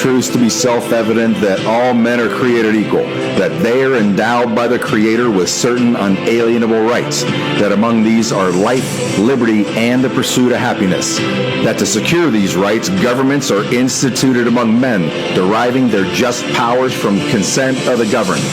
truths to be self-evident that all men are created equal, that they are endowed by the Creator with certain unalienable rights, that among these are life, liberty, and the pursuit of happiness, that to secure these rights, governments are instituted among men, deriving their just powers from consent of the governed,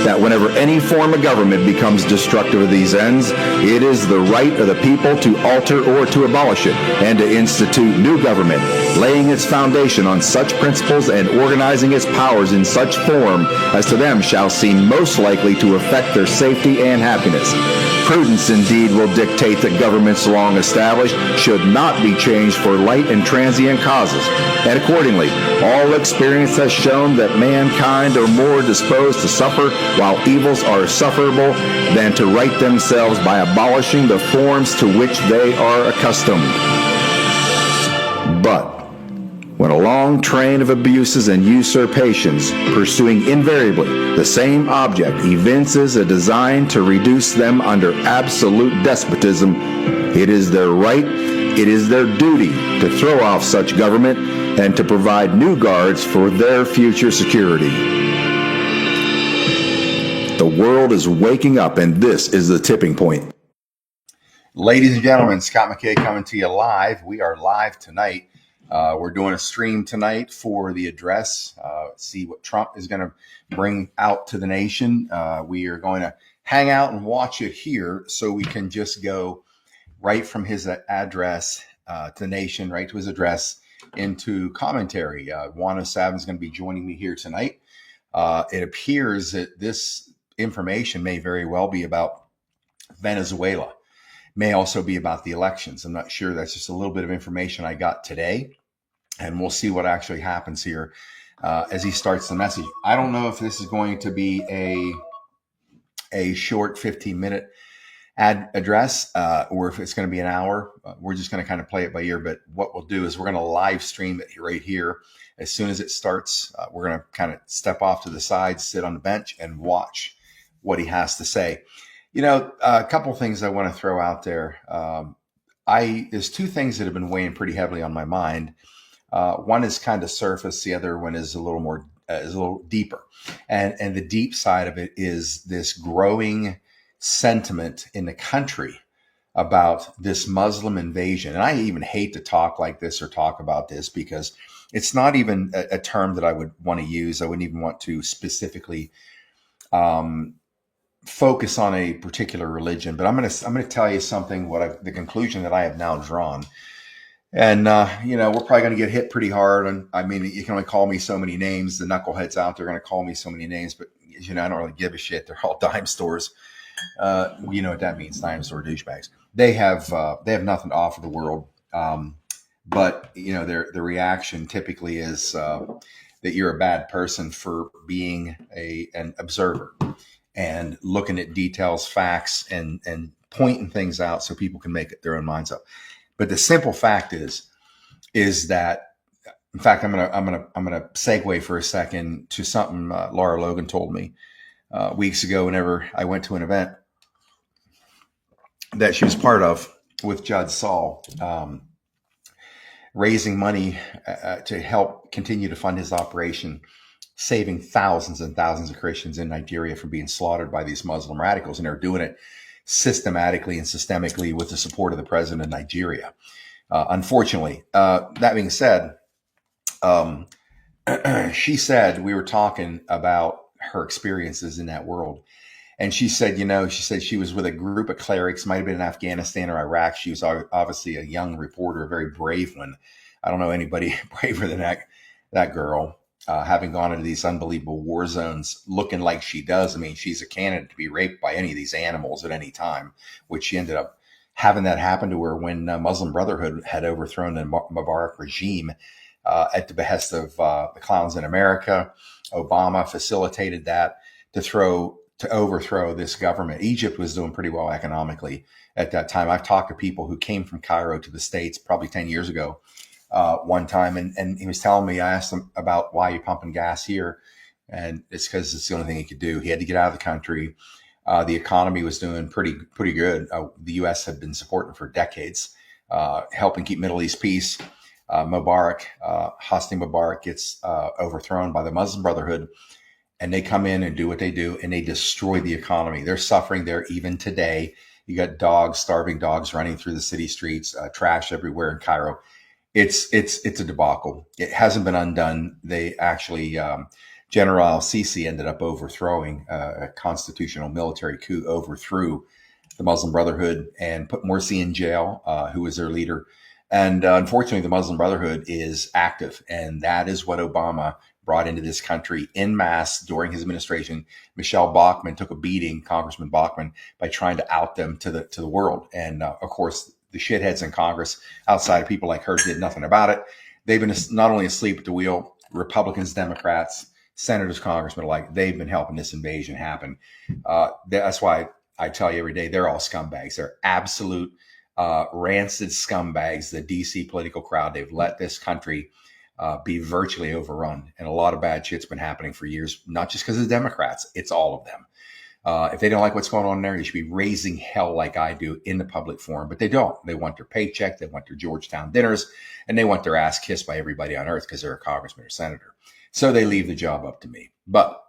that whenever any form of government becomes destructive of these ends, it is the right of the people to alter or to abolish it, and to institute new government, laying its foundation on such principles and organizing its powers in such form as to them shall seem most likely to affect their safety and happiness. Prudence indeed will dictate that governments long established should not be changed for light and transient causes, and accordingly, all experience has shown that mankind are more disposed to suffer while evils are sufferable than to right themselves by abolishing the forms to which they are accustomed. But when a long train of abuses and usurpations, pursuing invariably the same object, evinces a design to reduce them under absolute despotism, it is their right, it is their duty to throw off such government and to provide new guards for their future security. The world is waking up, and this is the tipping point. Ladies and gentlemen, Scott McKay coming to you live. We are live tonight. We're doing a stream tonight for the address. See what Trump is going to bring out to the nation. We are going to hang out and watch it here so we can just go right from his address to the nation, right to his address into commentary. Juan O'Savin is going to be joining me here tonight. It appears that this information may very well be about Venezuela. May also be about the elections. I'm not sure. That's just a little bit of information I got today, and we'll see what actually happens here as he starts the message. I don't know if this is going to be a short 15-minute address or if it's going to be an hour. We're just going to kind of play it by ear, but what we'll do is we're going to live stream it right here. As soon as it starts, we're going to kind of step off to the side, sit on the bench, and watch what he has to say. You know, a couple of things I want to throw out there. There's two things that have been weighing pretty heavily on my mind. One is kind of surface. The other one is a little deeper. And the deep side of it is this growing sentiment in the country about this Muslim invasion. And I even hate to talk like this or talk about this because it's not even a term that I would want to use. I wouldn't even want to specifically focus on a particular religion, but I'm going to tell you something. The conclusion that I have now drawn, and we're probably going to get hit pretty hard. And I mean, you can only call me so many names. The knuckleheads out there are going to call me so many names, but I don't really give a shit. They're all dime stores. You know what that means? Dime store douchebags. They have nothing to offer the world. But their reaction typically is that you're a bad person for being an observer and looking at details, facts, and pointing things out so people can make their own minds up. But the simple fact is that, in fact, I'm gonna segue for a second to something Laura Logan told me weeks ago whenever I went to an event that she was part of with Judge Saul, raising money to help continue to fund his operation, saving thousands and thousands of Christians in Nigeria from being slaughtered by these Muslim radicals. And they're doing it systematically and systemically with the support of the president of Nigeria. Unfortunately, that being said, she said, we were talking about her experiences in that world. And she said, she was with a group of clerics, might have been in Afghanistan or Iraq. She was obviously a young reporter, a very brave one. I don't know anybody braver than that girl. Having gone into these unbelievable war zones looking like she does. I mean, she's a candidate to be raped by any of these animals at any time, which she ended up having that happen to her when Muslim Brotherhood had overthrown the Mubarak regime at the behest of the clowns in America. Obama facilitated that to overthrow this government. Egypt was doing pretty well economically at that time. I've talked to people who came from Cairo to the States probably 10 years ago. One time, and he was telling me, I asked him about why you're pumping gas here, and it's because it's the only thing he could do. He had to get out of the country. The economy was doing pretty good. The U.S. had been supporting for decades, helping keep Middle East peace. Hosni Mubarak gets overthrown by the Muslim Brotherhood, and they come in and do what they do, and they destroy the economy. They're suffering there even today. You got dogs, starving dogs running through the city streets, trash everywhere in Cairo. It's a debacle. It hasn't been undone. They actually, General al-Sisi ended up overthrowing a constitutional military coup, overthrew the Muslim Brotherhood and put Morsi in jail, who was their leader. And unfortunately, the Muslim Brotherhood is active, and that is what Obama brought into this country en masse during his administration. Michelle Bachmann took a beating, Congressman Bachmann, by trying to out them to the world. And of course, the shitheads in Congress, outside of people like her, did nothing about it. They've been not only asleep at the wheel, Republicans, Democrats, senators, congressmen alike, they've been helping this invasion happen. That's why I tell you every day, they're all scumbags. They're absolute rancid scumbags, the DC political crowd. They've let this country be virtually overrun. And a lot of bad shit's been happening for years, not just because of the Democrats. It's all of them. If they don't like what's going on there, they should be raising hell like I do in the public forum. But they don't. They want their paycheck. They want their Georgetown dinners. And they want their ass kissed by everybody on earth because they're a congressman or senator. So they leave the job up to me. But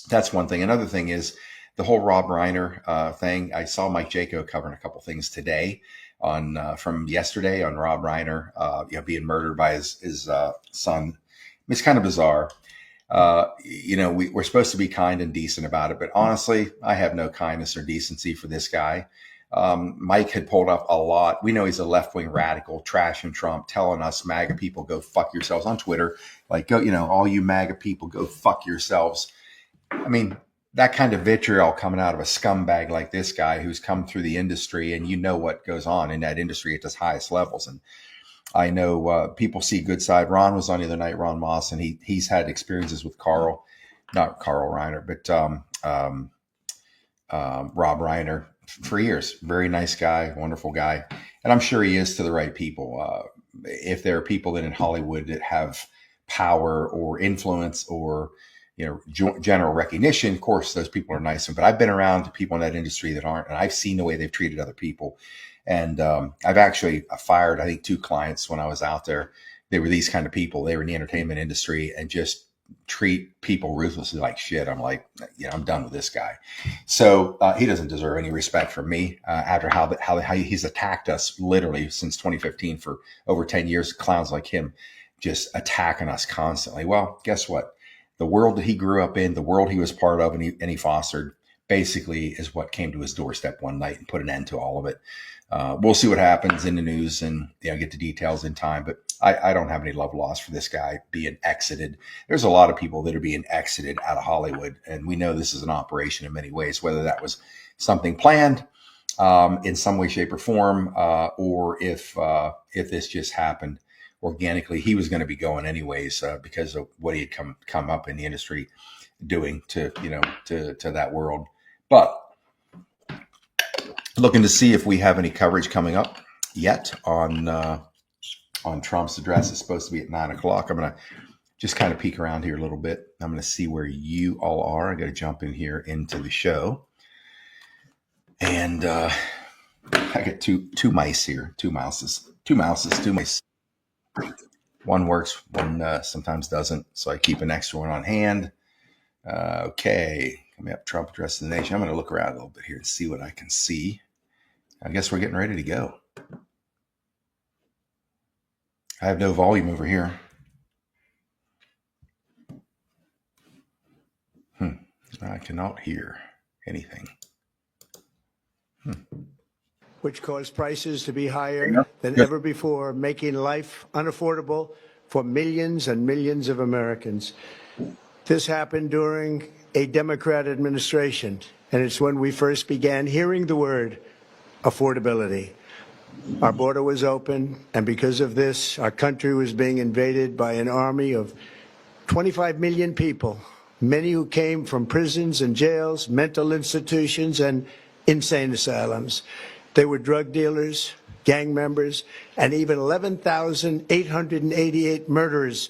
that's one thing. Another thing is the whole Rob Reiner thing. I saw Mike Jaco covering a couple things today on from yesterday on Rob Reiner being murdered by his son. It's kind of bizarre. We're supposed to be kind and decent about it, but honestly, I have no kindness or decency for this guy. Mike had pulled up a lot. We know he's a left-wing radical, trashing Trump, telling us MAGA people go fuck yourselves on Twitter. Like, go, all you MAGA people go fuck yourselves. I mean, that kind of vitriol coming out of a scumbag like this guy who's come through the industry, and you know what goes on in that industry at its highest levels. And I know people see good side. Ron was on the other night, Ron Moss, and he's had experiences with not Carl Reiner, but Rob Reiner for years. Very nice guy, wonderful guy. And I'm sure he is to the right people. If there are people in Hollywood that have power or influence or general recognition, of course, those people are nice. But I've been around people in that industry that aren't, and I've seen the way they've treated other people. And I've actually fired, I think, 2 clients when I was out there. They were these kind of people. They were in the entertainment industry and just treat people ruthlessly like shit. I'm like, I'm done with this guy. So he doesn't deserve any respect from me after how he's attacked us literally since 2015 for over 10 years. Clowns like him just attacking us constantly. Well, guess what? The world that he grew up in, the world he was part of and he fostered, basically is what came to his doorstep one night and put an end to all of it. We'll see what happens in the news and get the details in time. But I don't have any love lost for this guy being exited. There's a lot of people that are being exited out of Hollywood, and we know this is an operation in many ways, whether that was something planned in some way, shape, or form, or if this just happened organically. He was going to be going anyways because of what he had come up in the industry doing to that world. But looking to see if we have any coverage coming up yet on Trump's address. It's supposed to be at 9:00. I'm going to just kind of peek around here a little bit. I'm going to see where you all are. I got to jump in here into the show. And I got two mice here, two mice. One works, one sometimes doesn't. So I keep an extra one on hand. Okay. Coming up, Trump address to the nation. I'm going to look around a little bit here and see what I can see. I guess we're getting ready to go. I have no volume over here. I cannot hear anything. Which caused prices to be higher than ever before, making life unaffordable for millions and millions of Americans. This happened during a Democrat administration, and it's when we first began hearing the word affordability. Our border was open, and because of this, our country was being invaded by an army of 25 million people, many who came from prisons and jails, mental institutions, and insane asylums. They were drug dealers, gang members, and even 11,888 murderers,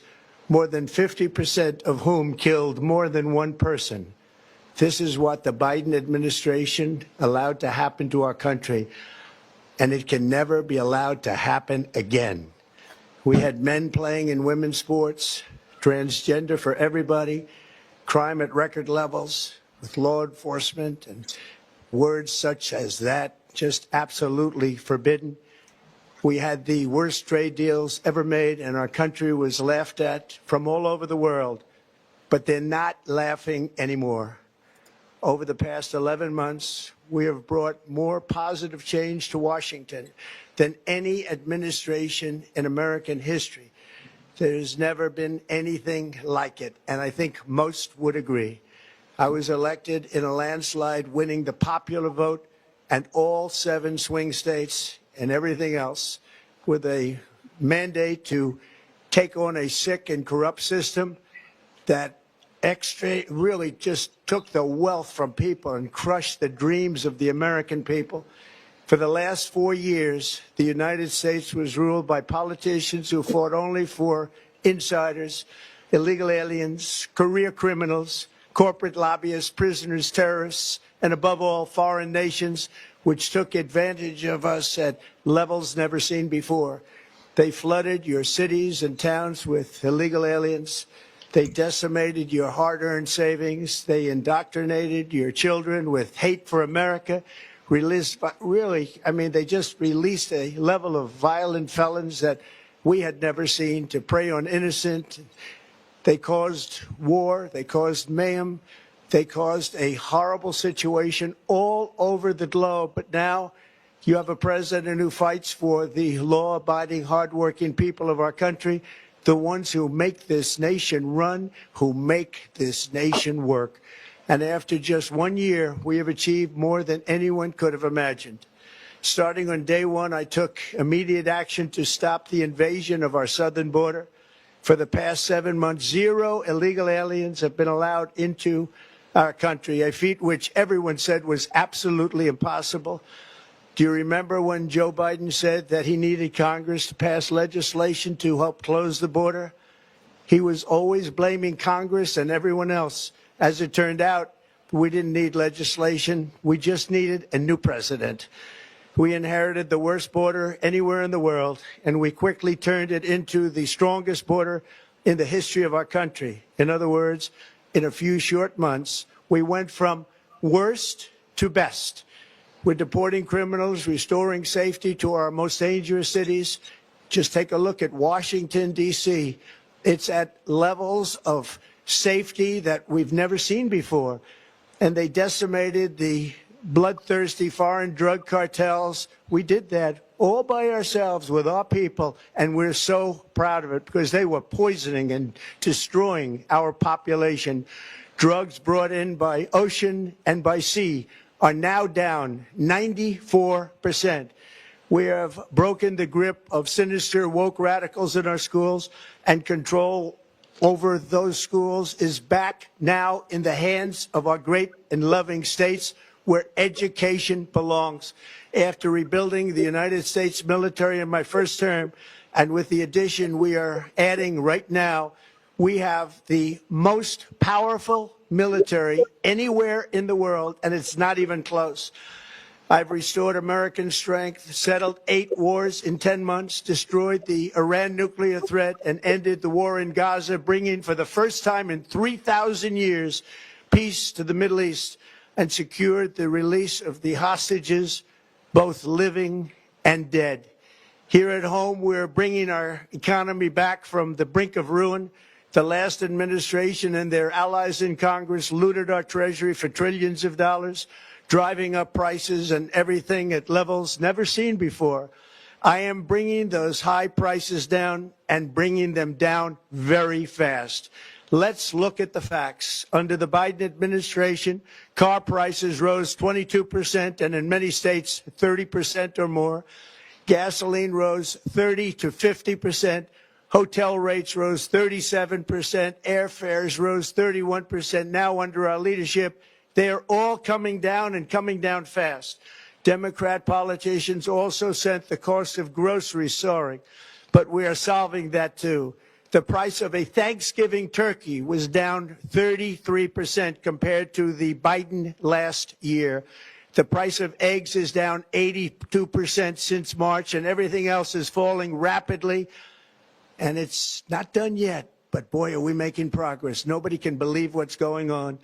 more than 50% of whom killed more than one person. This is what the Biden administration allowed to happen to our country, and it can never be allowed to happen again. We had men playing in women's sports, transgender for everybody, crime at record levels with law enforcement, and words such as that just absolutely forbidden. We had the worst trade deals ever made, and our country was laughed at from all over the world. But they're not laughing anymore. Over the past 11 months, we have brought more positive change to Washington than any administration in American history. There's never been anything like it, and I think most would agree. I was elected in a landslide, winning the popular vote and all 7 swing states and everything else, with a mandate to take on a sick and corrupt system that really just took the wealth from people and crushed the dreams of the American people. For the last 4 years, the United States was ruled by politicians who fought only for insiders, illegal aliens, career criminals, corporate lobbyists, prisoners, terrorists, and above all, foreign nations, which took advantage of us at levels never seen before. They flooded your cities and towns with illegal aliens. They decimated your hard-earned savings. They indoctrinated your children with hate for America. They just released a level of violent felons that we had never seen to prey on innocent. They caused war. They caused mayhem. They caused a horrible situation all over the globe. But now you have a president who fights for the law-abiding, hardworking people of our country, the ones who make this nation run, who make this nation work. And after just 1 year, we have achieved more than anyone could have imagined. Starting on day one, I took immediate action to stop the invasion of our southern border. For the past 7 months, 0 illegal aliens have been allowed into our country, a feat which everyone said was absolutely impossible. Do you remember when Joe Biden said that he needed Congress to pass legislation to help close the border? He was always blaming Congress and everyone else. As it turned out, we didn't need legislation. We just needed a new president. We inherited the worst border anywhere in the world, and we quickly turned it into the strongest border in the history of our country. In other words, in a few short months, we went from worst to best. We're deporting criminals, restoring safety to our most dangerous cities. Just take a look at Washington, D.C. It's at levels of safety that we've never seen before. And they decimated the bloodthirsty foreign drug cartels. We did that all by ourselves with our people, and we're so proud of it because they were poisoning and destroying our population. Drugs brought in by ocean and by sea are now down 94%. We have broken the grip of sinister woke radicals in our schools, and control over those schools is back now in the hands of our great and loving states where education belongs. After rebuilding the United States military in my first term, and with the addition we are adding right now, we have the most powerful military anywhere in the world, and it's not even close. I've restored American strength, settled 8 wars in 10 months, destroyed the Iran nuclear threat, and ended the war in Gaza, bringing for the first time in 3,000 years peace to the Middle East, and secured the release of the hostages, both living and dead. Here at home, we're bringing our economy back from the brink of ruin. The last administration and their allies in Congress looted our treasury for trillions of dollars, driving up prices and everything at levels never seen before. I am bringing those high prices down and bringing them down very fast. Let's look at the facts. Under the Biden administration, car prices rose 22% and in many states 30% or more. Gasoline rose 30 to 50%. Hotel rates rose 37%, airfares rose 31%. Now, under our leadership, they are all coming down and coming down fast. Democrat politicians also sent the cost of groceries soaring, but we are solving that too. The price of a Thanksgiving turkey was down 33% compared to the Biden last year. The price of eggs is down 82% since March, and everything else is falling rapidly. and it's not done yet, but boy, are we making progress. Nobody can believe what's going on.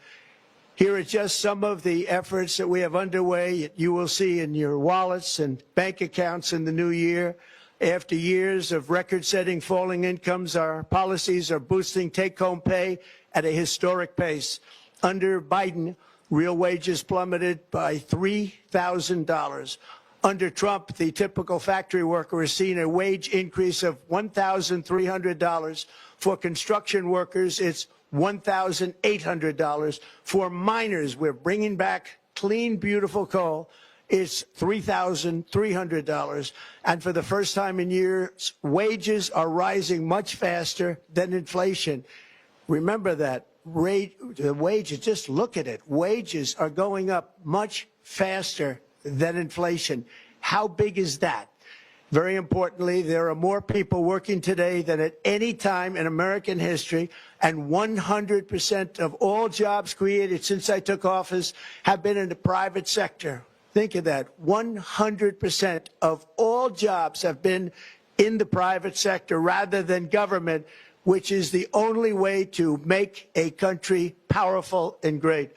Here are just some of the efforts that we have underway. You will see in your wallets and bank accounts in the new year. After years of record-setting falling incomes, our policies are boosting take-home pay at a historic pace. Under Biden, real wages plummeted by $3,000. Under Trump, the typical factory worker has seen a wage increase of $1,300. For construction workers, it's $1,800. For miners, we're bringing back clean, beautiful coal. It's $3,300. And for the first time in years, wages are rising much faster than inflation. Remember that. The wages, just look at it. Wages are going up much faster than inflation. How big is that? Very importantly, there are more people working today than at any time in American history, and 100% of all jobs created since I took office have been in the private sector. Think of that. 100% of all jobs have been in the private sector rather than government, which is the only way to make a country powerful and great.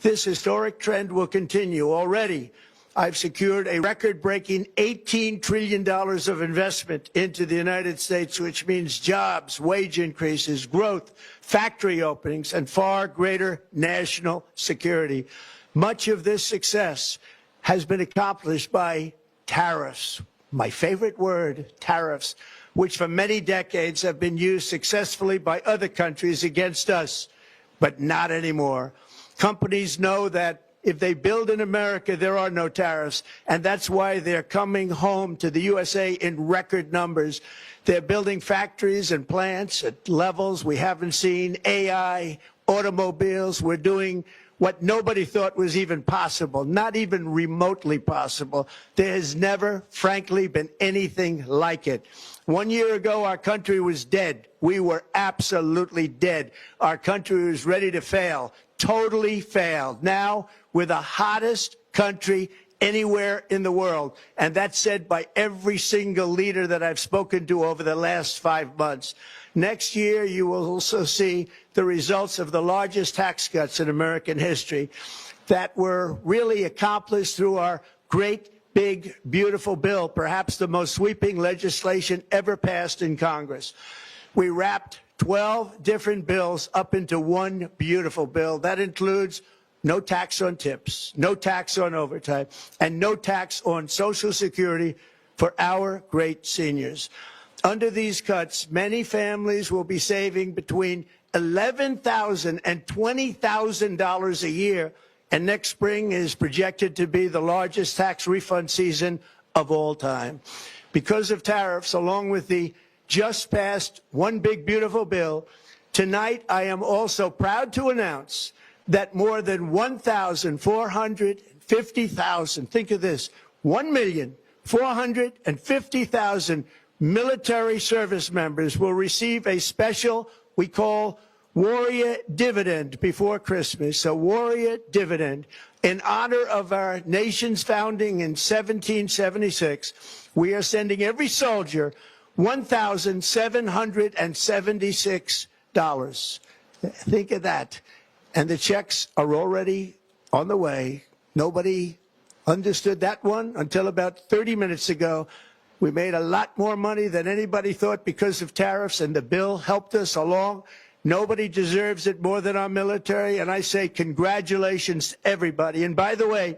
This historic trend will continue. Already, I've secured a record-breaking $18 trillion of investment into the United States, which means jobs, wage increases, growth, factory openings, and far greater national security. Much of this success has been accomplished by tariffs. My favorite word, tariffs, which for many decades have been used successfully by other countries against us, but not anymore. Companies know that if they build in America, there are no tariffs, and that's why they're coming home to the USA in record numbers. They're building factories and plants at levels we haven't seen, AI, automobiles. We're doing what nobody thought was even possible, not even remotely possible. There has never, frankly, been anything like it. 1 year ago, our country was dead. We were absolutely dead. Our country was ready to fail, totally failed. Now, we're the hottest country anywhere in the world, and that's said by every single leader that I've spoken to over the last 5 months. Next year, you will also see the results of the largest tax cuts in American history that were really accomplished through our great, big, beautiful bill, perhaps the most sweeping legislation ever passed in Congress. We wrapped 12 different bills up into one beautiful bill. That includes no tax on tips, no tax on overtime, and no tax on Social Security for our great seniors. Under these cuts, many families will be saving between $11,000 and $20,000 a year, and next spring is projected to be the largest tax refund season of all time. Because of tariffs, along with the just passed One Big Beautiful Bill, tonight I am also proud to announce that more than 1,450,000, think of this, 1,450,000 military service members will receive a special, we call Warrior Dividend before Christmas, a Warrior Dividend. In honor of our nation's founding in 1776, we are sending every soldier $1,776. Think of that. And the checks are already on the way. Nobody understood that one until about 30 minutes ago. We made a lot more money than anybody thought because of tariffs, and the bill helped us along. Nobody deserves it more than our military, and I say congratulations to everybody. And by the way,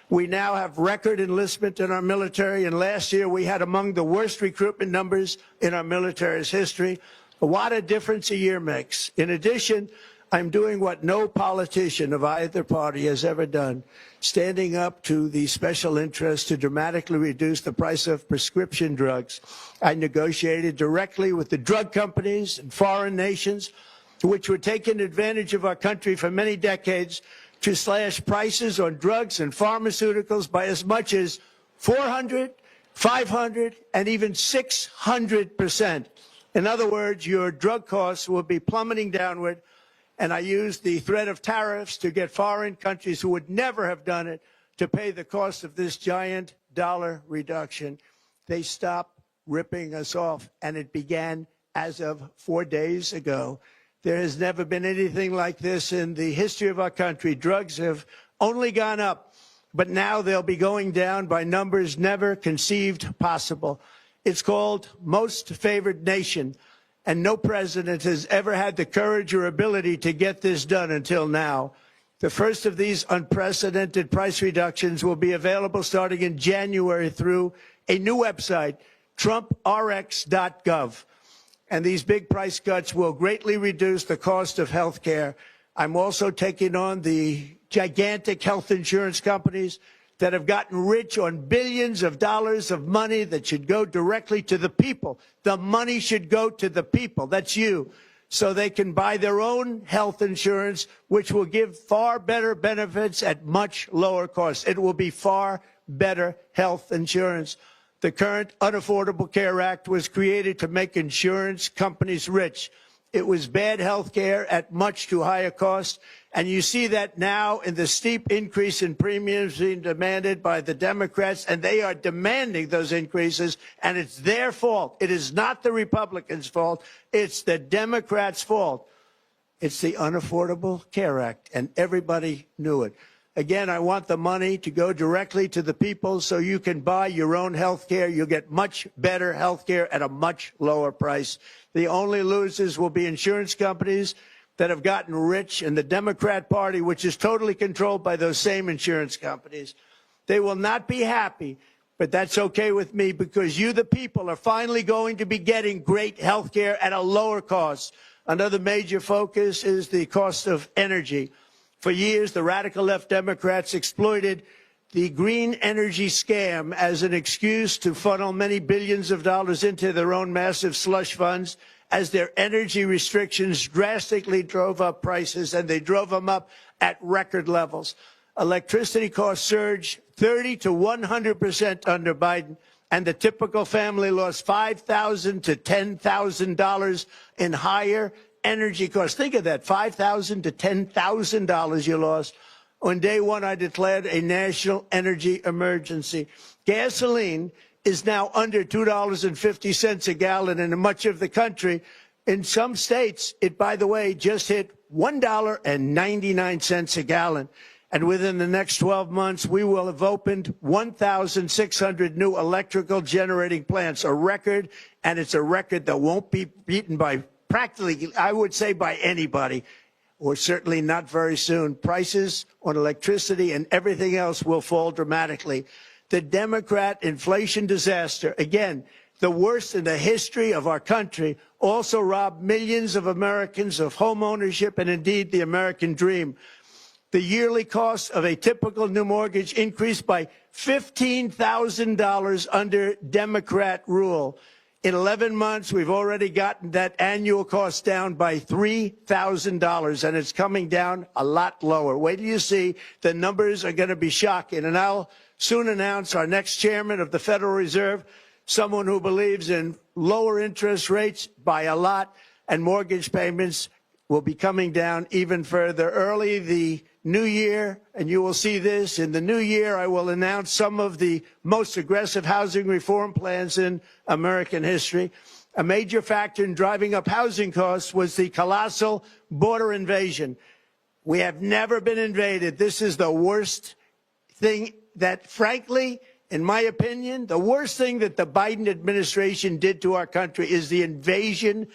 we now have record enlistment in our military, and last year we had among the worst recruitment numbers in our military's history. What a difference a year makes. In addition, I'm doing what no politician of either party has ever done, standing up to the special interests to dramatically reduce the price of prescription drugs. I negotiated directly with the drug companies and foreign nations, which were taking advantage of our country for many decades, to slash prices on drugs and pharmaceuticals by as much as 400, 500, and even 600%. In other words, your drug costs will be plummeting downward. And I used the threat of tariffs to get foreign countries who would never have done it to pay the cost of this giant dollar reduction. They stopped ripping us off, and it began as of 4 days ago. There has never been anything like this in the history of our country. Drugs have only gone up, but now they'll be going down by numbers never conceived possible. It's called most favored nation, and no president has ever had the courage or ability to get this done until now. The first of these unprecedented price reductions will be available starting in January through a new website, TrumpRx.gov. And these big price cuts will greatly reduce the cost of health care. I'm also taking on the gigantic health insurance companies that have gotten rich on billions of dollars of money that should go directly to the people. The money should go to the people. That's you. So they can buy their own health insurance, which will give far better benefits at much lower cost. It will be far better health insurance. The current Unaffordable Care Act was created to make insurance companies rich. It was bad health care at much too high a cost. And you see that now in the steep increase in premiums being demanded by the Democrats, and they are demanding those increases, and it's their fault. It is not the Republicans' fault. It's the Democrats' fault. It's the Unaffordable Care Act, and everybody knew it. Again, I want the money to go directly to the people so you can buy your own health care. You'll get much better health care at a much lower price. The only losers will be insurance companies that have gotten rich, and the Democrat Party, which is totally controlled by those same insurance companies. They will not be happy, but that's okay with me because you, the people, are finally going to be getting great health care at a lower cost. Another major focus is the cost of energy. For years, the radical left Democrats exploited the green energy scam as an excuse to funnel many billions of dollars into their own massive slush funds as their energy restrictions drastically drove up prices, and they drove them up at record levels. Electricity costs surged 30 to 100% under Biden, and the typical family lost $5,000 to $10,000 in higher energy costs. Think of that, $5,000 to $10,000 you lost. On day one, I declared a national energy emergency. Gasoline is now under $2.50 a gallon in much of the country. In some states, it, by the way, just hit $1.99 a gallon. And within the next 12 months, we will have opened 1,600 new electrical generating plants, a record, and it's a record that won't be beaten by practically, I would say, by anybody, or certainly not very soon. Prices on electricity and everything else will fall dramatically. The Democrat inflation disaster, again, the worst in the history of our country, also robbed millions of Americans of home ownership and indeed the American dream. The yearly cost of a typical new mortgage increased by $15,000 under Democrat rule. In 11 months, we've already gotten that annual cost down by $3,000, and it's coming down a lot lower. Wait till you see. The numbers are going to be shocking. And I'll soon announce our next chairman of the Federal Reserve, someone who believes in lower interest rates by a lot, and mortgage payments will be coming down even further. Early the new year, and you will see this, in the new year, I will announce some of the most aggressive housing reform plans in American history. A major factor in driving up housing costs was the colossal border invasion. We have never been invaded. This is the worst thing that, frankly, in my opinion, the worst thing that the Biden administration did to our country is the invasion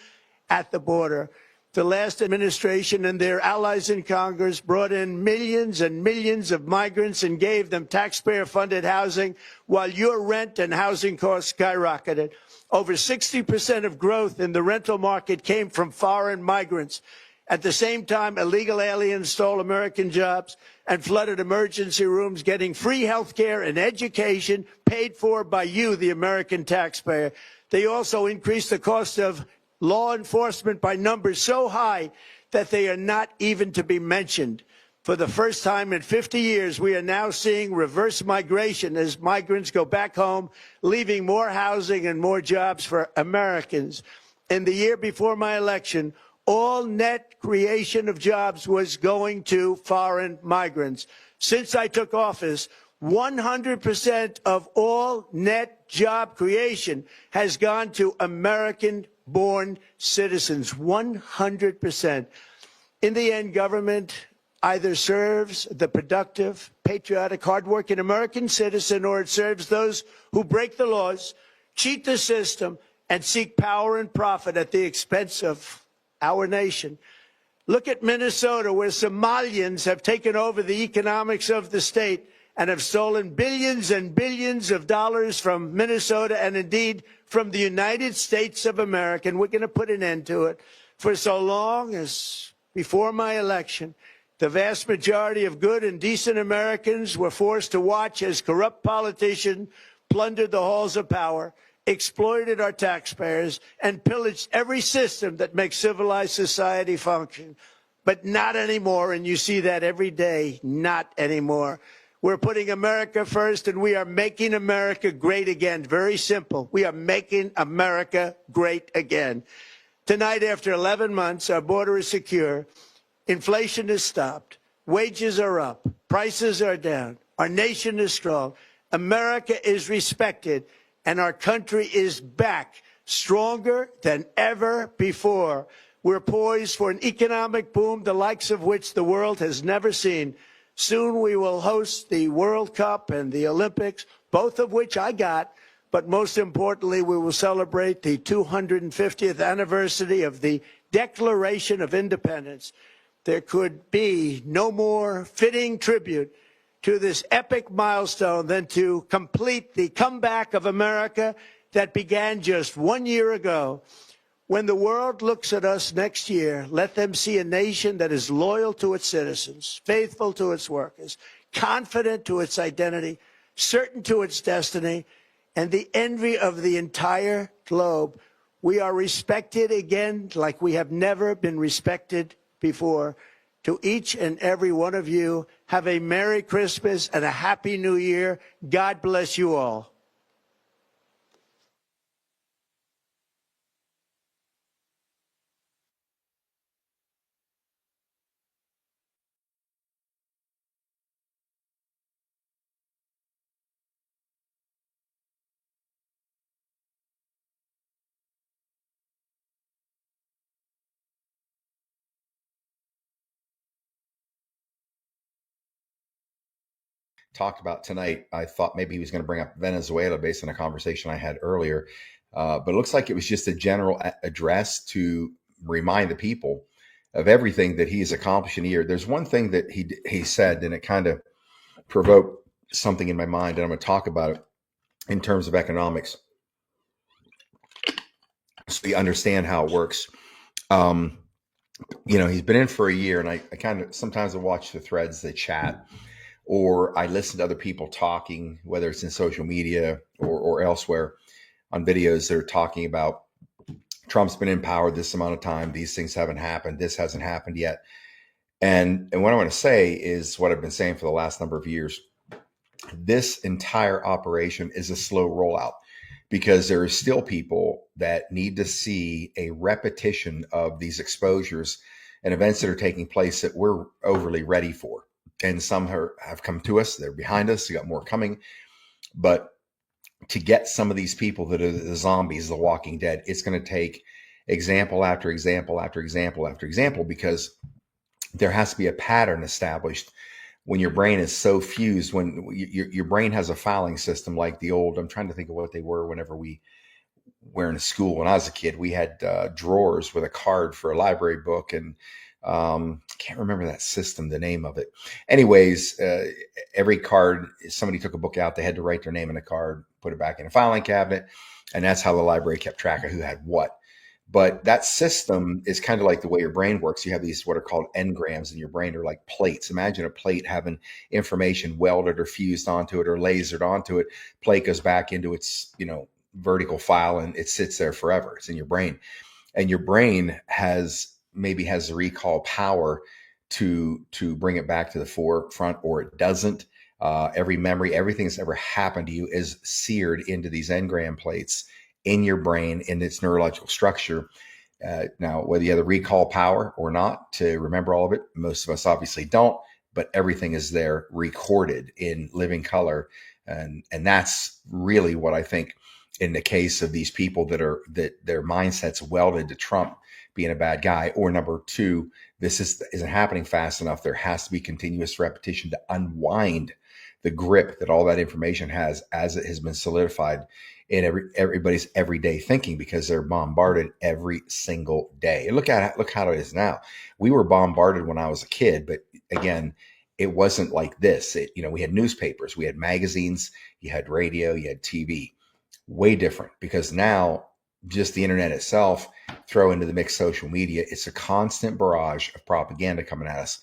at the border. The last administration and their allies in Congress brought in millions and millions of migrants and gave them taxpayer-funded housing while your rent and housing costs skyrocketed. Over 60% of growth in the rental market came from foreign migrants. At the same time, illegal aliens stole American jobs and flooded emergency rooms, getting free health care and education paid for by you, the American taxpayer. They also increased the cost of law enforcement by numbers so high that they are not even to be mentioned. For the first time in 50 years, we are now seeing reverse migration as migrants go back home, leaving more housing and more jobs for Americans. In the year before my election, all net creation of jobs was going to foreign migrants. Since I took office, 100% of all net job creation has gone to American born citizens, 100%. In the end, government either serves the productive, patriotic, hardworking American citizen, or it serves those who break the laws, cheat the system, and seek power and profit at the expense of our nation. Look at Minnesota, where Somalians have taken over the economics of the state and have stolen billions and billions of dollars from Minnesota and indeed from the United States of America. And we're going to put an end to it. For so long as before my election, the vast majority of good and decent Americans were forced to watch as corrupt politicians plundered the halls of power, exploited our taxpayers, and pillaged every system that makes civilized society function. But not anymore, and you see that every day, not anymore. We're putting America first, and we are making America great again. Very simple. We are making America great again. Tonight, after 11 months, our border is secure. Inflation is stopped. Wages are up. Prices are down. Our nation is strong. America is respected. And our country is back, stronger than ever before. We're poised for an economic boom, the likes of which the world has never seen. Soon we will host the World Cup and the Olympics, both of which I got. But most importantly, we will celebrate the 250th anniversary of the Declaration of Independence. There could be no more fitting tribute to this epic milestone than to complete the comeback of America that began just 1 year ago. When the world looks at us next year, let them see a nation that is loyal to its citizens, faithful to its workers, confident to its identity, certain to its destiny, and the envy of the entire globe. We are respected again like we have never been respected before. To each and every one of you, have a Merry Christmas and a Happy New Year. God bless you all. Talked about tonight, I thought maybe he was going to bring up Venezuela based on a conversation I had earlier. But it looks like it was just a general address to remind the people of everything that he's accomplished in a year. There's one thing that he said, and it kind of provoked something in my mind, and I'm going to talk about it in terms of economics, so we understand how it works. He's been in for a year, and I kind of sometimes I watch the threads, they chat, or I listen to other people talking, whether it's in social media or elsewhere on videos. They're talking about Trump's been in power this amount of time. These things haven't happened. This hasn't happened yet. And what I want to say is what I've been saying for the last number of years. This entire operation is a slow rollout because there are still people that need to see a repetition of these exposures and events that are taking place that we're overly ready for. And some have come to us. They're behind us. We got more coming. But to get some of these people that are the zombies, the walking dead, it's going to take example after example after example after example, because there has to be a pattern established when your brain is so fused, when your brain has a filing system like the old, I'm trying to think of what they were whenever we were in school. When I was a kid, we had drawers with a card for a library book, and can't remember that system, the name of it. Anyways, every card, somebody took a book out, they had to write their name in a card, put it back in a filing cabinet, and that's how the library kept track of who had what. But that system is kind of like the way your brain works. You have these what are called engrams in your brain. They're like plates. Imagine a plate having information welded or fused onto it or lasered onto it. Plate goes back into its, vertical file, and it sits there forever. It's in your brain. And your brain maybe has the recall power to bring it back to the forefront, or it doesn't. Every memory, everything that's ever happened to you is seared into these engram plates in your brain, in its neurological structure. Now, whether you have the recall power or not to remember all of it, most of us obviously don't, but everything is there recorded in living color. And that's really what I think in the case of these people that their mindsets welded to Trump being a bad guy, or number two, this isn't happening fast enough. There has to be continuous repetition to unwind the grip that all that information has as it has been solidified in everybody's everyday thinking, because they're bombarded every single day. And look how it is now. We were bombarded when I was a kid, but again, it wasn't like this. We had newspapers, we had magazines, you had radio, you had TV. Way different, because now just the internet itself, throw into the mix social media, it's a constant barrage of propaganda coming at us.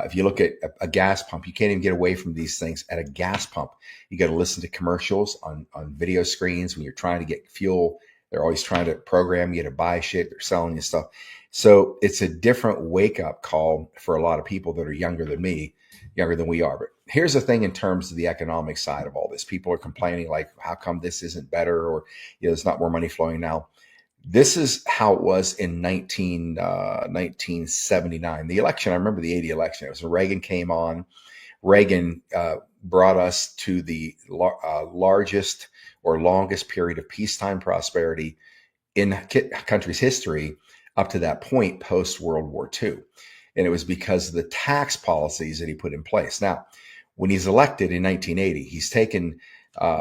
If you look at a gas pump, you can't even get away from these things at a gas pump. You got to listen to commercials on video screens when you're trying to get fuel. They're always trying to program you to buy shit. They're selling you stuff. So it's a different wake up call for a lot of people that are younger than me, younger than we are. But here's the thing in terms of the economic side of all this. People are complaining like, how come this isn't better? Or, there's not more money flowing now. This is how it was in 1979. The election, I remember the 80 election. It was when Reagan came on. Reagan brought us to the largest or longest period of peacetime prosperity in the country's history up to that point post World War II. And it was because of the tax policies that he put in place. Now, when he's elected in 1980, he's taken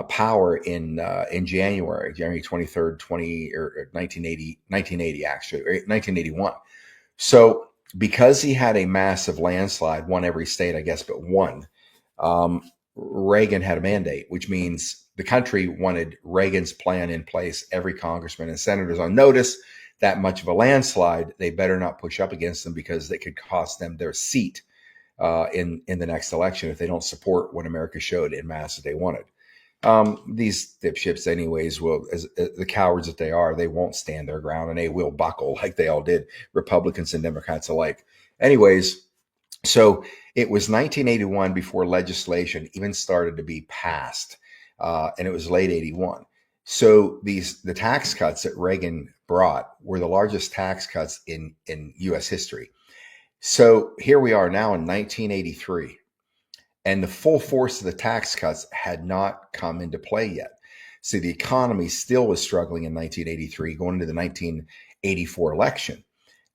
power in January 23rd, 1980 actually, or 1981. So because he had a massive landslide, won every state, I guess, but one, Reagan had a mandate, which means the country wanted Reagan's plan in place. Every congressman and senators on notice. That much of a landslide, they better not push up against them, because they could cost them their seat in the next election if they don't support what America showed in mass that they wanted. These dipshits anyways will, as the cowards that they are, they won't stand their ground, and they will buckle like they all did, Republicans and Democrats alike. Anyways, so it was 1981 before legislation even started to be passed, and it was late 81. So the tax cuts that Reagan brought were the largest tax cuts in U.S. history. So here we are now in 1983. And the full force of the tax cuts had not come into play yet. So the economy still was struggling in 1983, going into the 1984 election.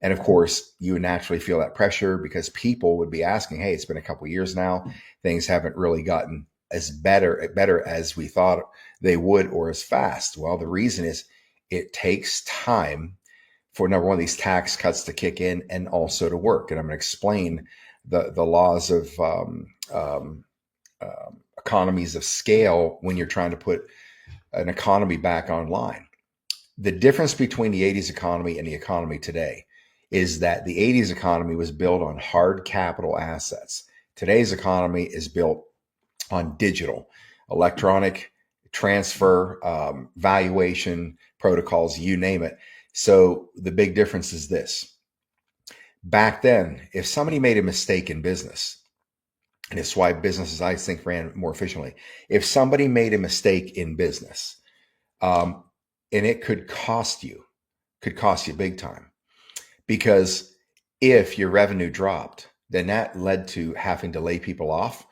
And of course, you would naturally feel that pressure, because people would be asking, hey, it's been a couple of years now. Things haven't really gotten as better as we thought they would, or as fast. Well, the reason is it takes time for, number one, these tax cuts to kick in and also to work. And I'm going to explain the laws of economies of scale when you're trying to put an economy back online. The difference between the 80s economy and the economy today is that the 80s economy was built on hard capital assets. Today's economy is built on digital, electronic transfer, valuation protocols, you name it. So the big difference is this. Back then, if somebody made a mistake in business, and it's why businesses, I think, ran more efficiently. If somebody made a mistake in business, and it could cost you big time, because if your revenue dropped, then that led to having to lay people off.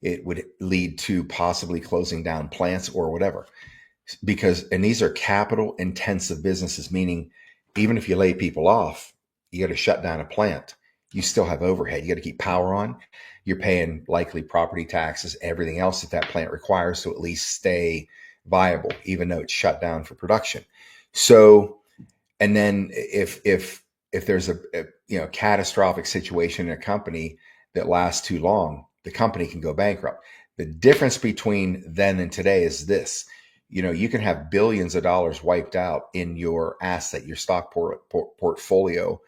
It would lead to possibly closing down plants or whatever, and these are capital intensive businesses, meaning even if you lay people off, you got to shut down a plant. You still have overhead. You got to keep power on. You're paying likely property taxes, everything else that that plant requires to at least stay viable, even though it's shut down for production. So, and then if there's a catastrophic situation in a company that lasts too long, the company can go bankrupt. The difference between then and today is this. You can have billions of dollars wiped out in your asset, your stock portfolio.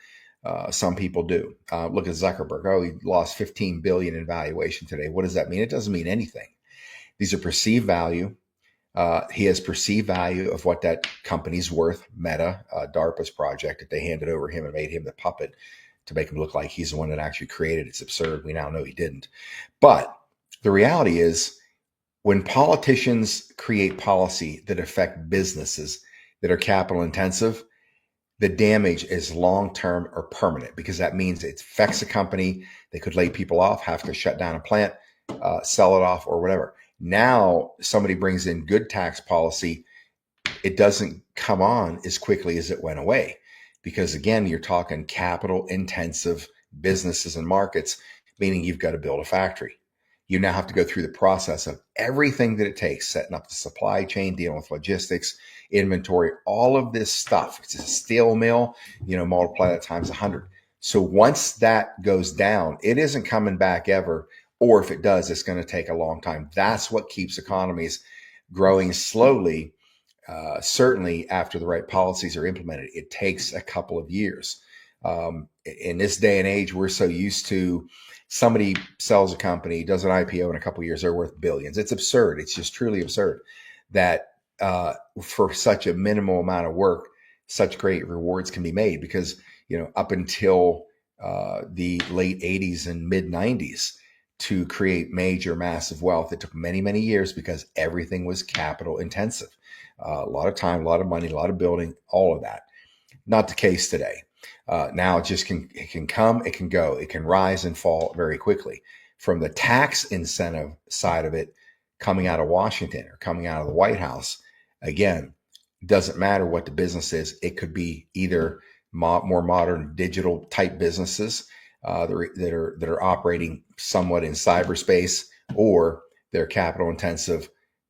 Some people do. Look at Zuckerberg. Oh, he lost 15 billion in valuation today. What does that mean? It doesn't mean anything. These are perceived value. He has perceived value of what that company's worth. Meta, DARPA's project that they handed over him and made him the puppet to make him look like he's the one that actually created. It's absurd. We now know he didn't. But the reality is, when politicians create policy that affect businesses that are capital intensive, the damage is long-term or permanent, because that means it affects a company. They could lay people off, have to shut down a plant, sell it off, or whatever. Now somebody brings in good tax policy, it doesn't come on as quickly as it went away. Because again, you're talking capital intensive businesses and markets, meaning you've got to build a factory. You now have to go through the process of everything that it takes, setting up the supply chain, dealing with logistics, inventory, all of this stuff. It's a steel mill, multiply that times 100. So once that goes down, it isn't coming back ever. Or if it does, it's going to take a long time. That's what keeps economies growing slowly. Certainly after the right policies are implemented, it takes a couple of years. In this day and age, we're so used to somebody sells a company, does an IPO in a couple of years, they're worth billions. It's absurd. It's just truly absurd that for such a minimal amount of work, such great rewards can be made because, up until the late 80s and mid 90s, to create major, massive wealth, it took many, many years because everything was capital intensive. A lot of time, a lot of money, a lot of building, all of that. Not the case today. Now it can come, it can go, it can rise and fall very quickly. From the tax incentive side of it, coming out of Washington or coming out of the White House, again, doesn't matter what the business is. It could be either more modern digital type businesses that are operating somewhat in cyberspace, or they're capital intensive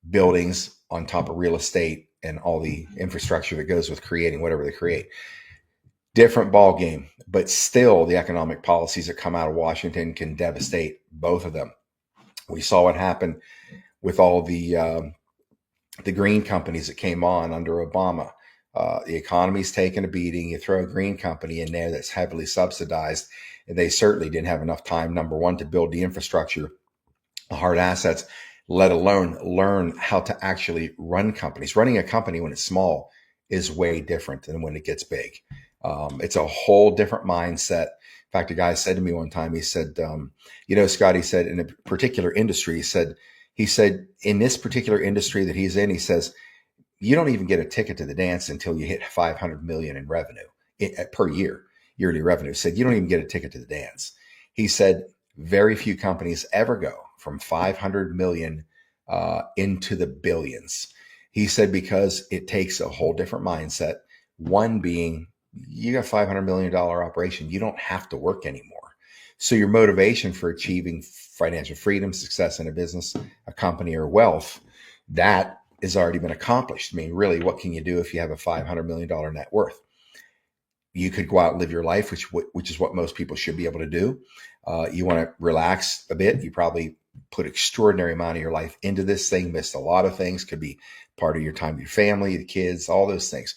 buildings on top of real estate and all the infrastructure that goes with creating whatever they create. Different ball game, but still the economic policies that come out of Washington can devastate both of them. We saw what happened with all the green companies that came on under Obama. The economy's taken a beating. You throw a green company in there that's heavily subsidized, and they certainly didn't have enough time, number one, to build the infrastructure, the hard assets, let alone learn how to actually run companies. Running a company when it's small is way different than when it gets big. It's a whole different mindset. In fact, a guy said to me one time, he said, Scott, he said, in a particular industry, he said, in this particular industry that he's in, he says, you don't even get a ticket to the dance until you hit 500 million in revenue per year, yearly revenue. He said, you don't even get a ticket to the dance. He said, very few companies ever go from 500 million into the billions. He said, because it takes a whole different mindset. One being, you got $500 million operation. You don't have to work anymore. So your motivation for achieving financial freedom, success in a business, a company, or wealth, that has already been accomplished. I mean, really, what can you do if you have a $500 million net worth? You could go out and live your life, which is what most people should be able to do. You want to relax a bit. You probably put extraordinary amount of your life into this thing, missed a lot of things, could be part of your time with your family, the kids, all those things.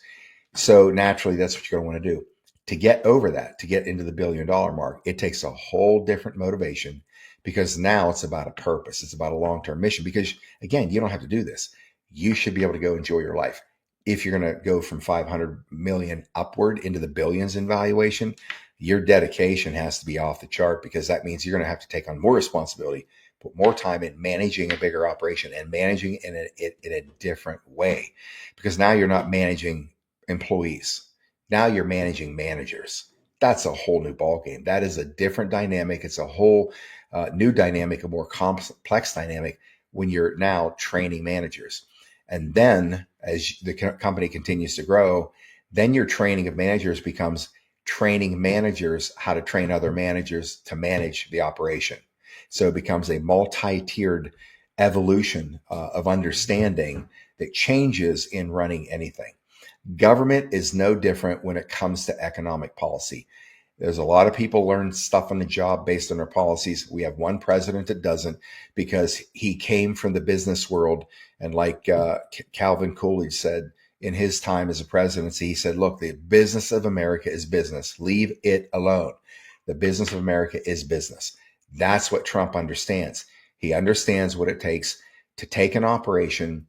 So naturally, that's what you're going to want to do. To get over that, to get into the $1 billion mark, it takes a whole different motivation, because now it's about a purpose. It's about a long-term mission, because again, you don't have to do this. You should be able to go enjoy your life. If you're going to go from 500 million upward into the billions in valuation, your dedication has to be off the chart, because that means you're going to have to take on more responsibility, put more time in managing a bigger operation and managing in a different way, because now you're not managing employees. Now you're managing managers. That's a whole new ballgame. That is a different dynamic. It's a whole new dynamic, a more complex dynamic when you're now training managers. And then as the company continues to grow, then your training of managers becomes training managers how to train other managers to manage the operation. So it becomes a multi-tiered evolution of understanding that changes in running anything. Government is no different when it comes to economic policy. There's a lot of people learn stuff on the job based on their policies. We have one president that doesn't, because he came from the business world. And like Calvin Coolidge said in his time as a presidency, he said, look, the business of America is business. Leave it alone. The business of America is business. That's what Trump understands. He understands what it takes to take an operation,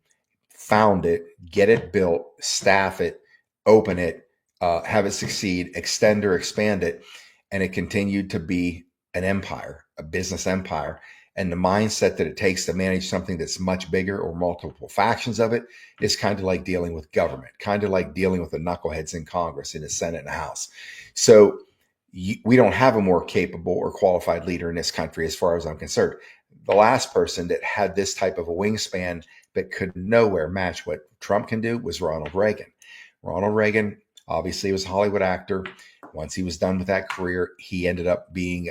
found it, get it built, staff it, open it, have it succeed, extend or expand it, and it continued to be an empire, a business empire. And the mindset that it takes to manage something that's much bigger, or multiple factions of it, is kind of like dealing with government, kind of like dealing with the knuckleheads in Congress, in the Senate and the House. So we don't have a more capable or qualified leader in this country, as far as I'm concerned. The last person that had this type of a wingspan but could nowhere match what Trump can do was Ronald Reagan. Ronald Reagan obviously was a Hollywood actor. Once he was done with that career, he ended up being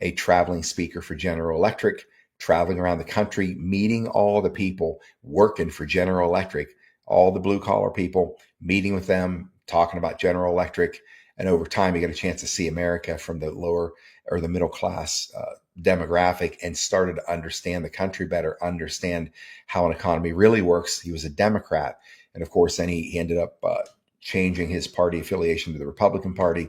a traveling speaker for General Electric, traveling around the country, meeting all the people working for General Electric, all the blue collar people, meeting with them, talking about General Electric. And over time, he got a chance to see America from the lower or the middle class demographic and started to understand the country better, understand how an economy really works. He was a Democrat. And of course, then he ended up changing his party affiliation to the Republican Party.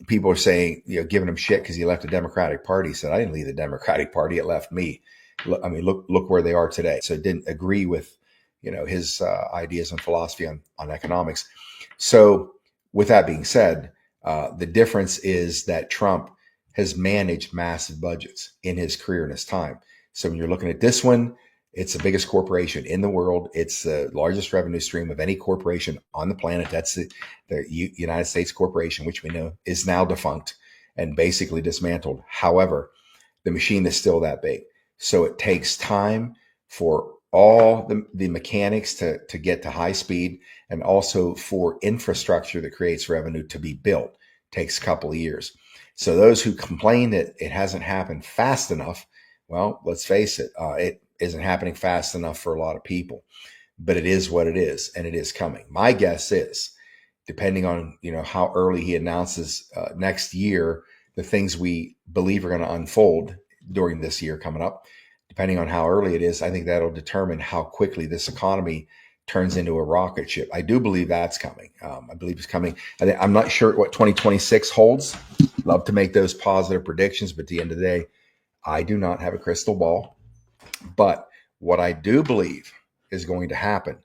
People are saying, giving him shit because he left the Democratic Party. He said, I didn't leave the Democratic Party. It left me. I mean, look where they are today. So it didn't agree with, his ideas and philosophy on economics. So with that being said, the difference is that Trump has managed massive budgets in his career and his time. So when you're looking at this one, it's the biggest corporation in the world. It's the largest revenue stream of any corporation on the planet. That's the United States corporation, which we know is now defunct and basically dismantled. However, the machine is still that big. So it takes time for all the mechanics to get to high speed, and also for infrastructure that creates revenue to be built. It takes a couple of years. So those who complain that it hasn't happened fast enough, well, let's face it, it isn't happening fast enough for a lot of people, but it is what it is, and it is coming. My guess is, depending on how early he announces next year, the things we believe are going to unfold during this year coming up, depending on how early it is, I think that'll determine how quickly this economy turns into a rocket ship. I do believe that's coming. I believe it's coming. I'm not sure what 2026 holds. Love to make those positive predictions, but at the end of the day, I do not have a crystal ball. But what I do believe is going to happen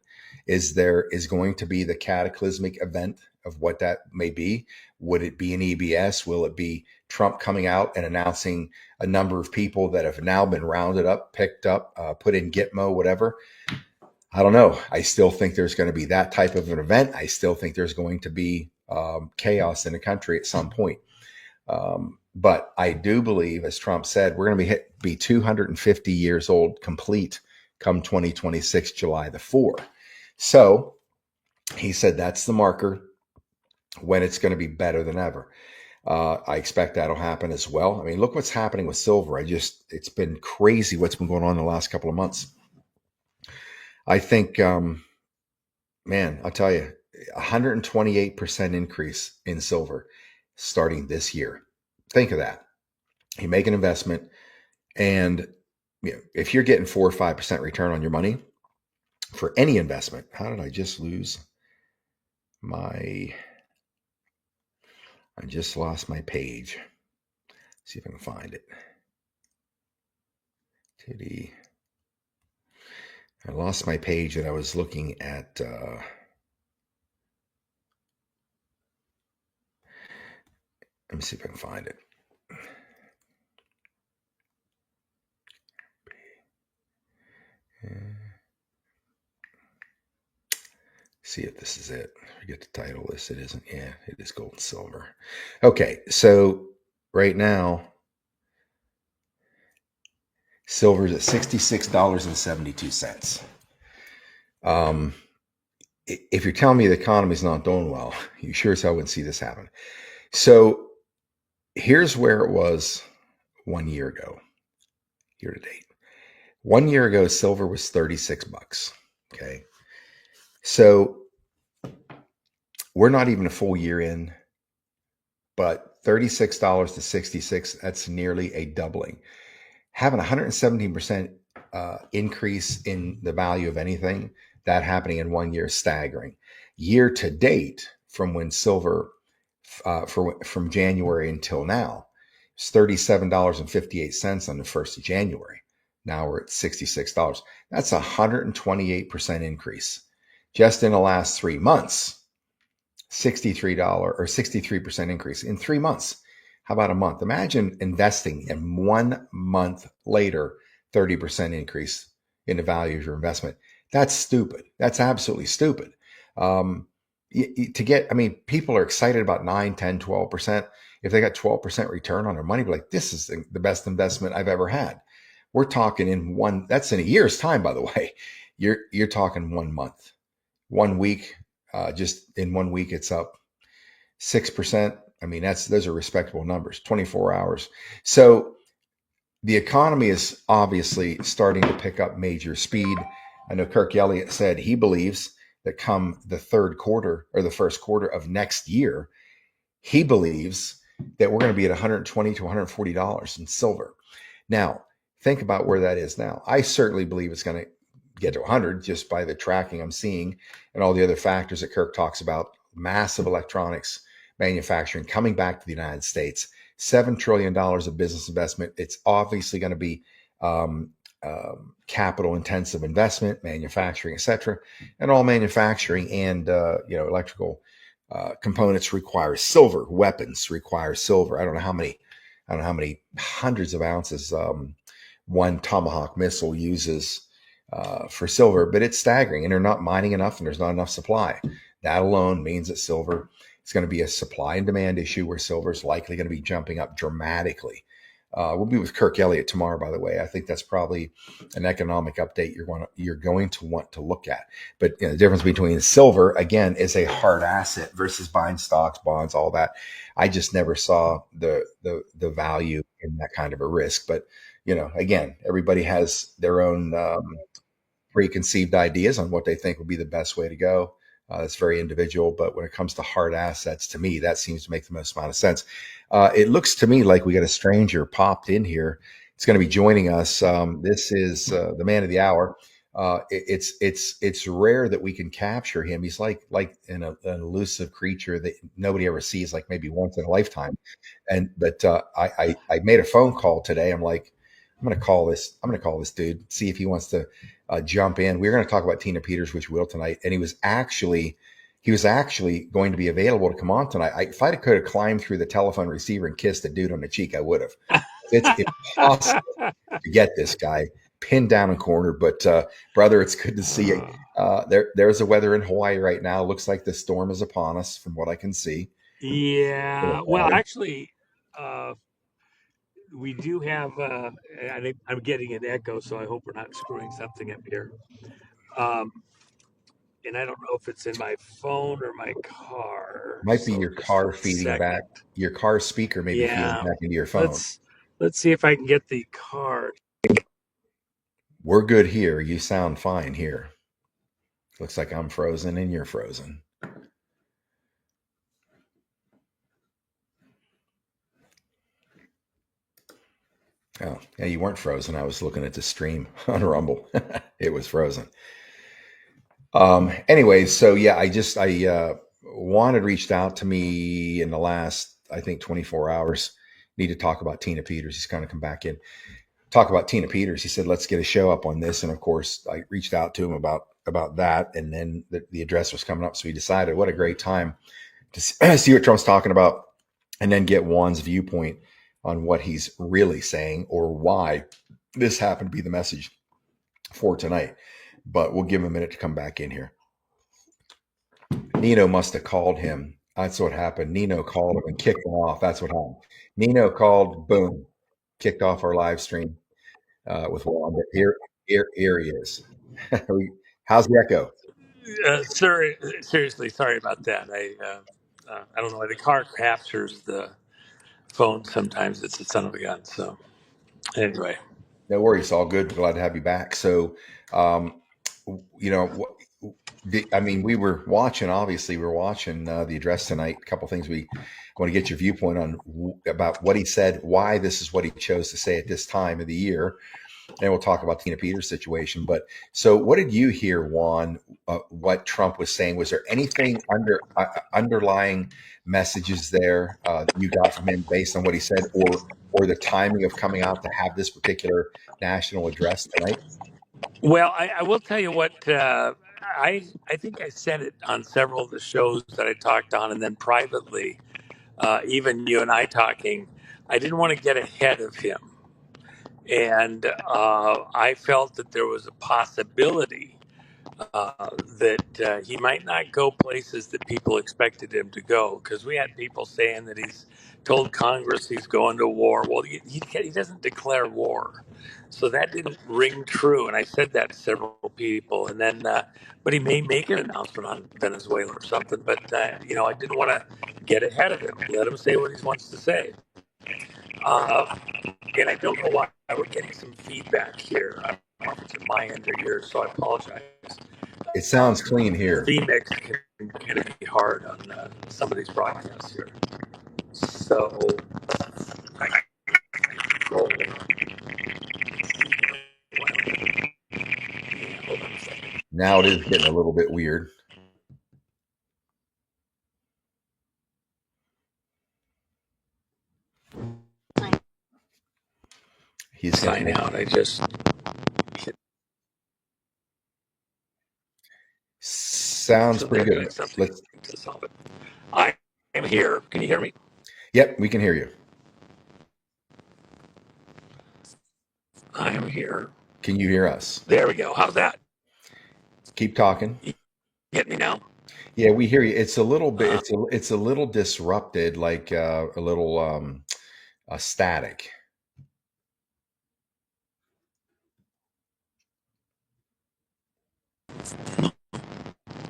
is there is going to be the cataclysmic event of what that may be. Would it be an EBS? Will it be Trump coming out and announcing a number of people that have now been rounded up, picked up, put in Gitmo, whatever? I don't know. I still think there's going to be that type of an event. I still think there's going to be chaos in the country at some point. But I do believe, as Trump said, we're going to be 250 years old complete come 2026, July the 4th. So he said that's the marker when it's going to be better than ever. I expect that'll happen as well. I mean, look what's happening with silver. It's been crazy what's been going on in the last couple of months. I think, man, I'll tell you, 128% increase in silver starting this year. Think of that. You make an investment, and if you're getting 4 or 5% return on your money for any investment, how did I just lose I just lost my page. See if I can find it. I lost my page that I was looking at. Let me see if I can find it. See if this is it. Forget the title of this. It isn't. Yeah, it is gold and silver. Okay, so right now, silver's at $66.72. If you're telling me the economy's not doing well, you sure as hell wouldn't see this happen. So here's where it was 1 year ago, year to date. 1 year ago, silver was $36. Okay. So we're not even a full year in, but $36 to $66, that's nearly a doubling. Having 117% increase in the value of anything, that happening in 1 year is staggering. Year to date, from when silver, from January until now, it's $37.58 on the 1st of January. Now we're at $66. That's a 128% increase. Just in the last 3 months, $63 or 63% increase in 3 months. How about a month? Imagine investing in 1 month later, 30% increase in the value of your investment. That's stupid. That's absolutely stupid. People are excited about 9, 10, 12%. If they got 12% return on their money, be like, this is the best investment I've ever had. We're talking in one. That's in a year's time, by the way. You're talking 1 month, 1 week. Just in 1 week, it's up 6%. I mean, those are respectable numbers. 24 hours. So the economy is obviously starting to pick up major speed. I know Kirk Elliott said he believes that come the third quarter or the first quarter of next year, he believes that we're going to be at $120 to $140 in silver. Now, think about where that is now. I certainly believe it's going to get to 100 just by the tracking I'm seeing and all the other factors that Kirk talks about. Massive electronics manufacturing coming back to the United States, $7 trillion of business investment. It's obviously going to be capital intensive investment, manufacturing, et cetera. And all manufacturing and electrical components require silver. Weapons require silver. I don't know how many hundreds of ounces one Tomahawk missile uses for silver, but it's staggering. And they're not mining enough, and there's not enough supply. That alone means that silver is going to be a supply and demand issue where silver is likely going to be jumping up dramatically. We'll be with Kirk Elliott tomorrow, by the way. I think that's probably an economic update you're going to want to look at. But the difference between silver, again, is a hard asset versus buying stocks, bonds, all that. I just never saw the value in that kind of a risk. But again, everybody has their own preconceived ideas on what they think would be the best way to go. That's very individual. But when it comes to hard assets, to me, that seems to make the most amount of sense. It looks to me like we got a stranger popped in here. It's going to be joining us. This is the man of the hour. It's rare that we can capture him. He's like an elusive creature that nobody ever sees, like maybe once in a lifetime. But I made a phone call today. I'm like, I'm going to call this dude, see if he wants to jump in. We're going to talk about Tina Peters, which we will tonight. And he was actually going to be available to come on tonight. If I could have climbed through the telephone receiver and kissed a dude on the cheek, I would have. It's impossible to get this guy pinned down and cornered. But brother, it's good to see you. There's the weather in Hawaii right now. Looks like the storm is upon us, from what I can see. Yeah. Well, actually, we do have. I'm getting an echo, so I hope we're not screwing something up here. And I don't know if it's in my phone or my car. Might be So your just car a feeding back. second. Your car speaker maybe feeding Yeah. back into your phone. Let's see if I can get the car. We're good here. You sound fine here. Looks like I'm frozen and you're frozen. Oh, yeah, you weren't frozen. I was looking at the stream on Rumble. It was frozen. Anyway, so yeah, Juan had reached out to me in the last, I think, 24 hours. Need to talk about Tina Peters. He's kind of come back in. Talk about Tina Peters. He said, let's get a show up on this. And of course, I reached out to him about that. And then the address was coming up. So we decided what a great time to see what Trump's talking about and then get Juan's viewpoint on what he's really saying or why this happened to be the message for tonight. But we'll give him a minute to come back in here. Nino must have called him. That's what happened. Nino called him and kicked him off. That's what happened. Nino called, boom, kicked off our live stream with Juan. But here he is. How's the echo? Seriously, sorry about that. I don't know why the car captures the phone. Sometimes it's a son of a gun. So anyway. No worries. All good. Glad to have you back. So, we were watching, obviously, the address tonight. A couple things we want to get your viewpoint on about what he said, why this is what he chose to say at this time of the year. And we'll talk about the Tina Peters situation. But so what did you hear, Juan, what Trump was saying? Was there anything underlying messages there that you got from him based on what he said or the timing of coming out to have this particular national address tonight? Well, I will tell you what, I think I said it on several of the shows that I talked on, and then privately, even you and I talking, I didn't want to get ahead of him. And I felt that there was a possibility that he might not go places that people expected him to go. Because we had people saying that he's told Congress he's going to war. Well, he doesn't declare war. So that didn't ring true. And I said that to several people. And then, but he may make an announcement on Venezuela or something. But, I didn't want to get ahead of him. Let him say what he wants to say. And I don't know why we're getting some feedback here. I don't know if it's at my end or yours, so I apologize. It sounds clean here. Phoenix can be hard on some of these broadcasts here. So I control. Now it is getting a little bit weird. He's sign out. I just sounds pretty good. Let's to solve it. I am here. Can you hear me? Yep, we can hear you. I am here. Can you hear us? There we go. How's that? Keep talking. You get me now? Yeah, we hear you. It's a little bit. It's a little disrupted, like a little static.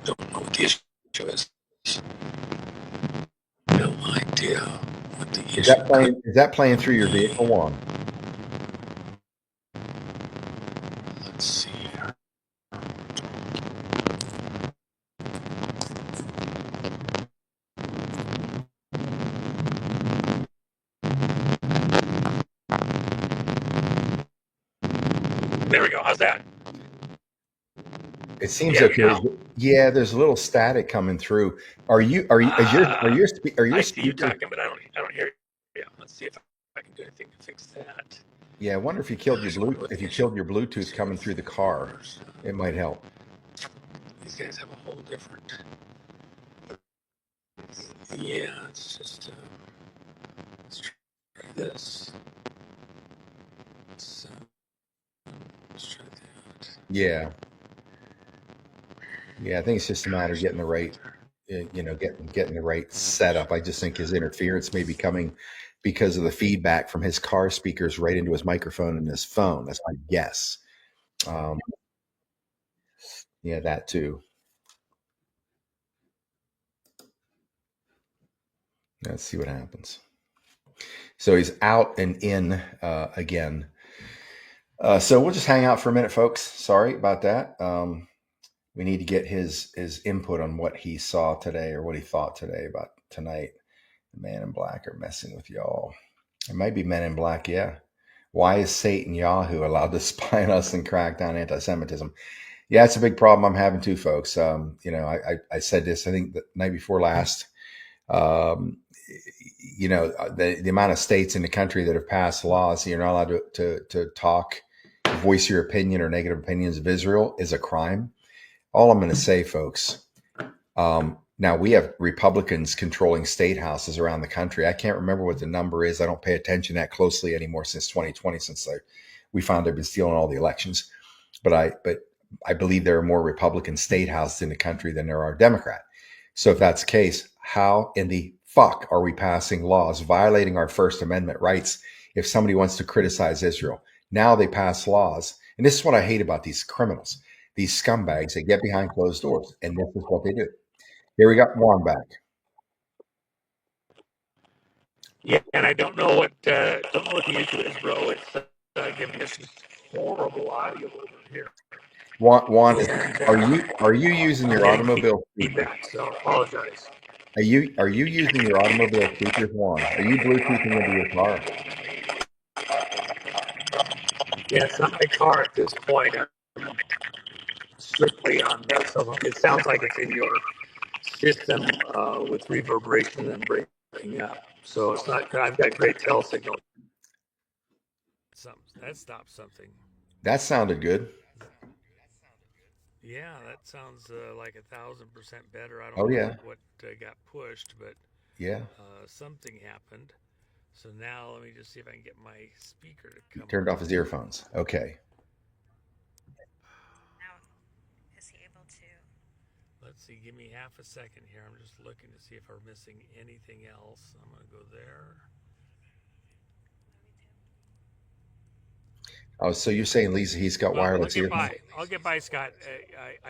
Don't know what the issue is. No idea what the issue is. Is that playing through your vehicle, Juan? Let's see here. There we go. How's that? It seems okay. Yeah, there's a little static coming through. Are you I see you talking, but I don't hear you. Let's see if I can do anything to fix that. Yeah, I wonder if you killed your Bluetooth coming through the car. It might help. These guys have a whole different. Yeah, it's just. Let's try this. So, let's try that. Yeah. Yeah, I think it's just a matter of getting the right, getting the right setup. I just think his interference may be coming because of the feedback from his car speakers right into his microphone and his phone. That's my guess. Yeah, that too. Let's see what happens. So he's out and in again. So we'll just hang out for a minute, folks. Sorry about that. We need to get his input on what he saw today or what he thought today about tonight. The Man in Black are messing with y'all. It might be Men in Black, yeah. Why is Satan Yahoo allowed to spy on us and crack down anti-Semitism? Yeah, it's a big problem I'm having too, folks. I said this, I think the night before last. The amount of states in the country that have passed laws, you're not allowed to talk, voice your opinion or negative opinions of Israel is a crime. All I'm going to say, folks, now we have Republicans controlling state houses around the country. I can't remember what the number is. I don't pay attention that closely anymore since 2020, since we found they've been stealing all the elections. But I believe there are more Republican state houses in the country than there are Democrat. So if that's the case, how in the fuck are we passing laws violating our First Amendment rights if somebody wants to criticize Israel? Now they pass laws. And this is what I hate about these criminals. These scumbags, they get behind closed doors, and this is what they do. Here we got Juan back. Yeah, and I don't know what the issue is, bro. It's giving us horrible audio over here. Juan, are you using your automobile speakers? So I apologize. Are you using your automobile speakers, Juan? Are you Bluetoothing into your car? Yeah, it's not my car at this point. I'm strictly on that. So it sounds like it's in your system with reverberation and breaking up. So it's not. I've got great tel signal. That stopped something. That sounded good. Yeah, that sounds like 1,000% better. I don't know what got pushed, but yeah, something happened. So now let me just see if I can get my speaker to come. Turned off his earphones. Okay. Now, is he able Let's see, give me half a second here. I'm just looking to see if I'm missing anything else. I'm going to go there. Oh, so you're saying, Lisa, he's got Well, I'll wireless get earphones? by. I'll get by, Scott.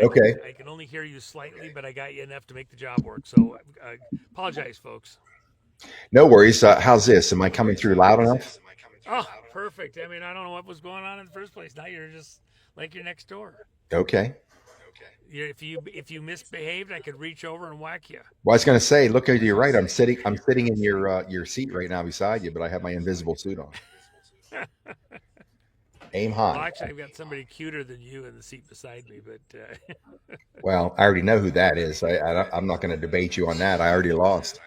Okay. I can only hear you slightly, but I got you enough to make the job work. So apologize, folks. No worries. How's this? Am I coming through loud enough? Oh, perfect. I mean, I don't know what was going on in the first place. Now you're just like you're next door. Okay. If you misbehaved, I could reach over and whack you. Well, I was going to say, look to your right. I'm sitting in your seat right now beside you, but I have my invisible suit on. Aim Well, high. actually, I've got somebody cuter than you in the seat beside me, but Well, I already know who that is. I'm not going to debate you on that. I already lost.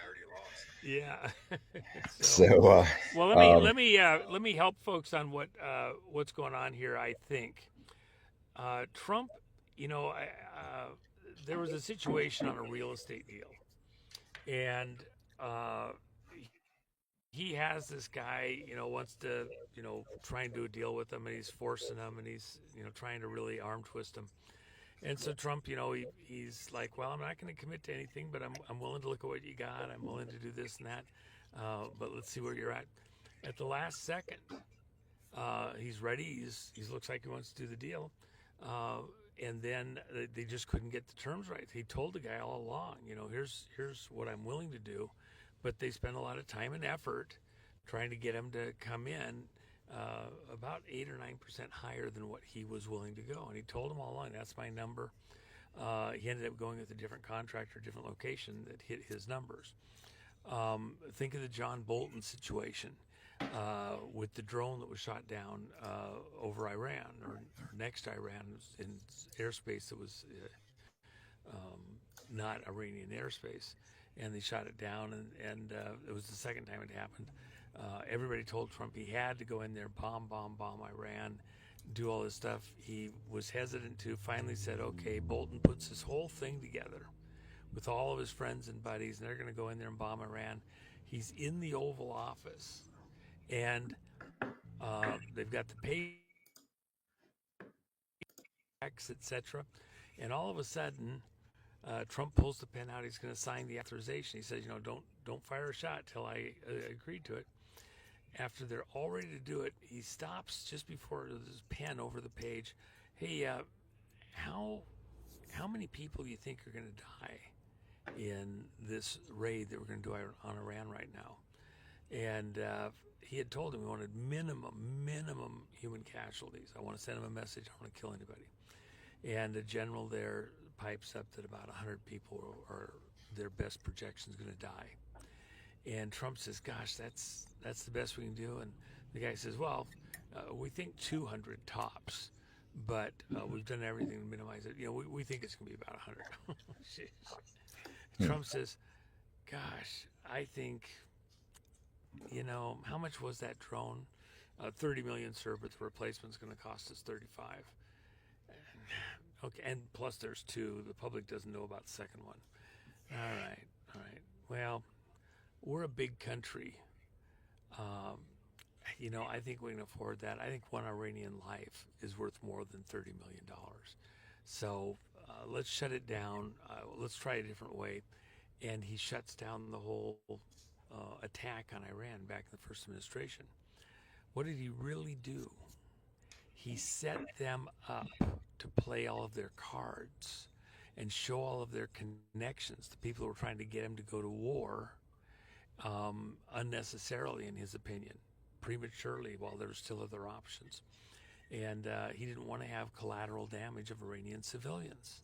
yeah. So, So, well, um, let me help folks on what's going on here. I think Trump, there was a situation on a real estate deal, and uh, he has this guy, wants to, try and do a deal with him, and he's forcing him, and he's, trying to really arm twist him. And so Trump, he's like, well, I'm not going to commit to anything, but I'm willing to look at what you got. I'm willing to do this and that, but let's see where you're at. At the last second, he's ready. He looks like he wants to do the deal. And then they just couldn't get the terms right. He told the guy all along, here's what I'm willing to do, but they spent a lot of time and effort trying to get him to come in about 8 or 9% higher than what he was willing to go. And he told them all along, that's my number. He ended up going with a different contractor, different location that hit his numbers. Think of the John Bolton situation with the drone that was shot down over Iran or next to Iran in airspace that was not Iranian airspace. And they shot it down, and it was the second time it happened. Everybody told Trump he had to go in there, bomb Iran, do all this stuff. He was hesitant to, finally said, okay. Bolton puts this whole thing together with all of his friends and buddies, and they're going to go in there and bomb Iran. He's in the Oval Office, and they've got the paychecks, etc. And all of a sudden, Trump pulls the pen out. He's going to sign the authorization. He says, don't fire a shot till I agreed to it. After they're all ready to do it, he stops just before his pen over the page. Hey, how many people do you think are going to die in this raid that we're going to do on Iran right now? And he had told him he wanted minimum human casualties. I want to send him a message. I don't want to kill anybody. And the general there pipes up that about 100 people are their best projections going to die. And Trump says, gosh, that's the best we can do. And the guy says, well, we think 200 tops, but we've done everything to minimize it. We think it's going to be about 100. Trump says, gosh, I think, how much was that drone? 30 million, sir, but the replacement's going to cost us 35. Okay, and plus there's two. The public doesn't know about the second one. All right. Well, we're a big country. I think we can afford that. I think one Iranian life is worth more than $30 million. So let's shut it down. Let's try a different way. And he shuts down the whole attack on Iran back in the first administration. What did he really do? He set them up to play all of their cards and show all of their connections to people who were trying to get him to go to war unnecessarily, in his opinion, prematurely, while there were still other options. And he didn't want to have collateral damage of Iranian civilians.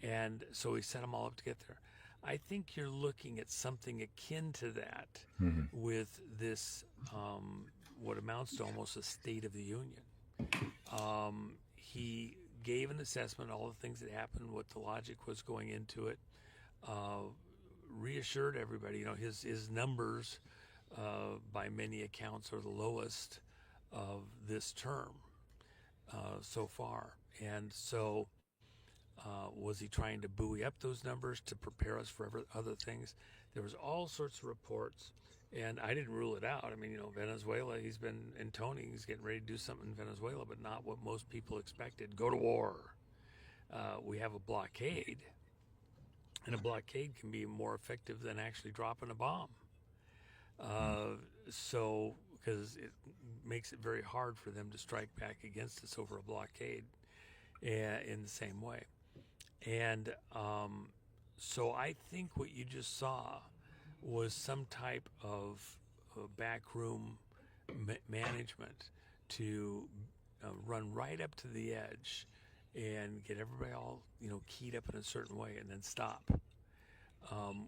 And so he set them all up to get there. I think you're looking at something akin to that with this, what amounts to almost a State of the Union. He gave an assessment, all the things that happened, what the logic was going into it, reassured everybody. His numbers, by many accounts, are the lowest of this term so far. And so was he trying to buoy up those numbers to prepare us for other things? There was all sorts of reports, and I didn't rule it out. I mean, Venezuela, he's been intoning, he's getting ready to do something in Venezuela, but not what most people expected. Go to war. we have a blockade, and a blockade can be more effective than actually dropping a bomb. Uh, so, because it makes it very hard for them to strike back against us over a blockade in the same way. And so I think what you just saw was some type of backroom management to run right up to the edge and get everybody all keyed up in a certain way and then stop.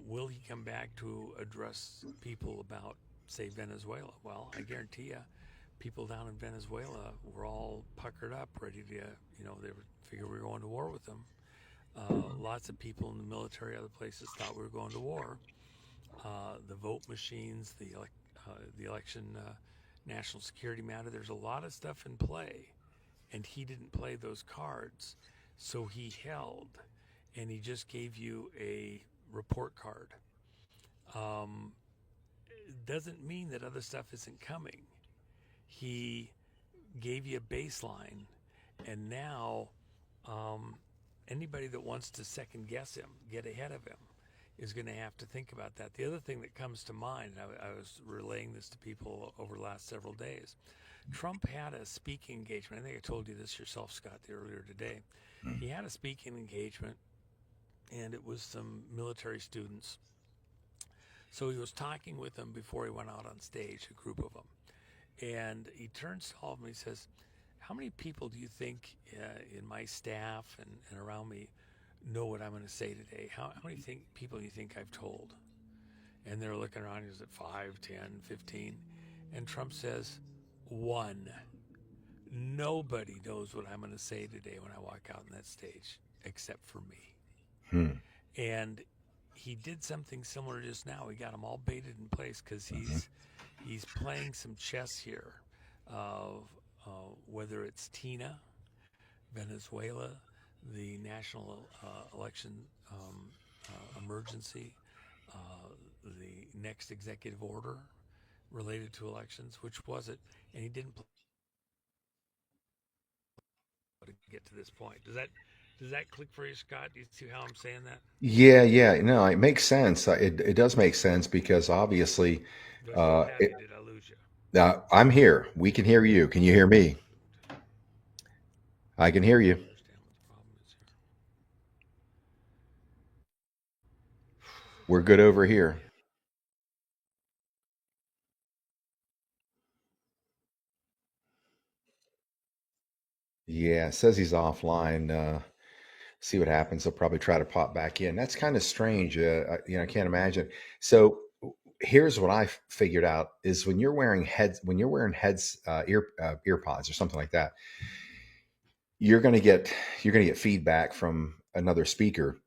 Will he come back to address people about, say, Venezuela? Well, I guarantee you, people down in Venezuela were all puckered up, ready to, they figure we were going to war with them. Lots of people in the military, other places, thought we were going to war. The vote machines, the election, national security matter. There's a lot of stuff in play, and he didn't play those cards, so he held, and he just gave you a report card. Doesn't mean that other stuff isn't coming. He gave you a baseline, and now anybody that wants to second guess him, get ahead of him, is going to have to think about that. The other thing that comes to mind, and I was relaying this to people over the last several days, Trump had a speaking engagement. I think I told you this yourself, Scott, earlier today. He had a speaking engagement, and it was some military students. So he was talking with them before he went out on stage, a group of them. And he turns to all of them and he says, how many people do you think in my staff and around me know what I'm going to say today? How many people do you think I've told? And they're looking around, is it 5, 10, 15? And Trump says, 1. Nobody knows what I'm going to say today when I walk out on that stage, except for me. And he did something similar just now. He got them all baited in place because he's playing some chess here. Whether it's Tina, Venezuela, the national election emergency, the next executive order related to elections, which was it? And he didn't to get to this point. Does that click for you, Scott? Do you see how I'm saying that? Yeah. No, it makes sense. It does make sense because obviously, Do I still have you? Did I lose you? I'm here. We can hear you. Can you hear me? I can hear you. I understand what the problem is here. We're good over here. Yeah, it says he's offline. See what happens. He'll probably try to pop back in. That's kind of strange. I can't imagine. So here's what I figured out is when you're wearing ear pods or something like that, you're gonna get feedback from another speaker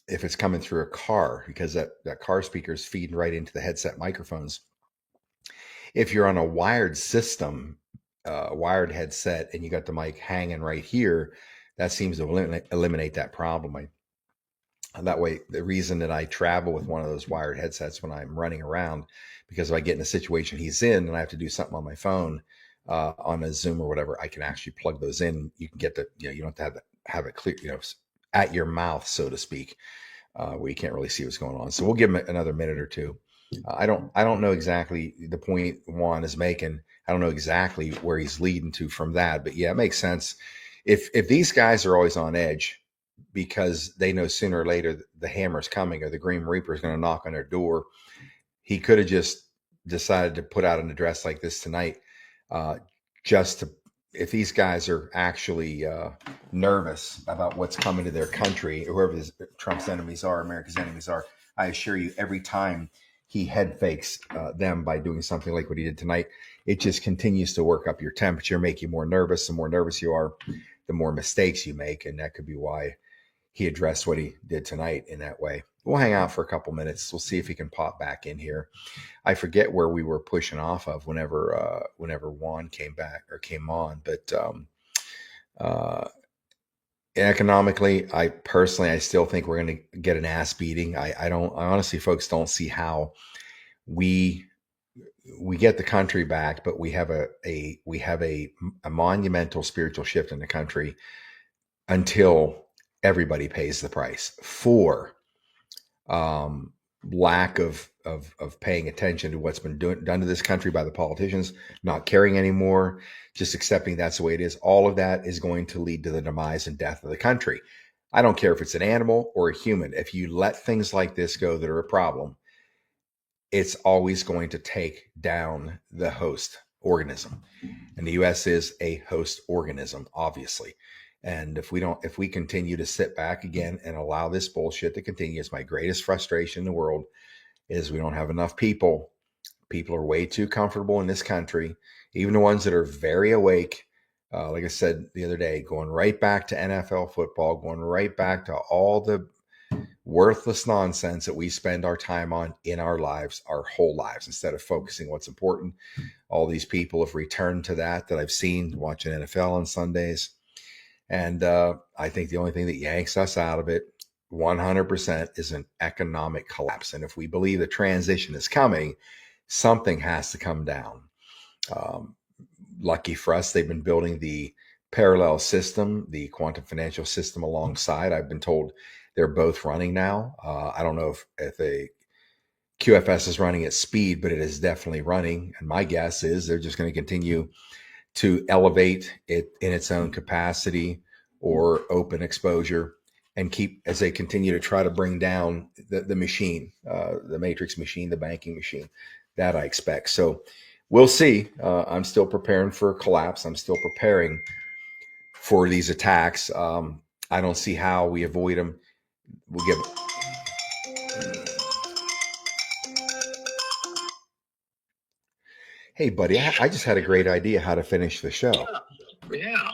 if it's coming through a car because that car speaker is feeding right into the headset microphones. If you're on a wired system, wired headset, and you got the mic hanging right here, that seems to eliminate that problem. That way, the reason that I travel with one of those wired headsets when I'm running around, because if I get in a situation he's in and I have to do something on my phone, on a Zoom or whatever, I can actually plug those in. You can get you don't have to have it clear, at your mouth, so to speak, where you can't really see what's going on. So we'll give him another minute or two. I don't know exactly the point Juan is making. I don't know exactly where he's leading to from that, but yeah, it makes sense. If these guys are always on edge because they know sooner or later the hammer's coming or the Green Reaper is going to knock on their door, he could have just decided to put out an address like this tonight, just to, if these guys are actually nervous about what's coming to their country, whoever Trump's enemies are, America's enemies are, I assure you, every time he head fakes them by doing something like what he did tonight, it just continues to work up your temperature, make you more nervous. The more nervous you are, the more mistakes you make. And that could be why he addressed what he did tonight in that way. We'll hang out for a couple minutes. We'll see if he can pop back in here. I forget where we were pushing off of whenever Juan came back or came on, but economically, I still think we're going to get an ass beating. I honestly, folks, don't see how we get the country back, but we have a monumental spiritual shift in the country until everybody pays the price for lack of paying attention to what's been done to this country by the politicians, not caring anymore, just accepting that's the way it is. All of that is going to lead to the demise and death of the country. I don't care if it's an animal or a human. If you let things like this go that are a problem, it's always going to take down the host organism. And the US is a host organism, obviously. And if we continue to sit back again and allow this bullshit to continue, it's my greatest frustration in the world is we don't have enough people. People are way too comfortable in this country, even the ones that are very awake. Like I said the other day, going right back to NFL football, going right back to all the worthless nonsense that we spend our time on in our lives, our whole lives, instead of focusing what's important. All these people have returned to that I've seen watching NFL on Sundays. And I think the only thing that yanks us out of it 100% is an economic collapse. And if we believe the transition is coming, something has to come down. Lucky for us, they've been building the parallel system, the quantum financial system alongside. I've been told they're both running now. I don't know if a QFS is running at speed, but it is definitely running. And my guess is they're just going to continue to elevate it in its own capacity or open exposure and keep as they continue to try to bring down the machine, the matrix machine, the banking machine that I expect. So we'll see. I'm still preparing for a collapse. I'm still preparing for these attacks. I don't see how we avoid them. We'll give. Hey, buddy, I just had a great idea how to finish the show. Yeah.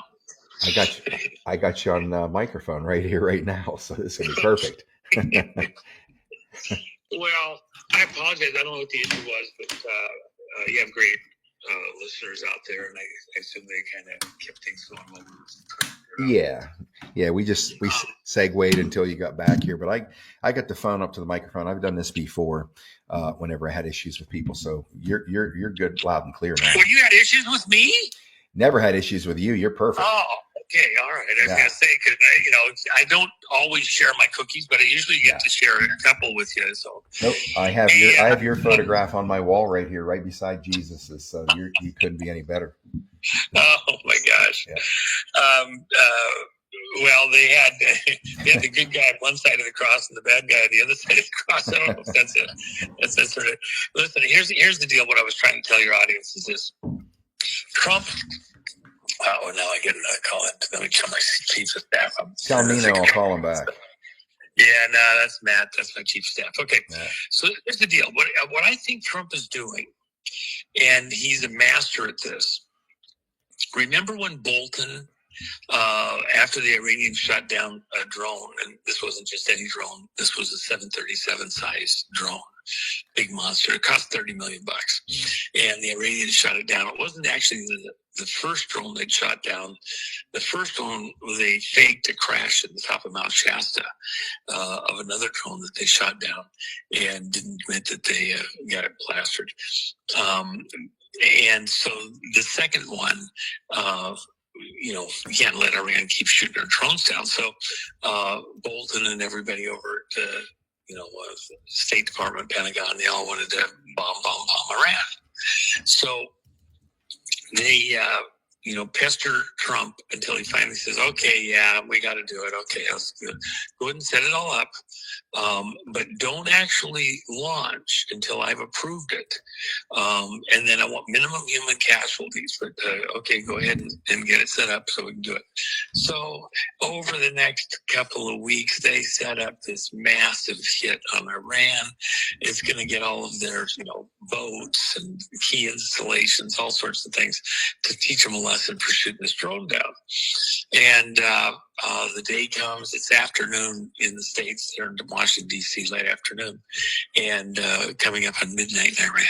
I got you on microphone right here, right now. So this is gonna be perfect. Well, I apologize. I don't know what the issue was, but you have great listeners out there, and I assume they kind of kept things going over. Yeah. We segued until you got back here, but I got the phone up to the microphone. I've done this before, whenever I had issues with people. So you're good, loud and clear now. Well, you had issues with me? Never had issues with you. You're perfect. Oh, okay, all right. I was gonna say because I don't always share my cookies, but I usually get to share a couple with you. So nope, I have your photograph on my wall right here, right beside Jesus's. So you couldn't be any better. Oh my gosh. Yeah. Well, they had the good guy on one side of the cross and the bad guy on the other side of the cross. I don't know if that's sort of. Listen, here's the deal. What I was trying to tell your audience is this: Trump. Oh, now I get a call in. Let me tell my chief of staff. Tell Nino I'll call him back. Yeah, no, that's Matt. That's my chief of staff. Okay, So here's the deal. What I think Trump is doing, and he's a master at this. Remember when Bolton, after the Iranians shot down a drone, and this wasn't just any drone, this was a 737 size drone, big monster. It cost $30 million, and the Iranians shot it down. It wasn't actually the first drone they'd shot down. The first one they faked a crash at the top of Mount Shasta of another drone that they shot down, and didn't admit that they got it plastered. And so the second one, you can't let Iran keep shooting their drones down. So Bolton and everybody over at State Department, Pentagon, they all wanted to bomb Iran. So they, pester Trump until he finally says, okay, yeah, we got to do it. Okay, let's go ahead and set it all up. But don't actually launch until I've approved it. And then I want minimum human casualties. But okay, go ahead and get it set up so we can do it. So over the next couple of weeks, they set up this massive hit on Iran. It's going to get all of their, boats and key installations, all sorts of things to teach them a lesson for shooting this drone down. And the day comes, it's afternoon in the States, they're in Washington, D.C., late afternoon, and coming up on midnight in Iran.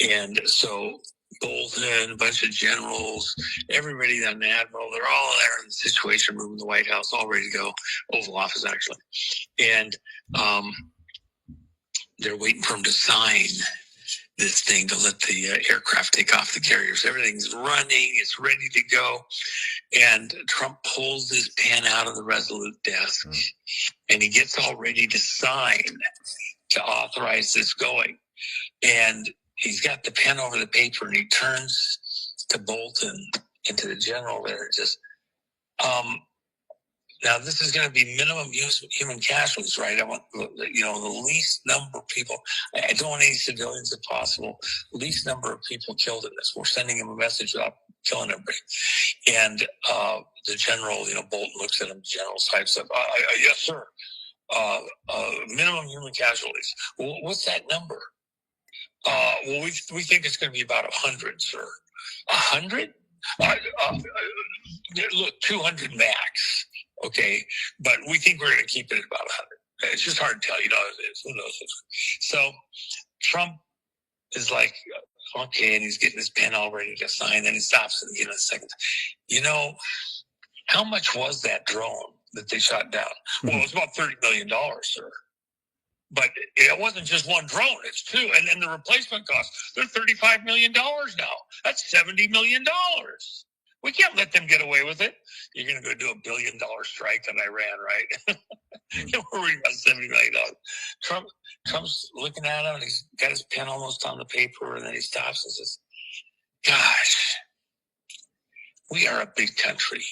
And so Bolton, a bunch of generals, everybody, an admiral, they're all there in the Situation Room in the White House, all ready to go, Oval Office, actually. And they're waiting for him to sign this thing to let the aircraft take off the carriers. Everything's running. It's ready to go. And Trump pulls his pen out of the Resolute desk, and he gets all ready to sign to authorize this going. And he's got the pen over the paper, and he turns to Bolton and to the general there and just, now this is going to be minimum human casualties, right? I want, the least number of people. I don't want any civilians if possible. Least number of people killed in this. We're sending him a message about killing everybody. And the general, Bolton looks at him. The general types up, yes, sir. Minimum human casualties. Well, what's that number? Well, we think it's going to be about 100, sir. 100? Look, 200 max. Okay, but we think we're going to keep it at about 100. It's just hard to tell, who knows? So Trump is like, okay, and he's getting his pen all ready to sign, and he stops and in a second. How much was that drone that they shot down? Well, it was about $30 million, sir. But it wasn't just one drone, it's two. And then the replacement cost, they're $35 million now. That's $70 million. We can't let them get away with it. You're going to go do $1 billion strike on Iran, right? We're worried about $70 million. Trump's looking at him, and he's got his pen almost on the paper, and then he stops and says, gosh, we are a big country.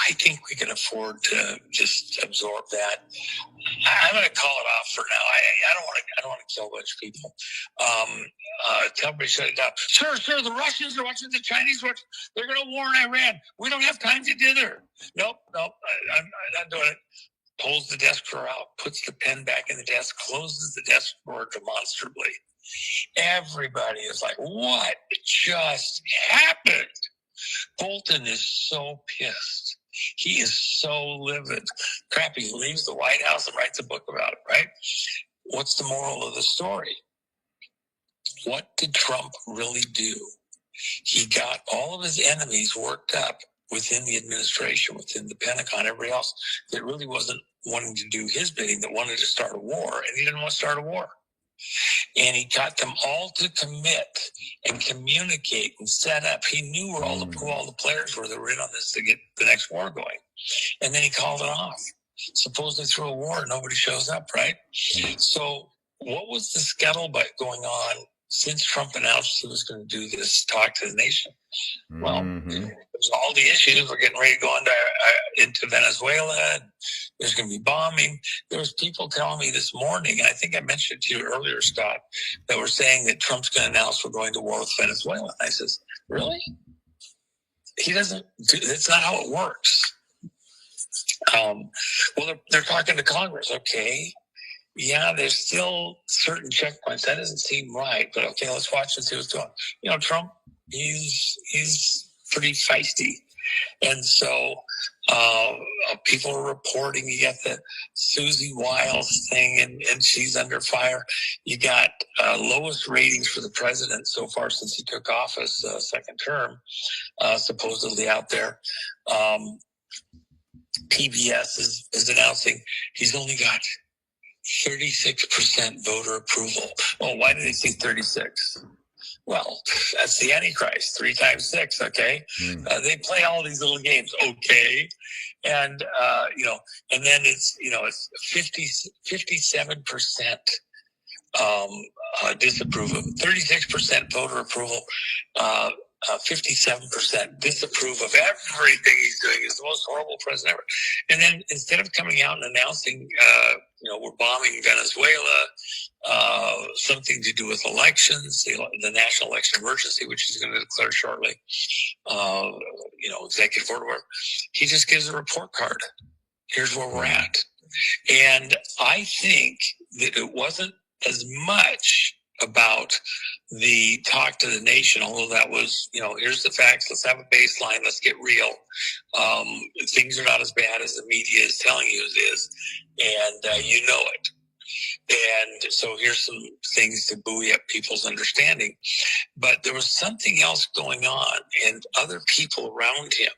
I think we can afford to just absorb that. I'm going to call it off for now. I don't want to kill a bunch of people. Tell everybody to shut it down. Sure, the Russians are watching, the Chinese watching. They're going to warn Iran. We don't have time to dither. Nope. I'm not doing it. Pulls the desk drawer out, puts the pen back in the desk, closes the desk drawer demonstrably. Everybody is like, what just happened? Bolton is so pissed. He is so livid. Crap, he leaves the White House and writes a book about it, right? What's the moral of the story? What did Trump really do? He got all of his enemies worked up within the administration, within the Pentagon, everybody else that really wasn't wanting to do his bidding, that wanted to start a war, and he didn't want to start a war. And he got them all to commit and communicate and set up. He knew who all the players were that were in on this to get the next war going. And then he called it off. Supposedly through a war, nobody shows up, right? So what was the scuttlebutt going on since Trump announced he was going to do this talk to the nation? Well, there's all the issues. We're getting ready to go into Venezuela. And there's going to be bombing. There was people telling me this morning, and I think I mentioned it to you earlier, Scott, that were saying that Trump's going to announce we're going to war with Venezuela. And I says, really? He doesn't. That's not how it works. Well, they're talking to Congress. Okay. Yeah, there's still certain checkpoints. That doesn't seem right, but okay, let's watch and see what's going on. Trump, he's pretty feisty. And so people are reporting. You got the Susie Wiles thing, and she's under fire. You got lowest ratings for the president so far since he took office, second term, supposedly out there. PBS is announcing he's only got 36% voter approval. Oh, why did they say 36? Well, that's the Antichrist, 3 times 6, okay? They play all these little games, okay? And, and then it's 57% disapprove of 36% voter approval, 57% disapprove of everything he's doing. He's the most horrible president ever. And then instead of coming out and announcing, we're bombing Venezuela, something to do with elections, the national election emergency, which he's going to declare shortly, executive order, he just gives a report card. Here's where we're at. And I think that it wasn't as much about the talk to the nation, although that was, here's the facts, let's have a baseline, let's get real. Things are not as bad as the media is telling you it is, and you know it. And so here's some things to buoy up people's understanding. But there was something else going on, and other people around him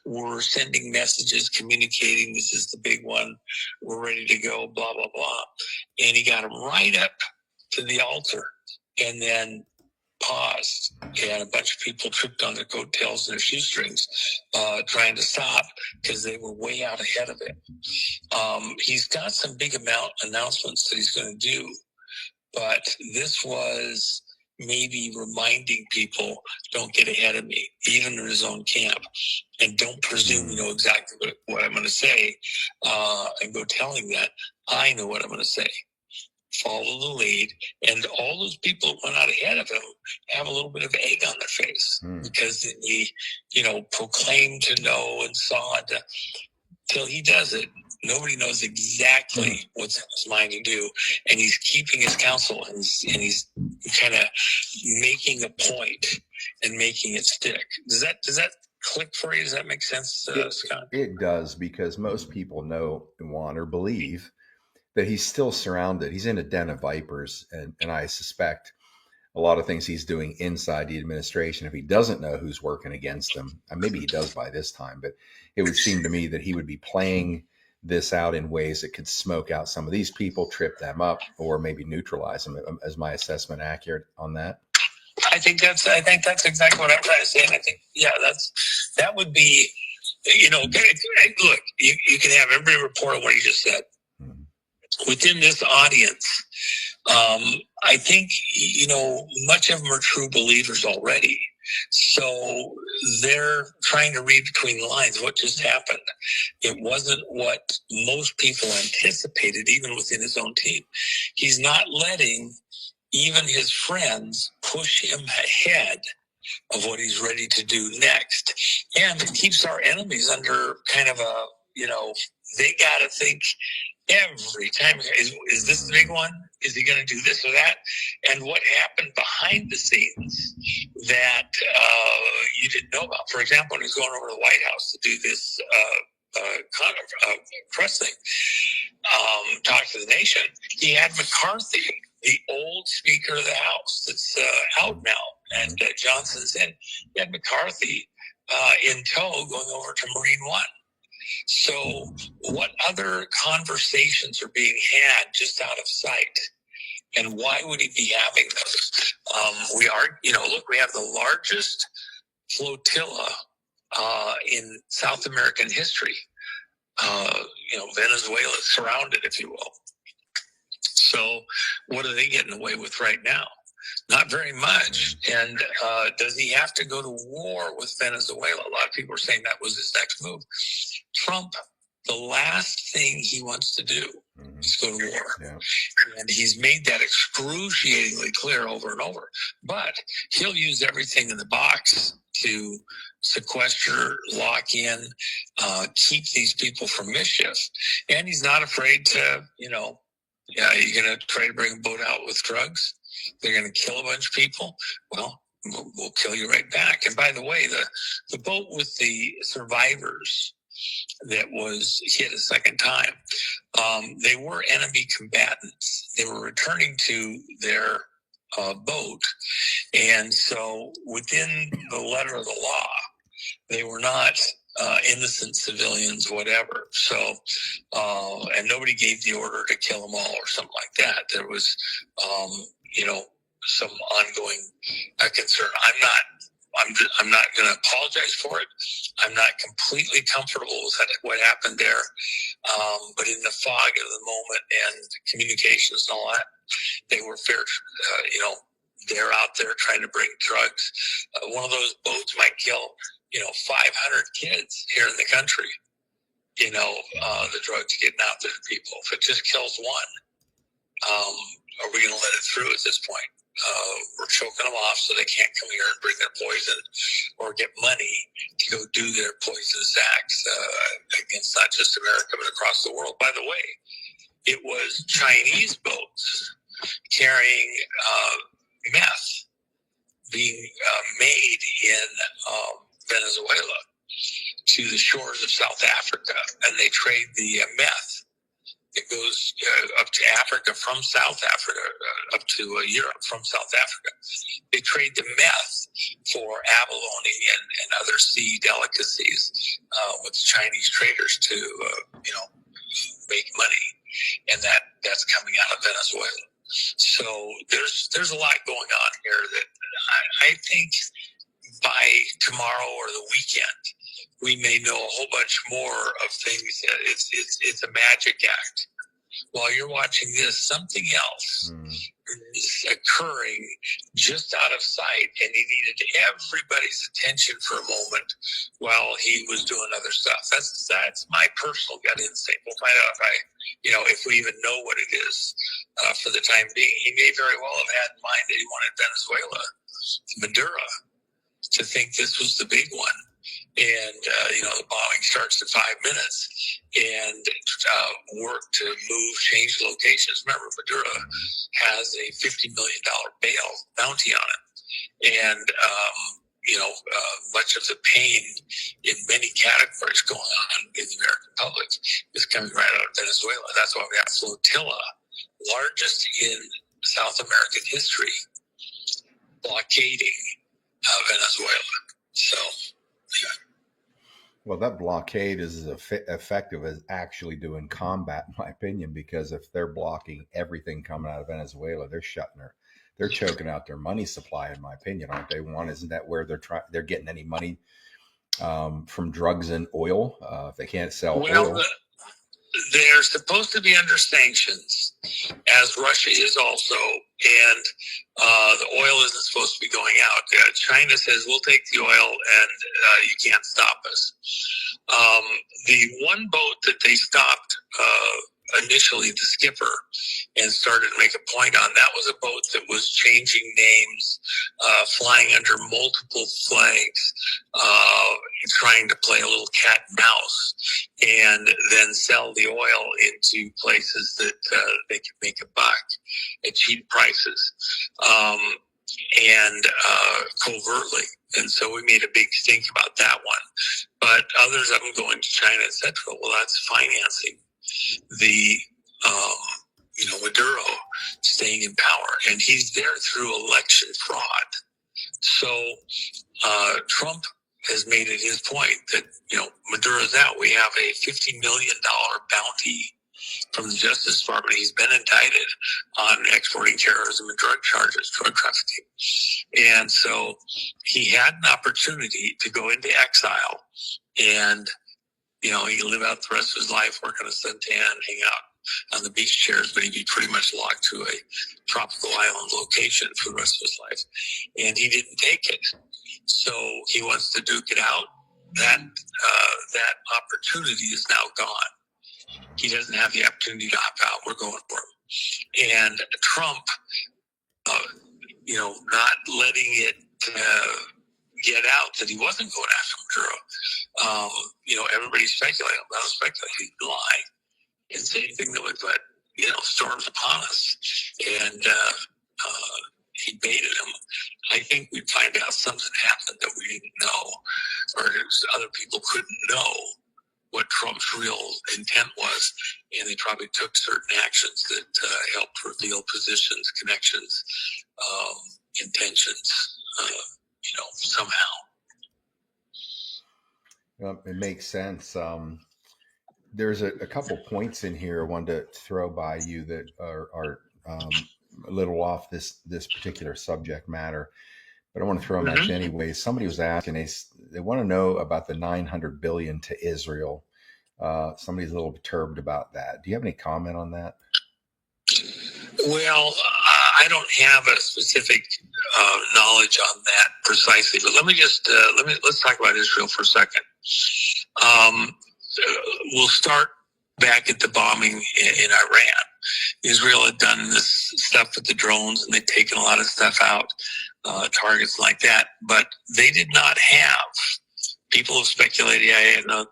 were sending messages, communicating, this is the big one, we're ready to go, blah, blah, blah. And he got them right up to the altar and then paused, and a bunch of people tripped on their coattails and their shoestrings, trying to stop because they were way out ahead of it. He's got some big announcements that he's going to do, but this was maybe reminding people, don't get ahead of me, even in his own camp, and don't presume you know exactly what I'm going to say, and go telling that I know what I'm going to say. Follow the lead, and all those people that went out ahead of him have a little bit of egg on their face because he, proclaimed to know and saw it till he does it. Nobody knows exactly what's in his mind to do, and he's keeping his counsel, and he's kind of making a point and making it stick. Does that click for you? Does that make sense, Scott? It does, because most people know, want, or believe that he's still surrounded. He's in a den of vipers, and I suspect a lot of things he's doing inside the administration. If he doesn't know who's working against him, and maybe he does by this time, but it would seem to me that he would be playing this out in ways that could smoke out some of these people, trip them up, or maybe neutralize them. Is my assessment accurate on that? I think that's exactly what I'm trying to say. And I think, that would be, look, you can have every report of what you just said. Within this audience, I think, much of them are true believers already. So they're trying to read between the lines. What just happened? It wasn't what most people anticipated, even within his own team. He's not letting even his friends push him ahead of what he's ready to do next. And it keeps our enemies under kind of a, they got to think every time, is this the big one? Is he going to do this or that? And what happened behind the scenes that you didn't know about? For example, when he was going over to the White House to do this press thing, talk to the nation, he had McCarthy, the old Speaker of the House, that's out now, and Johnson's in. He had McCarthy in tow going over to Marine One. So what other conversations are being had just out of sight? And why would he be having those? We are, we have the largest flotilla in South American history. Venezuela is surrounded, if you will. So what are they getting away with right now? Not very much. And does he have to go to war with Venezuela? A lot of people are saying that was his next move. Trump, the last thing he wants to do is go to war. Yeah. And he's made that excruciatingly clear over and over. But he'll use everything in the box to sequester, lock in, keep these people from mischief. And he's not afraid to, you're going to try to bring a boat out with drugs. They're going to kill a bunch of people. Well, we'll kill you right back. And by the way, the boat with the survivors that was hit a second time, they were enemy combatants. They were returning to their boat. And so within the letter of the law, they were not innocent civilians, whatever. So, and nobody gave the order to kill them all or something like that. There was, some ongoing concern. I'm not going to apologize for it. I'm not completely comfortable with what happened there. But in the fog of the moment and communications and all that, they were fair. They're out there trying to bring drugs. One of those boats might kill, 500 kids here in the country. The drugs getting out there to people. If it just kills one, are we going to let it through at this point? We're choking them off so they can't come here and bring their poison or get money to go do their poisonous acts against not just America, but across the world. By the way, it was Chinese boats carrying meth being made in Venezuela to the shores of South Africa, and they trade the meth. It goes up to Africa from South Africa, up to Europe from South Africa. They trade the meth for abalone and other sea delicacies with Chinese traders to, make money. And that's coming out of Venezuela. So there's a lot going on here that I think by tomorrow or the weekend, we may know a whole bunch more of things. It's a magic act. While you're watching this, something else is occurring just out of sight, and he needed everybody's attention for a moment while he was doing other stuff. That's my personal gut instinct. We'll find out if we even know what it is for the time being. He may very well have had in mind that he wanted Venezuela, Maduro, to think this was the big one. And, the bombing starts in 5 minutes and work to change locations. Remember, Maduro has a $50 million bail bounty on it. And, much of the pain in many categories going on in the American public is coming right out of Venezuela. That's why we have flotilla, largest in South American history, blockading Venezuela. So, yeah. Well, that blockade is as effective as actually doing combat, in my opinion, because if they're blocking everything coming out of Venezuela, they're choking out their money supply, in my opinion, aren't they? One, isn't that where they're getting any money from drugs and oil? If they can't sell oil. They're supposed to be under sanctions, as Russia is also, and the oil isn't supposed to be going out. China says, we'll take the oil and you can't stop us. The one boat that they stopped initially, the skipper, and started to make a point on, that was a boat that was changing names, flying under multiple flags, trying to play a little cat and mouse, and then sell the oil into places that they could make a buck at cheap prices, and covertly. And so we made a big stink about that one. But others of them going to China, et cetera, well, that's financing the Maduro staying in power, and he's there through election fraud. So Trump has made it his point that Maduro's out. We have a $50 million bounty from the Justice Department. He's been indicted on exporting terrorism and drug charges, drug trafficking, and so he had an opportunity to go into exile and he could live out the rest of his life, work on a suntan, hang out on the beach chairs, but he'd be pretty much locked to a tropical island location for the rest of his life. And he didn't take it. So he wants to duke it out. That opportunity is now gone. He doesn't have the opportunity to opt out. We're going for him. And Trump, not letting it get out that he wasn't going after Maduro. Everybody's speculating. I was speculating he'd lie and say anything that would put, storms upon us. And he baited him. I think we'd find out something happened that we didn't know, or other people couldn't know what Trump's real intent was. And they probably took certain actions that helped reveal positions, connections, intentions, somehow. Well, it makes sense. There's a couple points in here I wanted to throw by you that are a little off this particular subject matter, but I want to throw them at you anyway. Somebody was asking, they want to know about the $900 billion to Israel. Somebody's a little perturbed about that. Do you have any comment on that? Well, I don't have a specific knowledge on that precisely, but let's talk about Israel for a second. We'll start back at the bombing in Iran. Israel had done this stuff with the drones, and they'd taken a lot of stuff out, targets like that, but they did not have, people have speculated,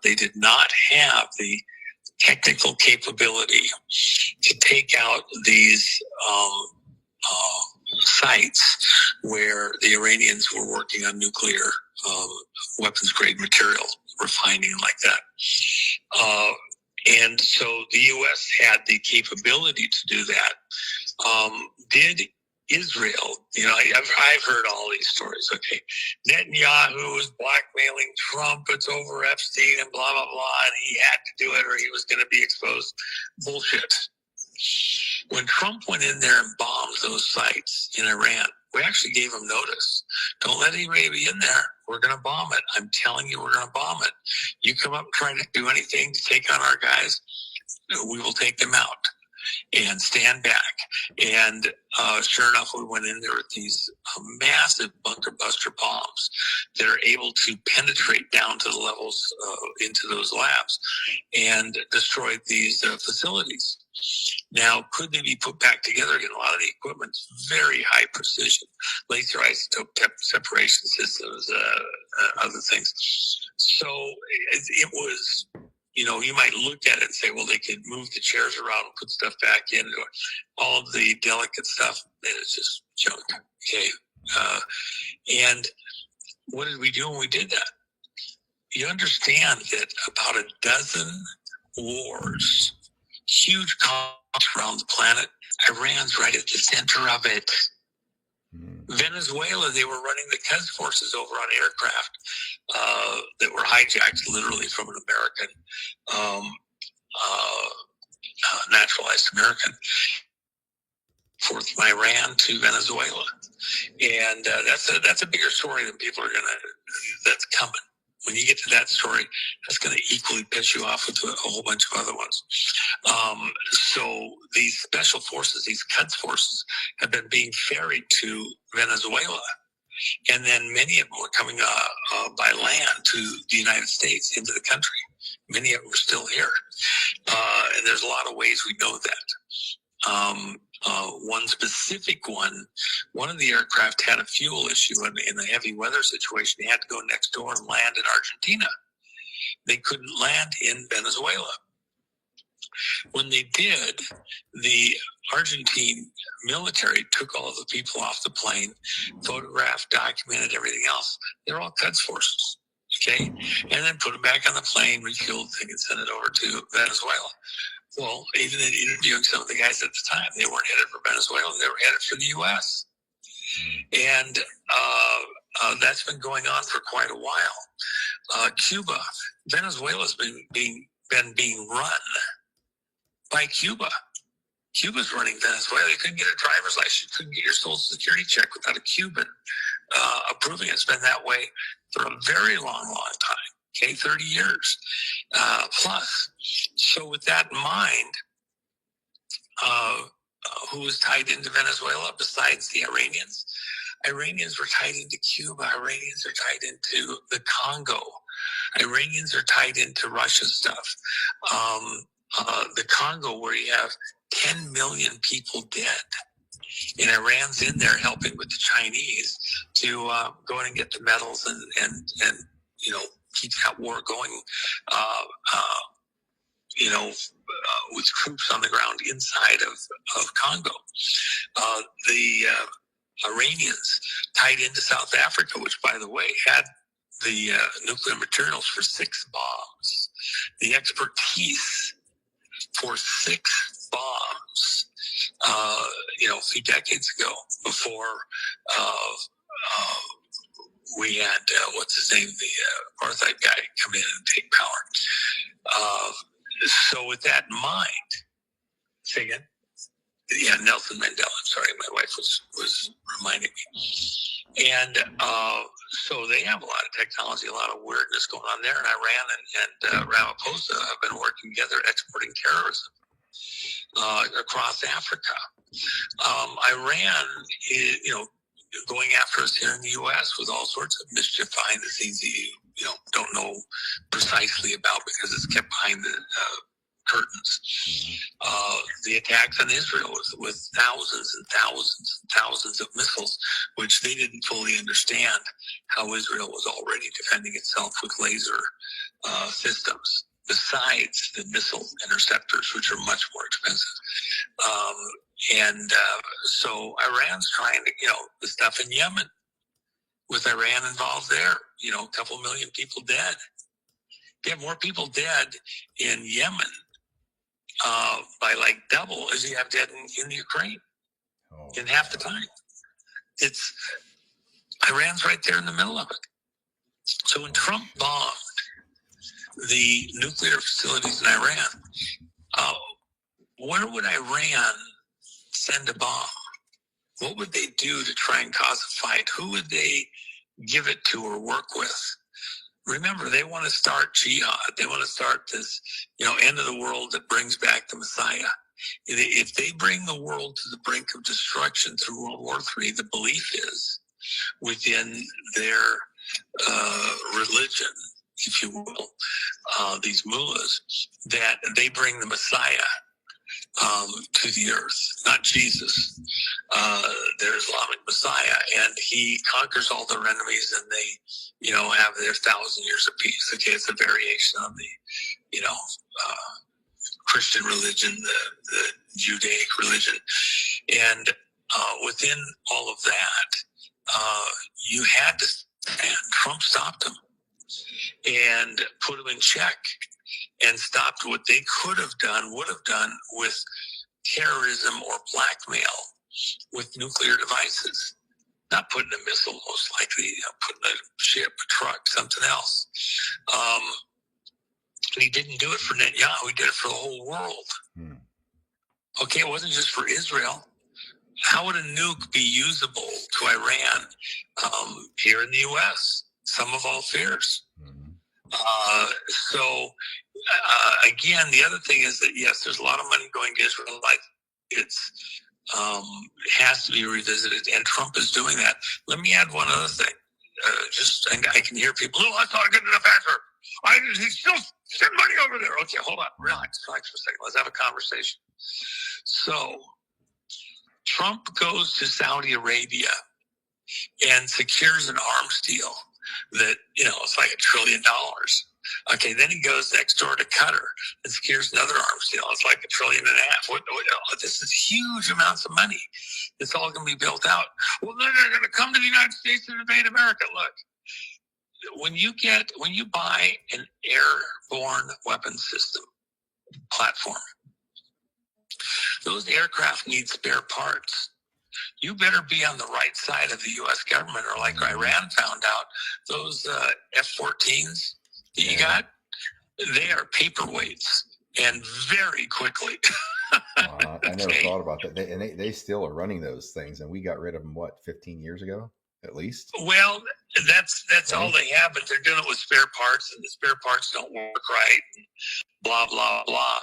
they did not have the technical capability to take out these sites where the Iranians were working on nuclear weapons grade material, refining like that. And so the U.S. had the capability to do that. Did Israel, I've heard all these stories. Okay, Netanyahu was blackmailing Trump. It's over Epstein and blah, blah, blah. And he had to do it or he was going to be exposed. Bullshit. When Trump went in there and bombed those sites in Iran, we actually gave him notice. Don't let anybody be in there. We're going to bomb it. I'm telling you, we're going to bomb it. You come up and try to do anything to take on our guys, we will take them out and stand back. And sure enough, we went in there with these massive bunker buster bombs that are able to penetrate down to the levels into those labs and destroy these facilities. Now, could they be put back together again? A lot of the equipment's very high precision, laser isotope separation systems, other things. So it was, you might look at it and say, well, they could move the chairs around and put stuff back in, or all of the delicate stuff. It's just junk. Okay. And what did we do when we did that? You understand that about a dozen wars, huge conflicts around the planet, Iran's right at the center of it. Venezuela, they were running the Quds forces over on aircraft that were hijacked literally from an American, naturalized American, from Iran to Venezuela. And that's a bigger story than people are that's coming. When you get to that story, that's going to equally piss you off with a whole bunch of other ones. So these special forces, these Quds forces, have been being ferried to Venezuela. And then many of them were coming by land to the United States, into the country. Many of them are still here. And there's a lot of ways we know that. One specific one of the aircraft had a fuel issue in a heavy weather situation. They had to go next door and land in Argentina. They couldn't land in Venezuela. When they did, the Argentine military took all of the people off the plane, photographed, documented everything else. They're all Quds forces, okay? And then put them back on the plane, refueled the thing, and sent it over to Venezuela. Well, even in interviewing some of the guys at the time, they weren't headed for Venezuela. They were headed for the U.S. And that's been going on for quite a while. Cuba, Venezuela's been being run by Cuba. Cuba's running Venezuela. You couldn't get a driver's license. You couldn't get your social security check without a Cuban approving it. It's been that way for a very long time. Okay, 30 years plus. So with that in mind, who was tied into Venezuela besides the Iranians? Iranians were tied into Cuba. Iranians are tied into the Congo. Iranians are tied into Russia stuff. The Congo, where you have 10 million people dead. And Iran's in there helping with the Chinese to go in and get the metals and keep that war going, with troops on the ground inside of Congo. The Iranians tied into South Africa, which, by the way, had the nuclear materials for 6 bombs. The expertise for 6 bombs, a few decades ago, before we had, what's his name, the apartheid guy come in and take power. So with that in mind, say again? Yeah, Nelson Mandela. I'm sorry, my wife was reminding me. And so they have a lot of technology, a lot of weirdness going on there. And Iran and Ramaphosa have been working together, exporting terrorism across Africa. Iran is, going after us here in the U.S. with all sorts of mischief behind the scenes that you don't know precisely about because it's kept behind the curtains. The attacks on Israel with thousands and thousands and thousands of missiles, which they didn't fully understand how Israel was already defending itself with laser systems, besides the missile interceptors, which are much more expensive. So Iran's trying to, the stuff in Yemen, with Iran involved there, a couple million people dead. You have more people dead in Yemen by like double as you have dead in Ukraine in half the time. It's Iran's right there in the middle of it. So when Trump bombed the nuclear facilities in Iran, where would Iran send a bomb? What would they do to try and cause a fight? Who would they give it to or work with? Remember, they want to start jihad. They want to start this, end of the world that brings back the Messiah. If they bring the world to the brink of destruction through World War III, the belief is within their religion, if you will, these mullahs, that they bring the Messiah to the earth, not Jesus. Their Islamic Messiah, and he conquers all their enemies, and they, have their 1,000 years of peace. Okay, it's a variation on the, Christian religion, the Judaic religion, and within all of that, you had to stand. Trump stopped him and put him in check, and stopped what they would have done with terrorism or blackmail with nuclear devices. Not putting a missile, most likely, putting a ship, a truck, something else. And he didn't do it for Netanyahu, he did it for the whole world. Okay, it wasn't just for Israel. How would a nuke be usable to Iran here in the U.S.? Sum of all fears. Again, the other thing is that, yes, there's a lot of money going to Israel. It's has to be revisited, and Trump is doing that. Let me add one other thing. I can hear people, that's not a good enough answer. He's still sending money over there. Okay, hold on. Relax for a second. Let's have a conversation. So, Trump goes to Saudi Arabia and secures an arms deal that, it's like $1 trillion. Okay, then he goes next door to Qatar and secures another arms deal. It's like $1.5 trillion. This is huge amounts of money. It's all going to be built out. Well, then they're going to come to the United States and invade America. Look, when you buy an airborne weapon system platform, those aircraft need spare parts. You better be on the right side of the U.S. government, or like Iran found out, those F-14s that you got, they are paperweights, and very quickly. I never thought about that. They still are running those things, and we got rid of them, 15 years ago, at least? Well, that's all they have, but they're doing it with spare parts, and the spare parts don't work right, and blah, blah, blah.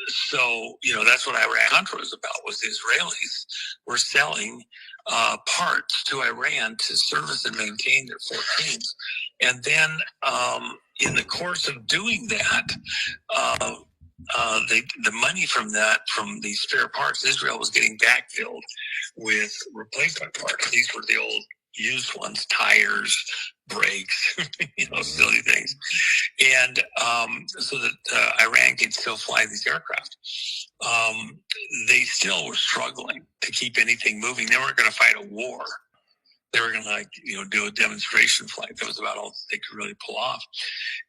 So, that's what Iran-Contra was about, was the Israelis were selling parts to Iran to service and maintain their 14s. And then in the course of doing that, the money from these spare parts, Israel was getting backfilled with replacement parts. These were the old used ones, tires, brakes, silly things. And so that Iran could still fly these aircraft. They still were struggling to keep anything moving. They weren't going to fight a war. They were going to do a demonstration flight. That was about all they could really pull off.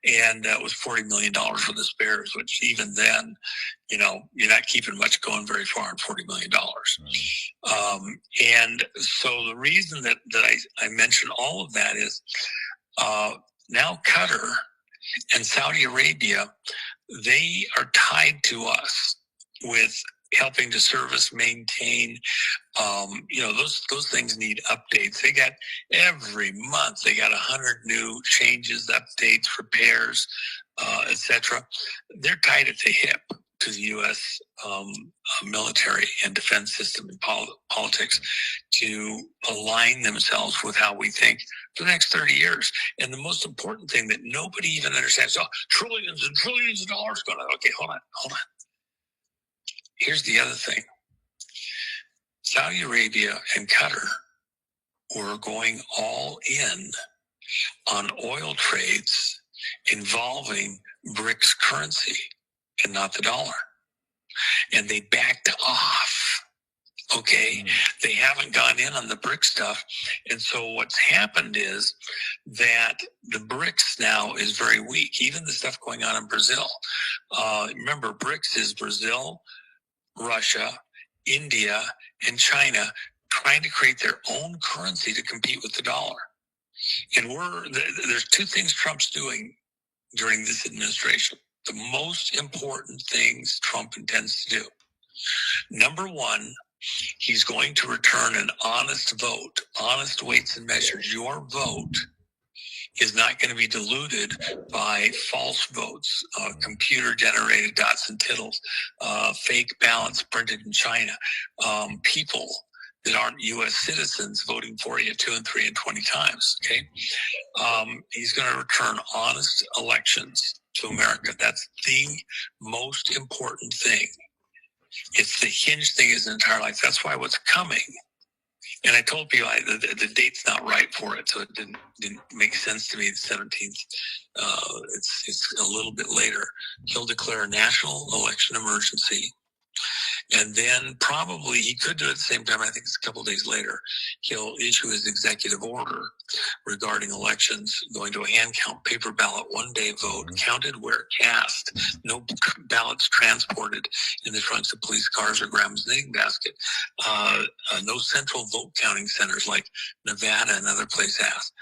And it was $40 million for the spares, which even then, you're not keeping much going very far on $40 million. And so the reason that I mention all of that is now Qatar and Saudi Arabia, they are tied to us with helping to service, maintain, those things need updates. They got every month, they got 100 new changes, updates, repairs, etc. They're tied at the hip to the U.S. Military and defense system and politics to align themselves with how we think for the next 30 years. And the most important thing that nobody even understands, trillions and trillions of dollars going on. Okay, hold on. Here's the other thing. Saudi Arabia and Qatar were going all in on oil trades involving BRICS currency and not the dollar. And they backed off. Okay? They haven't gone in on the BRICS stuff. And so what's happened is that the BRICS now is very weak. Even the stuff going on in Brazil. Remember, BRICS is Brazil, Russia, India, and China trying to create their own currency to compete with the dollar. And there's two things Trump's doing during this administration. The most important things Trump intends to do. Number one, he's going to return an honest vote, honest weights and measures. Your vote is not going to be diluted by false votes, computer-generated dots and tittles, fake ballots printed in China, people that aren't U.S. citizens voting for you 2 and 3 and 20 times, okay? He's going to return honest elections to America. That's the most important thing. It's the hinge thing his entire life. That's why what's coming. And I told people the date's not right for it, so it didn't make sense to me. The 17th, it's a little bit later. He'll declare a national election emergency. And then probably he could do it at the same time. I think it's a couple of days later. He'll issue his executive order regarding elections, going to a hand count, paper ballot, 1 day vote, counted where cast, no ballots transported in the trunks of police cars or grandma's knitting basket, no central vote counting centers like Nevada and other places asked,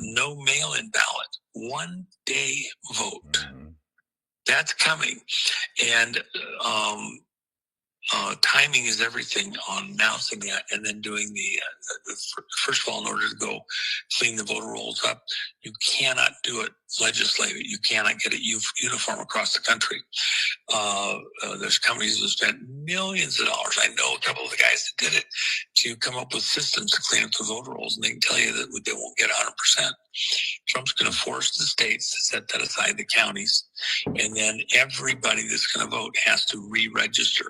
no mail-in ballot, 1 day vote. That's coming. And timing is everything on announcing that and then doing first of all, in order to go clean the voter rolls up, you cannot do it legislatively. You cannot get it uniform across the country. There's companies that spent millions of dollars. I know a couple of the guys that did it to come up with systems to clean up the voter rolls, and they can tell you that they won't get 100%. Trump's going to force the states to set that aside, the counties, and then everybody that's going to vote has to re-register.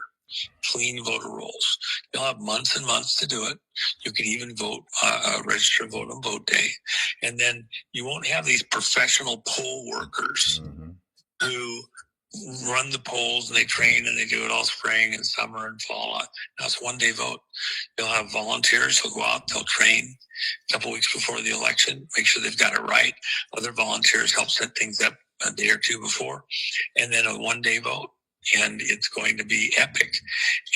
Clean voter rolls. You'll have months and months to do it. You can even vote, register vote on vote day. And then you won't have these professional poll workers who run the polls and they train and they do it all spring and summer and fall. Now it's 1 day vote. You'll have volunteers who'll go out, they'll train a couple weeks before the election, make sure they've got it right. Other volunteers help set things up a day or two before. And then a 1 day vote. And it's going to be epic.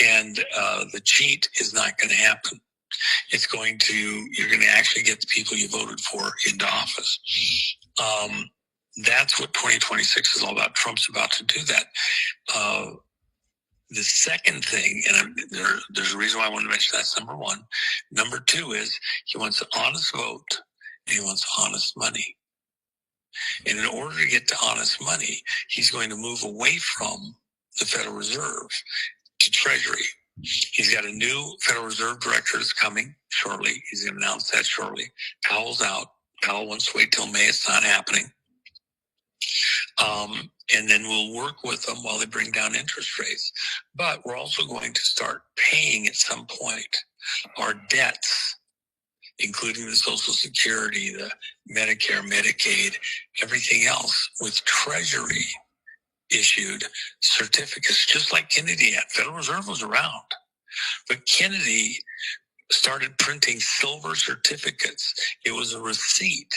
And the cheat is not going to happen. You're going to actually get the people you voted for into office. That's what 2026 is all about. Trump's about to do that. The second thing, and there's a reason why I want to mention that's number one. Number two is he wants an honest vote and he wants honest money. And in order to get to honest money, he's going to move away from the Federal Reserve to Treasury. He's got a new Federal Reserve director that's coming shortly. He's going to announce that shortly. Powell's out. Powell wants to wait till May. It's not happening. And then we'll work with them while they bring down interest rates. But we're also going to start paying at some point our debts, including the Social Security, the Medicare, Medicaid, everything else with Treasury issued certificates, just like Kennedy had. Federal Reserve was around, but Kennedy started printing silver certificates. It was a receipt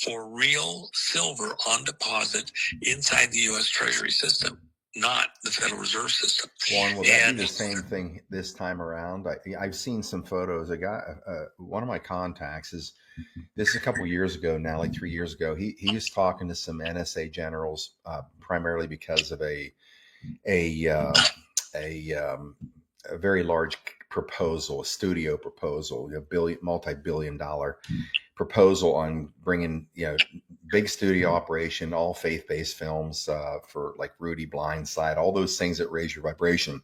for real silver on deposit inside the U.S. Treasury system, not the Federal Reserve System. Juan, will that be the same thing this time around? I've seen some photos. One of my contacts this is a couple of years ago now, like 3 years ago. He was talking to some NSA generals, primarily because of a very large proposal, a studio proposal, multi-billion-dollar proposal on bringing, big studio operation, all faith-based films for like Rudy, Blindside, all those things that raise your vibration.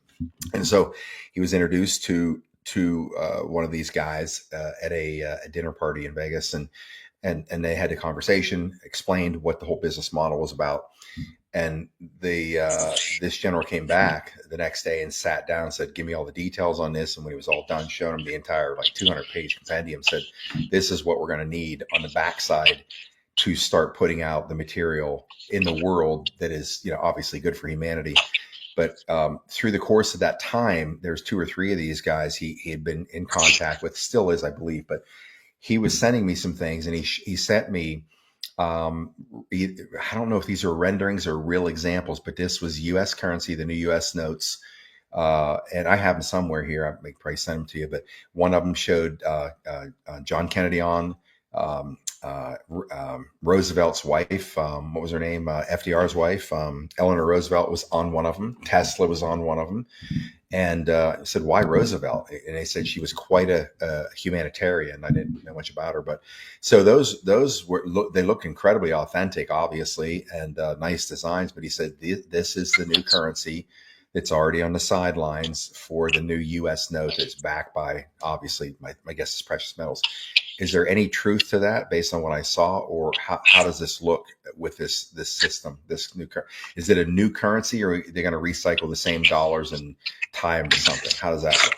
And so he was introduced to one of these guys at a dinner party in Vegas, and they had a conversation, explained what the whole business model was about. And this general came back the next day and sat down and said, give me all the details on this. And when he was all done, showed him the entire 200-page compendium, said, this is what we're going to need on the backside to start putting out the material in the world that is, obviously good for humanity. But through the course of that time, there's 2 or 3 of these guys he had been in contact with, still is, I believe. But he was sending me some things, and he sent me, I don't know if these are renderings or real examples, but this was U.S. currency, the new U.S. notes. And I have them somewhere here. I may probably send them to you. But one of them showed John Kennedy on, Roosevelt's wife. What was her name? FDR's wife, Eleanor Roosevelt, was on one of them. Tesla was on one of them. And I said, why Roosevelt? And they said she was quite a humanitarian. I didn't know much about her, but so those were they look incredibly authentic, obviously, and nice designs. But he said this is the new currency that's already on the sidelines for the new U.S. note that's backed by, obviously, my guess is precious metals. Is there any truth to that based on what I saw, or how does this look with this system, this new is it a new currency, or are they going to recycle the same dollars and tie them to something? How does that look?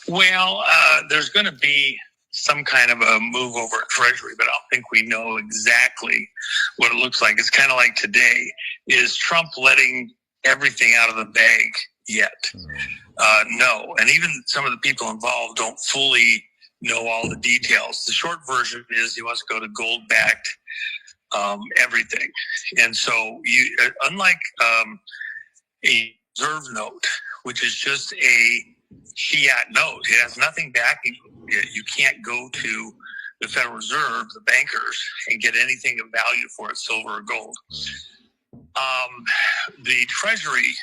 Well, there's going to be some kind of a move over at Treasury, but I don't think we know exactly what it looks like. It's kind of like today. Is Trump letting everything out of the bag yet? No. And even some of the people involved don't fully know all the details. The short version is he wants to go to gold-backed everything. And so unlike a reserve note, which is just a fiat note, it has nothing backing it. You can't go to the Federal Reserve, the bankers, and get anything of value for it, silver or gold. The Treasury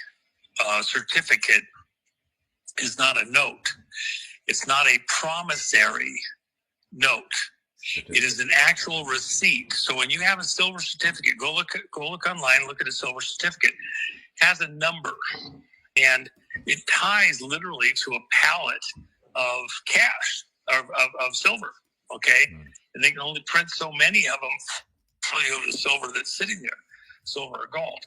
certificate is not a note. It's not a promissory note. It is an actual receipt. So when you have a silver certificate, go look online, look at a silver certificate. It has a number, and it ties literally to a pallet of cash, of silver. Okay, and they can only print so many of them for the silver that's sitting there, silver or gold.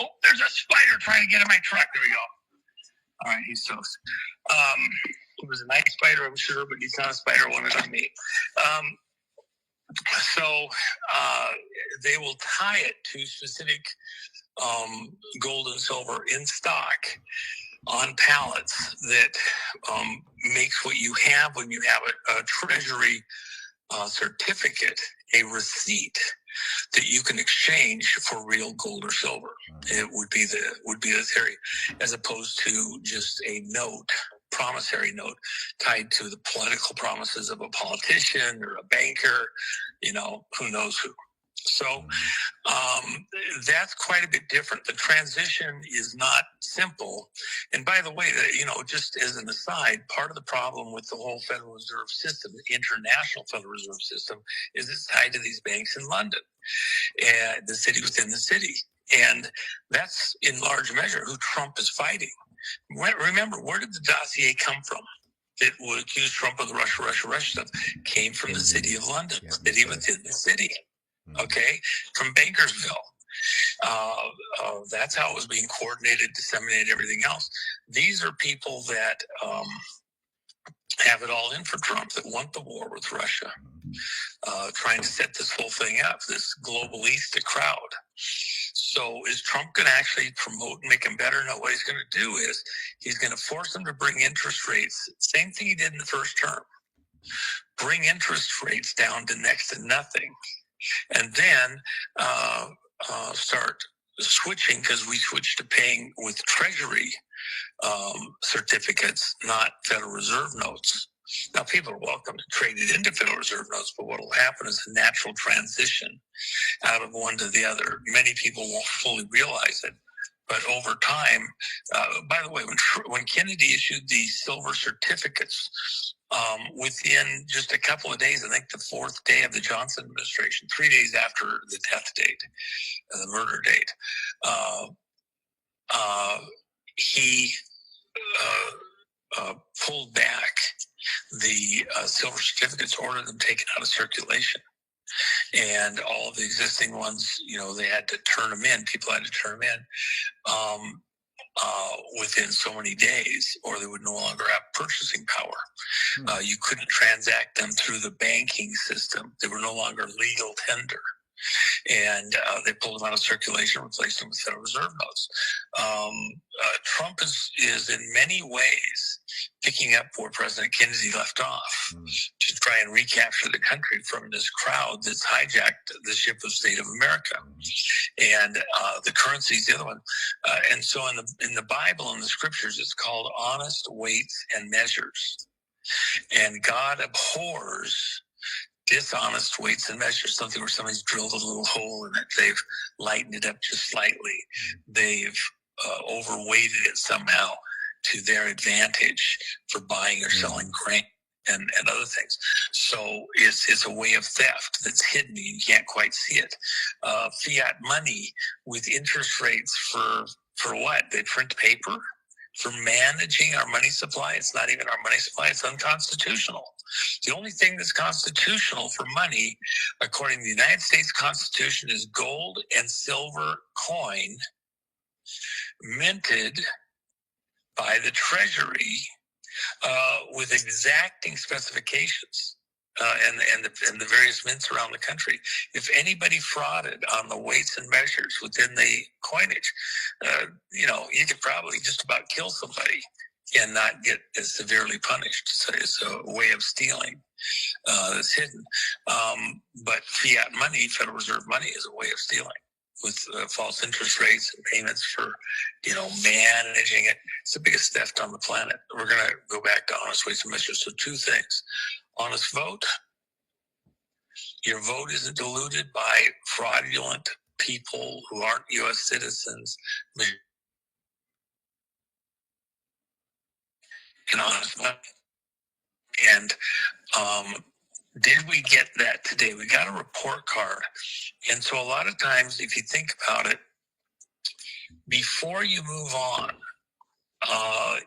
Oh, there's a spider trying to get in my truck. There we go. All right, he's toast. He was a nice spider, I'm sure, but he's not a spider wanted on me. So they will tie it to specific gold and silver in stock on pallets that makes what you have when you have a Treasury certificate, a receipt that you can exchange for real gold or silver. It would be the theory, as opposed to just a note, promissory note tied to the political promises of a politician or a banker, who knows who. So that's quite a bit different. The transition is not simple. And by the way, just as an aside, part of the problem with the whole Federal Reserve System, the international Federal Reserve System, is it's tied to these banks in London and the city within the city. And that's in large measure who Trump is fighting. Remember, where did the dossier come from? It would accuse Trump of the Russia stuff. Came from the city of London, city within the city. Okay, from Bankersville. That's how it was being coordinated, disseminated, everything else. These are people that have it all in for Trump, that want the war with Russia, trying to set this whole thing up, this globalista crowd. So is Trump going to actually promote and make them better? No, what he's going to do is he's going to force them to bring interest rates, same thing he did in the first term, bring interest rates down to next to nothing. And then start switching, because we switched to paying with Treasury certificates, not Federal Reserve notes. Now, people are welcome to trade it into Federal Reserve notes, but what will happen is a natural transition out of one to the other. Many people won't fully realize it, but over time, by the way, when Kennedy issued the silver certificates, within just a couple of days, I think the fourth day of the Johnson administration, 3 days after the death date, the murder date, he pulled back the silver certificates, ordered them taken out of circulation. And all of the existing ones, they had to turn them in. People had to turn them in within so many days, or they would no longer have purchasing power. You couldn't transact them through the banking system. They were no longer legal tender. And they pulled them out of circulation, replaced them with Federal Reserve notes. Trump is in many ways picking up where President Kennedy left off to try and recapture the country from this crowd that's hijacked the ship of state of America. And the currency is the other one. And so in the Bible and the scriptures, it's called honest weights and measures. And God abhors dishonest weights and measures, something where somebody's drilled a little hole in it, they've lightened it up just slightly, they've overweighted it somehow to their advantage for buying or selling grain and other things. So it's a way of theft that's hidden. You can't quite see it. Fiat money with interest rates for what? They print paper for managing our money supply. It's not even our money supply. It's unconstitutional. The only thing that's constitutional for money, according to the United States Constitution, is gold and silver coin minted by the Treasury with exacting specifications and the various mints around the country. If anybody frauded on the weights and measures within the coinage, you could probably just about kill somebody and not get as severely punished. So it's a way of stealing that's hidden. But fiat money, Federal Reserve money, is a way of stealing with false interest rates and payments for, managing it. It's the biggest theft on the planet. We're going to go back to honest weights and measures. So two things. Honest vote. Your vote isn't diluted by fraudulent people who aren't U.S. citizens. And honest vote. And did we get that today? We got a report card. And so a lot of times, if you think about it, before you move on,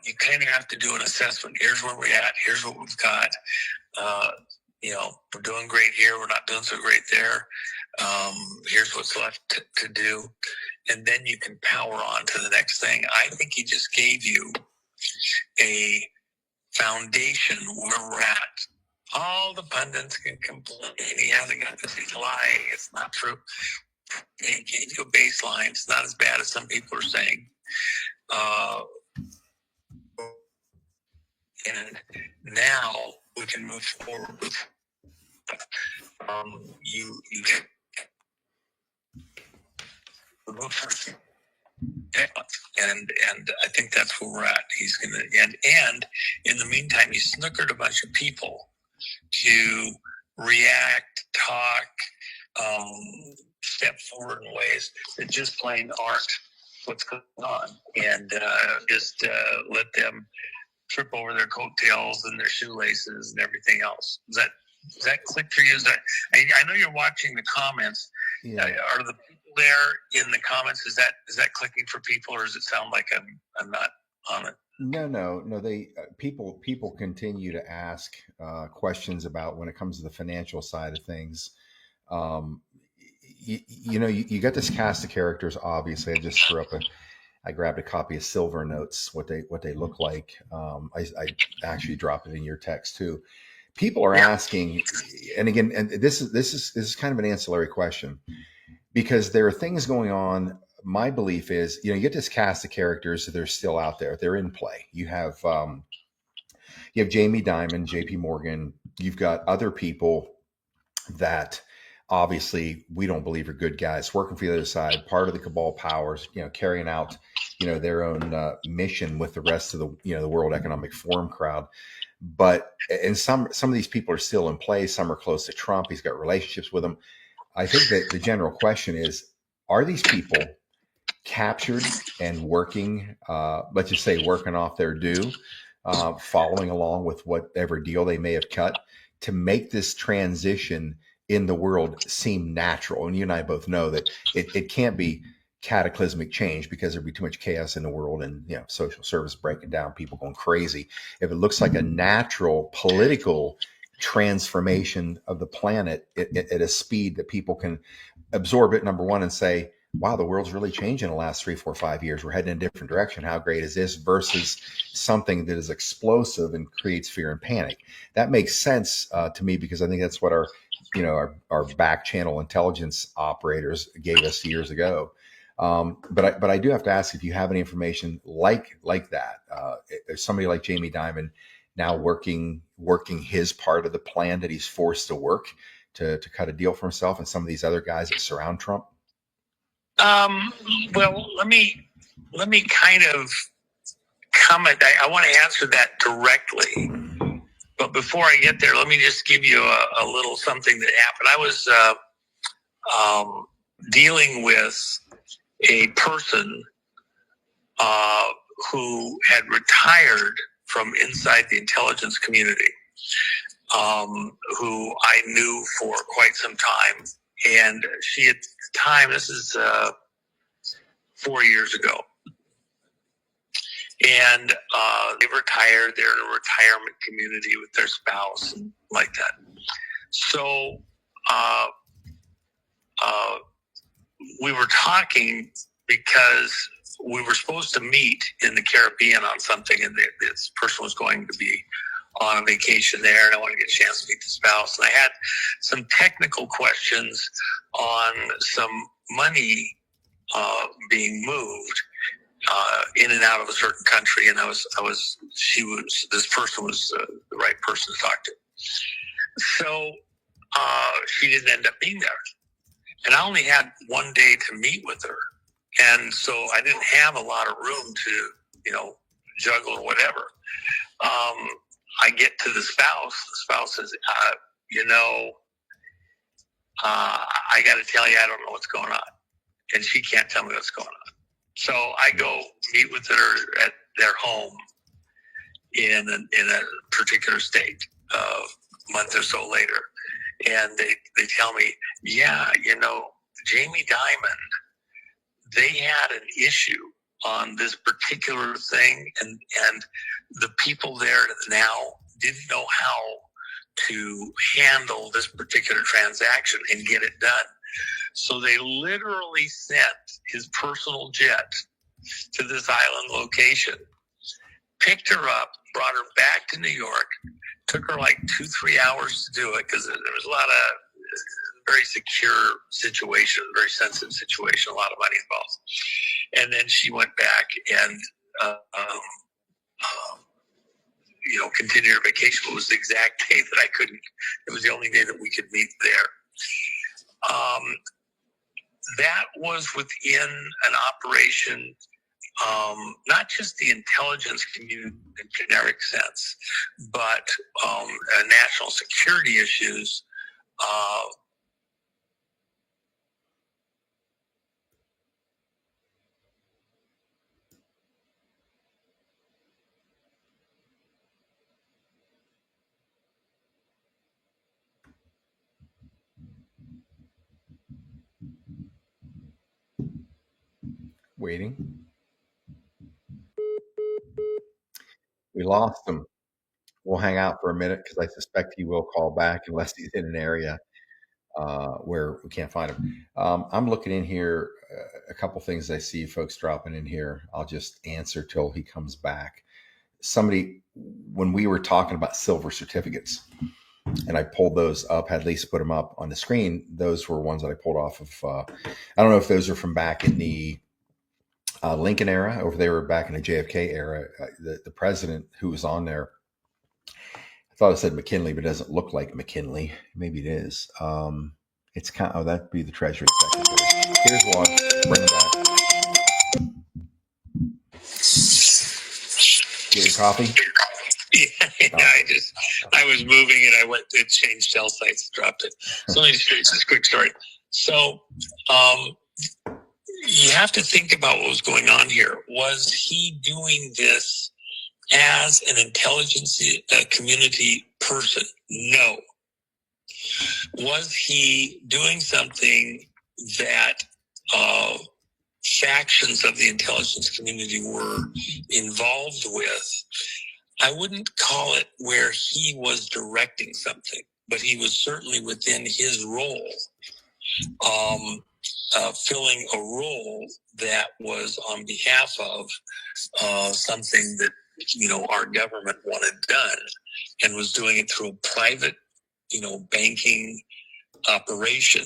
you kind of have to do an assessment. Here's where we're at. Here's what we've got. We're doing great here. We're not doing so great there. Here's what's left to do. And then you can power on to the next thing. I think he just gave you a foundation where we're at. All the pundits can complain. He hasn't got this. He's lying. It's not true. He gave you a baseline. It's not as bad as some people are saying. And now we can move forward. You and I think that's where we're at. He's gonna and in the meantime, he snookered a bunch of people to react, talk, step forward in ways that just plain aren't what's going on, and just let them trip over their coattails and their shoelaces and everything else. Does that click for you? I know you're watching the comments. Yeah. Are the people there in the comments? Is that clicking for people, or does it sound like I'm not on it? No. They people continue to ask questions about when it comes to the financial side of things. You got this cast of characters. Obviously, I grabbed a copy of Silver Notes, what they look like. I actually dropped it in your text too. People are asking, and again, and this is kind of an ancillary question, because there are things going on. My belief is, you get this cast of characters that are still out there. They're in play. You have Jamie Dimon, JP Morgan. You've got other people that obviously we don't believe are good guys working for the other side, part of the cabal powers, carrying out, their own mission with the rest of the World Economic Forum crowd. But and some of these people are still in play. Some are close to Trump. He's got relationships with them. I think that the general question is, are these people captured and working, let's just say working off their due, following along with whatever deal they may have cut to make this transition in the world seem natural? And you and I both know that it can't be cataclysmic change, because there'd be too much chaos in the world and social service breaking down, people going crazy. If it looks like a natural political transformation of the planet at a speed that people can absorb it, number one, and say, wow, the world's really changed in the last 3, 4, 5 years. We're heading in a different direction. How great is this? Versus something that is explosive and creates fear and panic. That makes sense to me, because I think that's what our back channel intelligence operators gave us years ago. But I do have to ask if you have any information like that. There's somebody like Jamie Dimon now working his part of the plan that he's forced to work to cut a deal for himself, and some of these other guys that surround Trump. Well, let me kind of comment. I want to answer that directly. But before I get there, let me just give you a little something that happened. I was dealing with a person who had retired from inside the intelligence community, who I knew for quite some time. And she, at the time, this is 4 years ago, and they retired. They're in a retirement community with their spouse and like that. So we were talking because we were supposed to meet in the Caribbean on something, and this person was going to be on vacation there, and I wanted to get a chance to meet the spouse. And I had some technical questions on some money being moved in and out of a certain country, and this person was the right person to talk to. So she didn't end up being there, and I only had one day to meet with her, and so I didn't have a lot of room to, juggle or whatever. I get to the spouse. The spouse says, I got to tell you, I don't know what's going on, and she can't tell me what's going on. So I go meet with her at their home in a particular state a month or so later. And they tell me, yeah, Jamie Dimon, they had an issue on this particular thing, and the people there now didn't know how to handle this particular transaction and get it done. So they literally sent his personal jet to this island location, picked her up, brought her back to New York, took her like 2-3 hours to do it because there was a lot of very secure situation, very sensitive situation, a lot of money involved. And then she went back and, continued her vacation. It was the exact day that I couldn't. It was the only day that we could meet there. That was within an operation, not just the intelligence community in generic sense, but national security issues. Waiting. We lost him. We'll hang out for a minute because I suspect he will call back unless he's in an area where we can't find him. I'm looking in here, a couple things I see folks dropping in here. I'll just answer till he comes back. Somebody, when we were talking about silver certificates, and I pulled those up, had Lisa put them up on the screen. Those were ones that I pulled off of, I don't know if those are from back in the Lincoln era, or if they were back in the JFK era. The president who was on there, I thought it said McKinley, but it doesn't look like McKinley. Maybe it is. It's kind of, that'd be the Treasury Secretary. Here's one. Bring it back. Get your coffee? I was moving and I went to change cell sites, dropped it. So let me just share this quick story. So you have to think about what was going on here. Was he doing this as an intelligence community person? No. Was he doing something that factions of the intelligence community were involved with? I wouldn't call it where he was directing something, but he was certainly within his role, filling a role that was on behalf of something that, our government wanted done, and was doing it through a private, banking operation,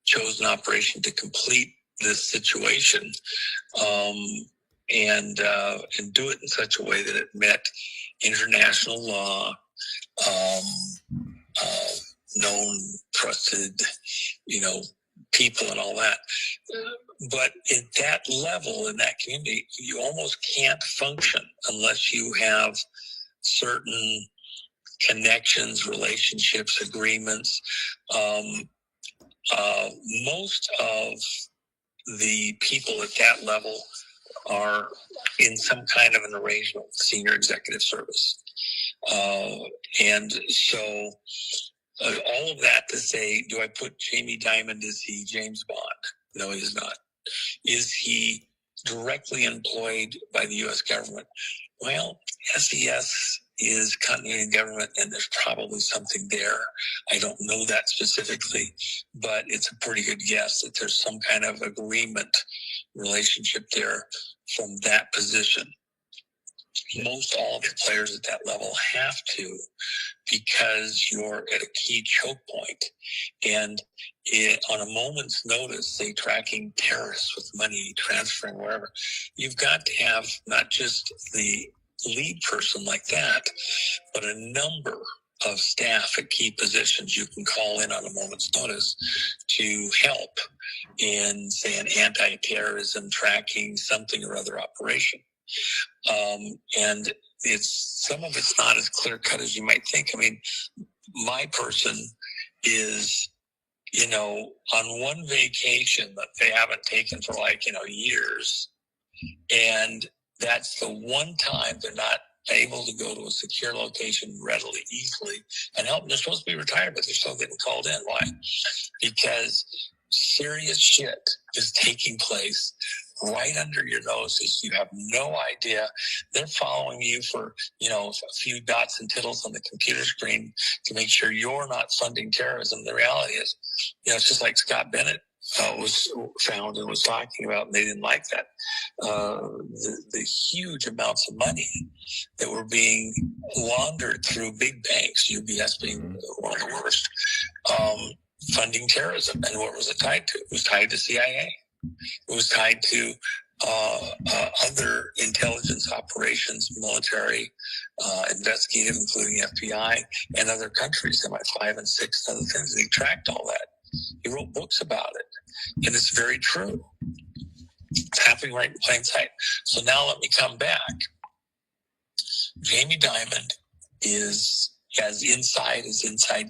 chosen operation to complete this situation, and do it in such a way that it met international law, known, trusted, people and all that. But at that level, in that community, you almost can't function unless you have certain connections, relationships, agreements. Most of the people at that level are in some kind of an arrangement with senior executive service. And so all of that to say, do I put Jamie Dimon, is he James Bond? No, he is not. Is he directly employed by the U.S. government? Well, SES is continuity government, and there's probably something there. I don't know that specifically, but it's a pretty good guess that there's some kind of agreement relationship there from that position. Most all of the players at that level have to, because you're at a key choke point, and on a moment's notice, say tracking terrorists with money transferring wherever, you've got to have not just the lead person like that, but a number of staff at key positions you can call in on a moment's notice to help in, say, an anti-terrorism tracking something or other operation. And some of it's not as clear cut as you might think. I mean, my person is, on one vacation that they haven't taken for years. And that's the one time they're not able to go to a secure location readily, easily, and help. They're supposed to be retired, but they're still getting called in. Why? Because serious shit is taking place right under your noses. You have no idea. They're following you for, a few dots and tittles on the computer screen to make sure you're not funding terrorism. The reality is, it's just like Scott Bennett was found and was talking about, and they didn't like that. The huge amounts of money that were being laundered through big banks, UBS being one of the worst, funding terrorism. And what was it tied to? It was tied to CIA. It was tied to other intelligence operations, military, investigative, including FBI, and other countries, MI5 and 6 and other things. He tracked all that. He wrote books about it, and it's very true. It's happening right in plain sight. So now let me come back. Jamie Dimon is as inside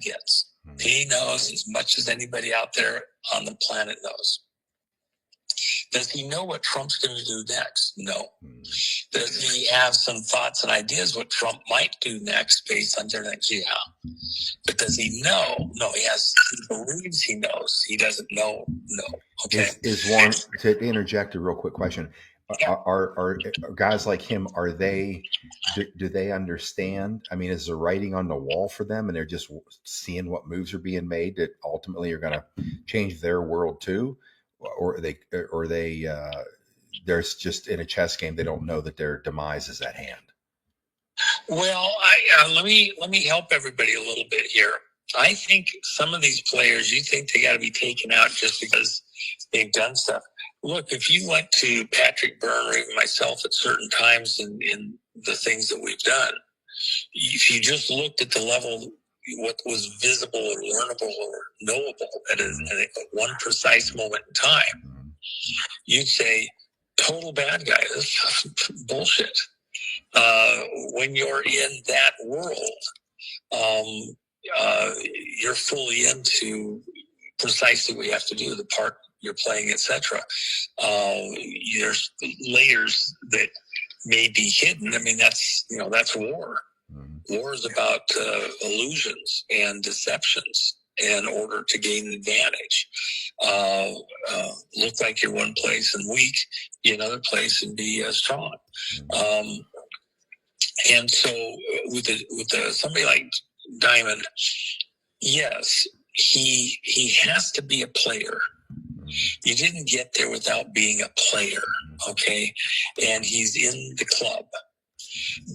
gets. He knows as much as anybody out there on the planet knows. Does he know what Trump's going to do next? No. Does he have some thoughts and ideas what Trump might do next based on their next? Yeah. But does he know? No, he believes he knows. He doesn't know. No. Okay. Is Warren, to interject a real quick question, are guys like him, do they understand? I mean, is there writing on the wall for them, and they're just seeing what moves are being made that ultimately are going to change their world too? Or they're just in a chess game. They don't know that their demise is at hand. Well, let me help everybody a little bit here. I think some of these players, you think they got to be taken out just because they've done stuff. Look, if you went to Patrick Byrne or even myself at certain times in the things that we've done, if you just looked at the level, what was visible or learnable or knowable at one precise moment in time, you'd say, total bad guy. This is bullshit. When you're in that world, you're fully into precisely what you have to do, the part you're playing, etc. There's layers that may be hidden. I mean, that's war. War is about illusions and deceptions in order to gain an advantage. Look like you're one place and weak, be another place and be strong. And so with somebody like Dimon, yes, he has to be a player. You didn't get there without being a player, okay? And he's in the club.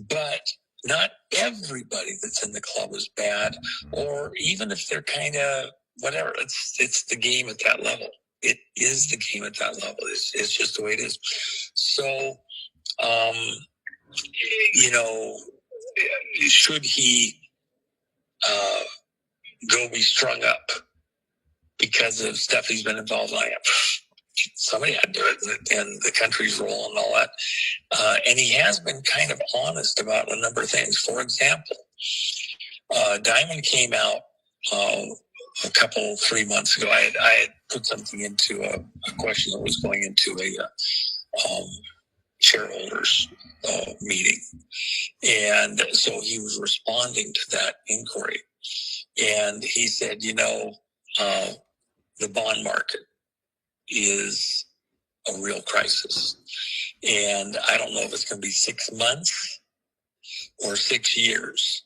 But not everybody that's in the club is bad, or even if they're kind of whatever, it's the game at that level. It is the game at that level. It's just the way it is. So, should he go be strung up because of stuff he's been involved in? Somebody had to do it, and the country's role and all that. And he has been kind of honest about a number of things. For example, Diamond came out a couple 3 months ago. I had put something into a question that was going into a shareholders meeting, and so he was responding to that inquiry, and he said, the bond market is a real crisis, and I don't know if it's going to be 6 months or 6 years,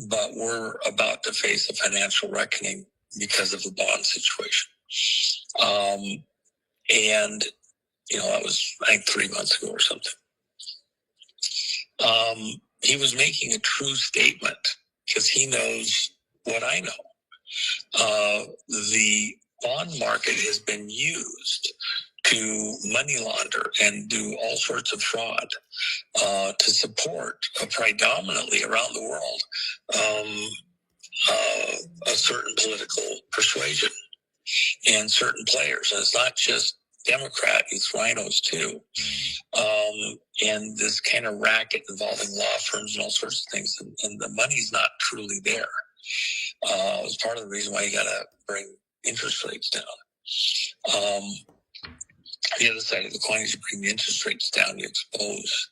but we're about to face a financial reckoning because of the bond situation. And, that was, I think, 3 months ago or something. He was making a true statement because he knows what I know. The bond market has been used to money launder and do all sorts of fraud to support predominantly around the world a certain political persuasion and certain players. And it's not just Democrat, it's rhinos too. And this kind of racket involving law firms and all sorts of things. And the money's not truly there. It's part of the reason why you got to bring interest rates down. The other side of the coin is you bring the interest rates down, you expose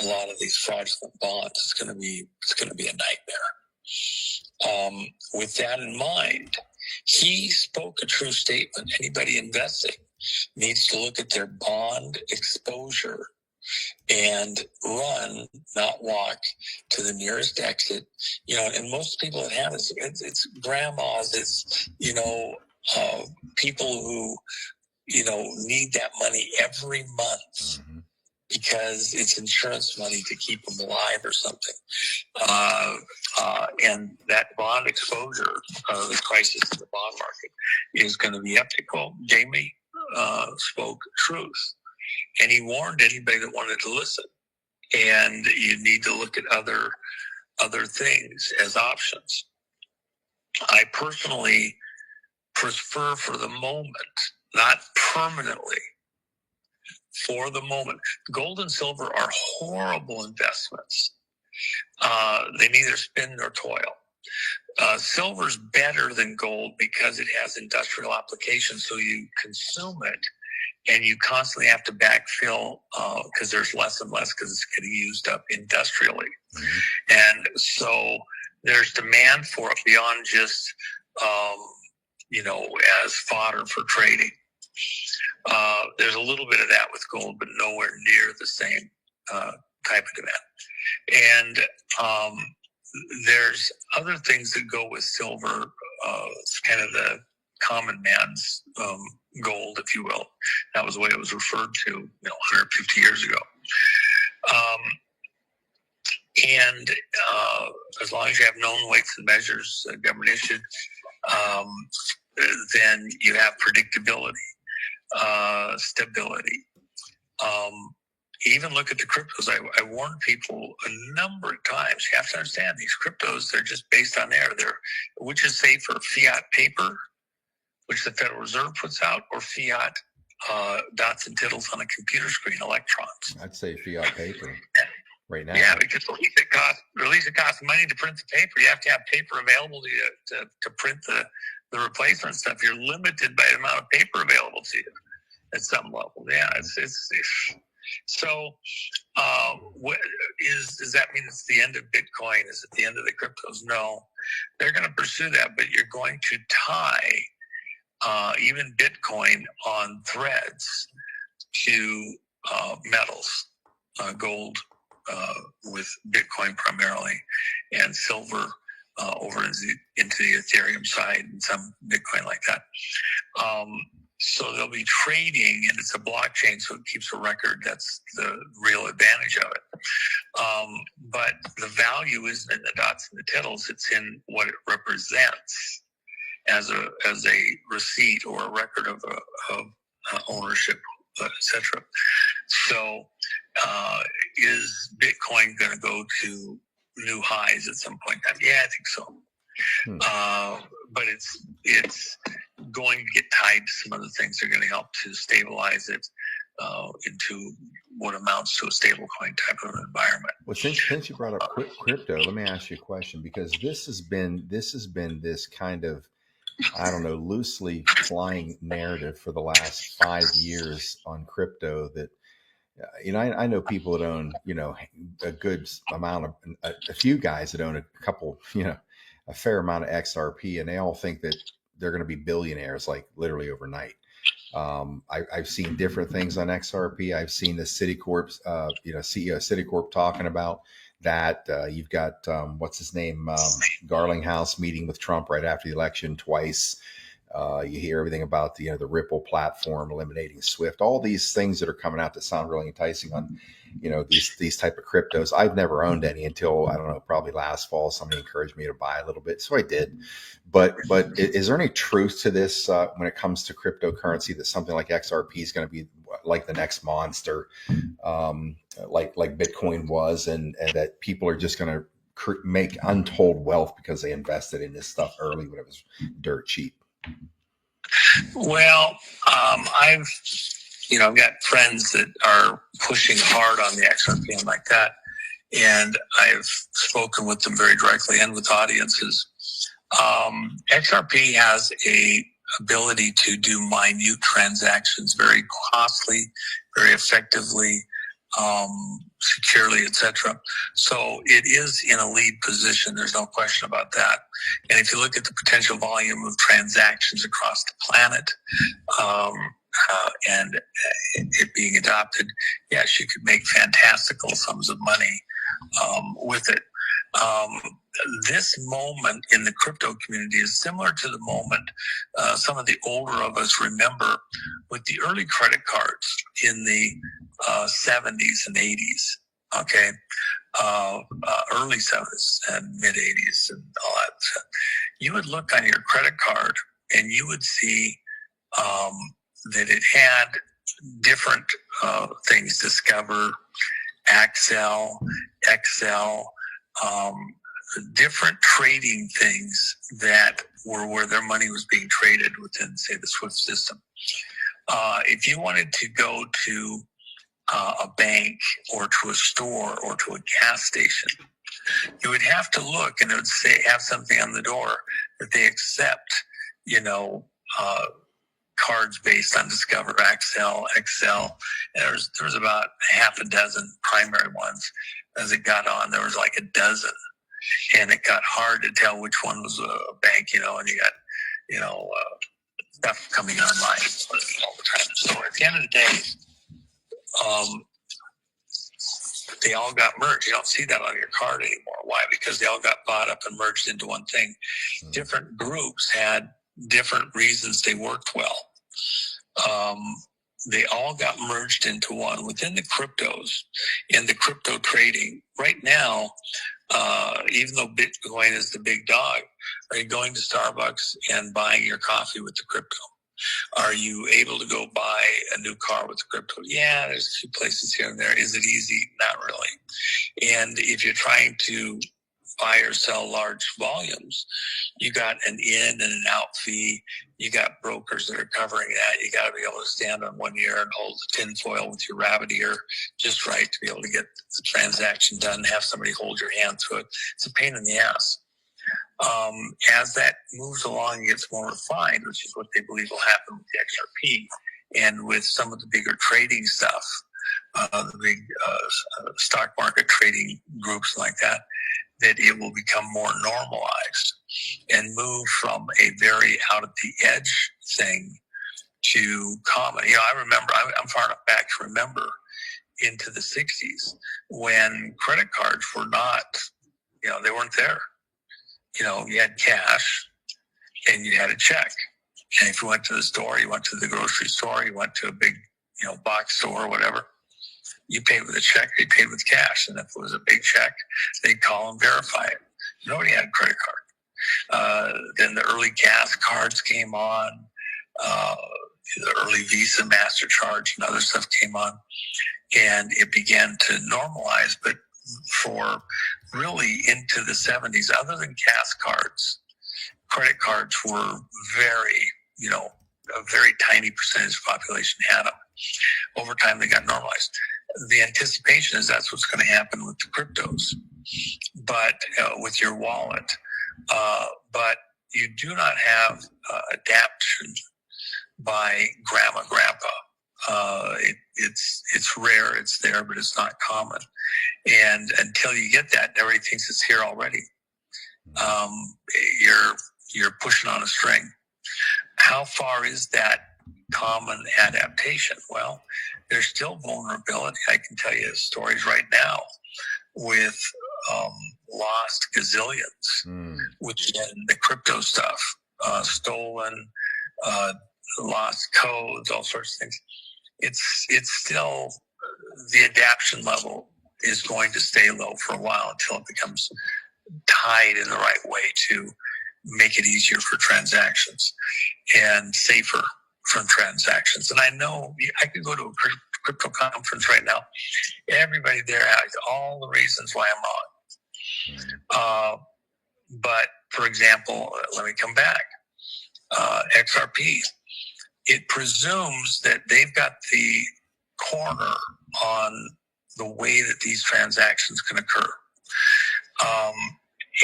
a lot of these fraudulent bonds. It's going to be a nightmare. With that in mind, he spoke a true statement. Anybody investing needs to look at their bond exposure and run, not walk, to the nearest exit. And most people that have it's grandmas, it's people who need that money every month because it's insurance money to keep them alive or something. And that bond exposure, the crisis in the bond market, is going to be epic. Well, Jamie spoke truth, and he warned anybody that wanted to listen. And you need to look at other things as options. I personally prefer, for the moment, not permanently, for the moment. Gold and silver are horrible investments. They neither spin nor toil. Silver's better than gold because it has industrial applications, so you consume it and you constantly have to backfill because there's less and less because it's getting used up industrially. And so there's demand for it beyond just, as fodder for trading. There's a little bit of that with gold, but nowhere near the same type of demand. And there's other things that go with silver. It's kind of the common man's gold, if you will. That was the way it was referred to 150 years ago. And as long as you have known weights and measures, government issued, then you have predictability, stability. Even look at the cryptos. I warned people a number of times. You have to understand these cryptos, they're just based on air. Which is safer, fiat paper, which the Federal Reserve puts out, or fiat dots and tittles on a computer screen, electrons? I'd say fiat paper right now. Yeah, because at least it costs money to print the paper. You have to have paper available to print the replacement stuff. You're limited by the amount of paper available to you at some level. Yeah, it's so. Does that mean it's the end of Bitcoin? Is it the end of the cryptos? No, they're going to pursue that, but you're going to tie even Bitcoin on threads to metals, gold with Bitcoin primarily, and silver over into the Ethereum side, and some Bitcoin like that. So they'll be trading, and it's a blockchain, so it keeps a record. That's the real advantage of it. But the value isn't in the dots and the tittles; it's in what it represents as a receipt or a record of ownership, etc. So, is Bitcoin going to go to new highs at some point in time? Yeah, I think so. But it's going to get tied to some other things that are going to help to stabilize it. into what amounts to a stablecoin type of environment. Well, since you brought up crypto, let me ask you a question, because this has been this kind of, I don't know, loosely flying narrative for the last 5 years on crypto that, I know people that own, a good amount of, a few guys that own a couple, a fair amount of XRP, and they all think that they're going to be billionaires, like literally overnight. I've seen different things on XRP. I've seen the Citicorp, CEO of Citicorp talking about that. You've got, what's his name? Garlinghouse meeting with Trump right after the election twice. You hear everything about the Ripple platform eliminating Swift, all these things that are coming out that sound really enticing on, these type of cryptos. I've never owned any until, I don't know, probably last fall. Somebody encouraged me to buy a little bit, so I did. But is there any truth to this when it comes to cryptocurrency, that something like XRP is going to be like the next monster, like Bitcoin was, and that people are just going to make untold wealth because they invested in this stuff early when it was dirt cheap? Well, I've got friends that are pushing hard on the XRP and like that, and I've spoken with them very directly and with audiences. XRP has a ability to do minute transactions very costly, very effectively, securely, etc. So it is in a lead position. There's no question about that. And if you look at the potential volume of transactions across the planet, and it being adopted, yes, you could make fantastical sums of money with it. This moment in the crypto community is similar to the moment some of the older of us remember with the early credit cards in the 70s and 80s. Okay. Early 70s and mid 80s and all that. So you would look on your credit card and you would see that it had different things: Discover, Axel, XL, different trading things that were where their money was being traded within, say, the SWIFT system. If you wanted to go to a bank or to a store or to a gas station, you would have to look, and it would say, have something on the door that they accept, cards based on Discover, XL. And there was about half a dozen primary ones. As it got on, there was like a dozen, and it got hard to tell which one was a bank, and you got, stuff coming online all the time. So at the end of the day, they all got merged. You don't see that on your card anymore. Why? Because they all got bought up and merged into one thing. Different groups had different reasons they worked well. They all got merged into one within the cryptos and the crypto trading. Right now, even though Bitcoin is the big dog, are you going to Starbucks and buying your coffee with the crypto? Are you able to go buy a new car with the crypto? Yeah, there's a few places here and there. Is it easy? Not really. And if you're trying to buy or sell large volumes, you got an in and an out fee. You got brokers that are covering that. You got to be able to stand on one ear and hold the tinfoil with your rabbit ear just right to be able to get the transaction done, have somebody hold your hand through it. It's a pain in the ass. As that moves along and gets more refined, which is what they believe will happen with the XRP and with some of the bigger trading stuff, the big stock market trading groups like that it will become more normalized and move from a very out at the edge thing to common. I remember, I'm far enough back to remember into the 60s when credit cards were not, they weren't there. You had cash and you had a check. And if you went to the store, you went to the grocery store, you went to a big, box store or whatever, you paid with a check, they paid with cash. And if it was a big check, they'd call and verify it. Nobody had a credit card. Then the early gas cards came on, the early Visa, MasterCharge, and other stuff came on, and it began to normalize. But for really into the 70s, other than gas cards, credit cards were very, a very tiny percentage of the population had them. Over time, they got normalized. The anticipation is that's what's going to happen with the cryptos, but with your wallet. But you do not have adaptation by grandpa. It's rare, it's there, but it's not common. And until you get that, everybody thinks it's here already. You're pushing on a string. How far is that common adaptation? Well, there's still vulnerability. I can tell you stories right now with lost gazillions within the crypto stuff, stolen, lost codes, all sorts of things. It's still, the adaptation level is going to stay low for a while until it becomes tied in the right way to make it easier for transactions and safer from transactions. And I know I could go to a crypto conference right now. Everybody there has all the reasons why I'm on. But for example, let me come back. XRP, it presumes that they've got the corner on the way that these transactions can occur.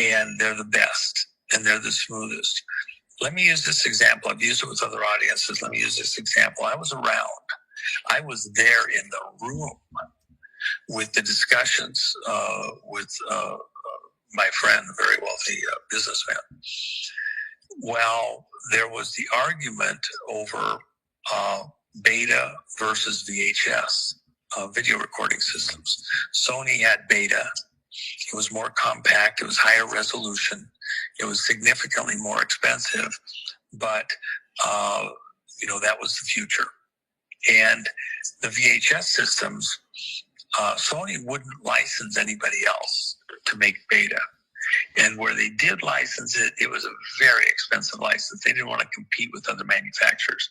And they're the best and they're the smoothest. Let me use this example. I've used it with other audiences. Let me use this example. I was around. I was there in the room with the discussions with my friend, a very wealthy businessman. Well, there was the argument over beta versus VHS video recording systems. Sony had beta. It was more compact. It was higher resolution. It was significantly more expensive, but that was the future. And the VHS systems, Sony wouldn't license anybody else to make beta. And where they did license it, it was a very expensive license. They didn't want to compete with other manufacturers.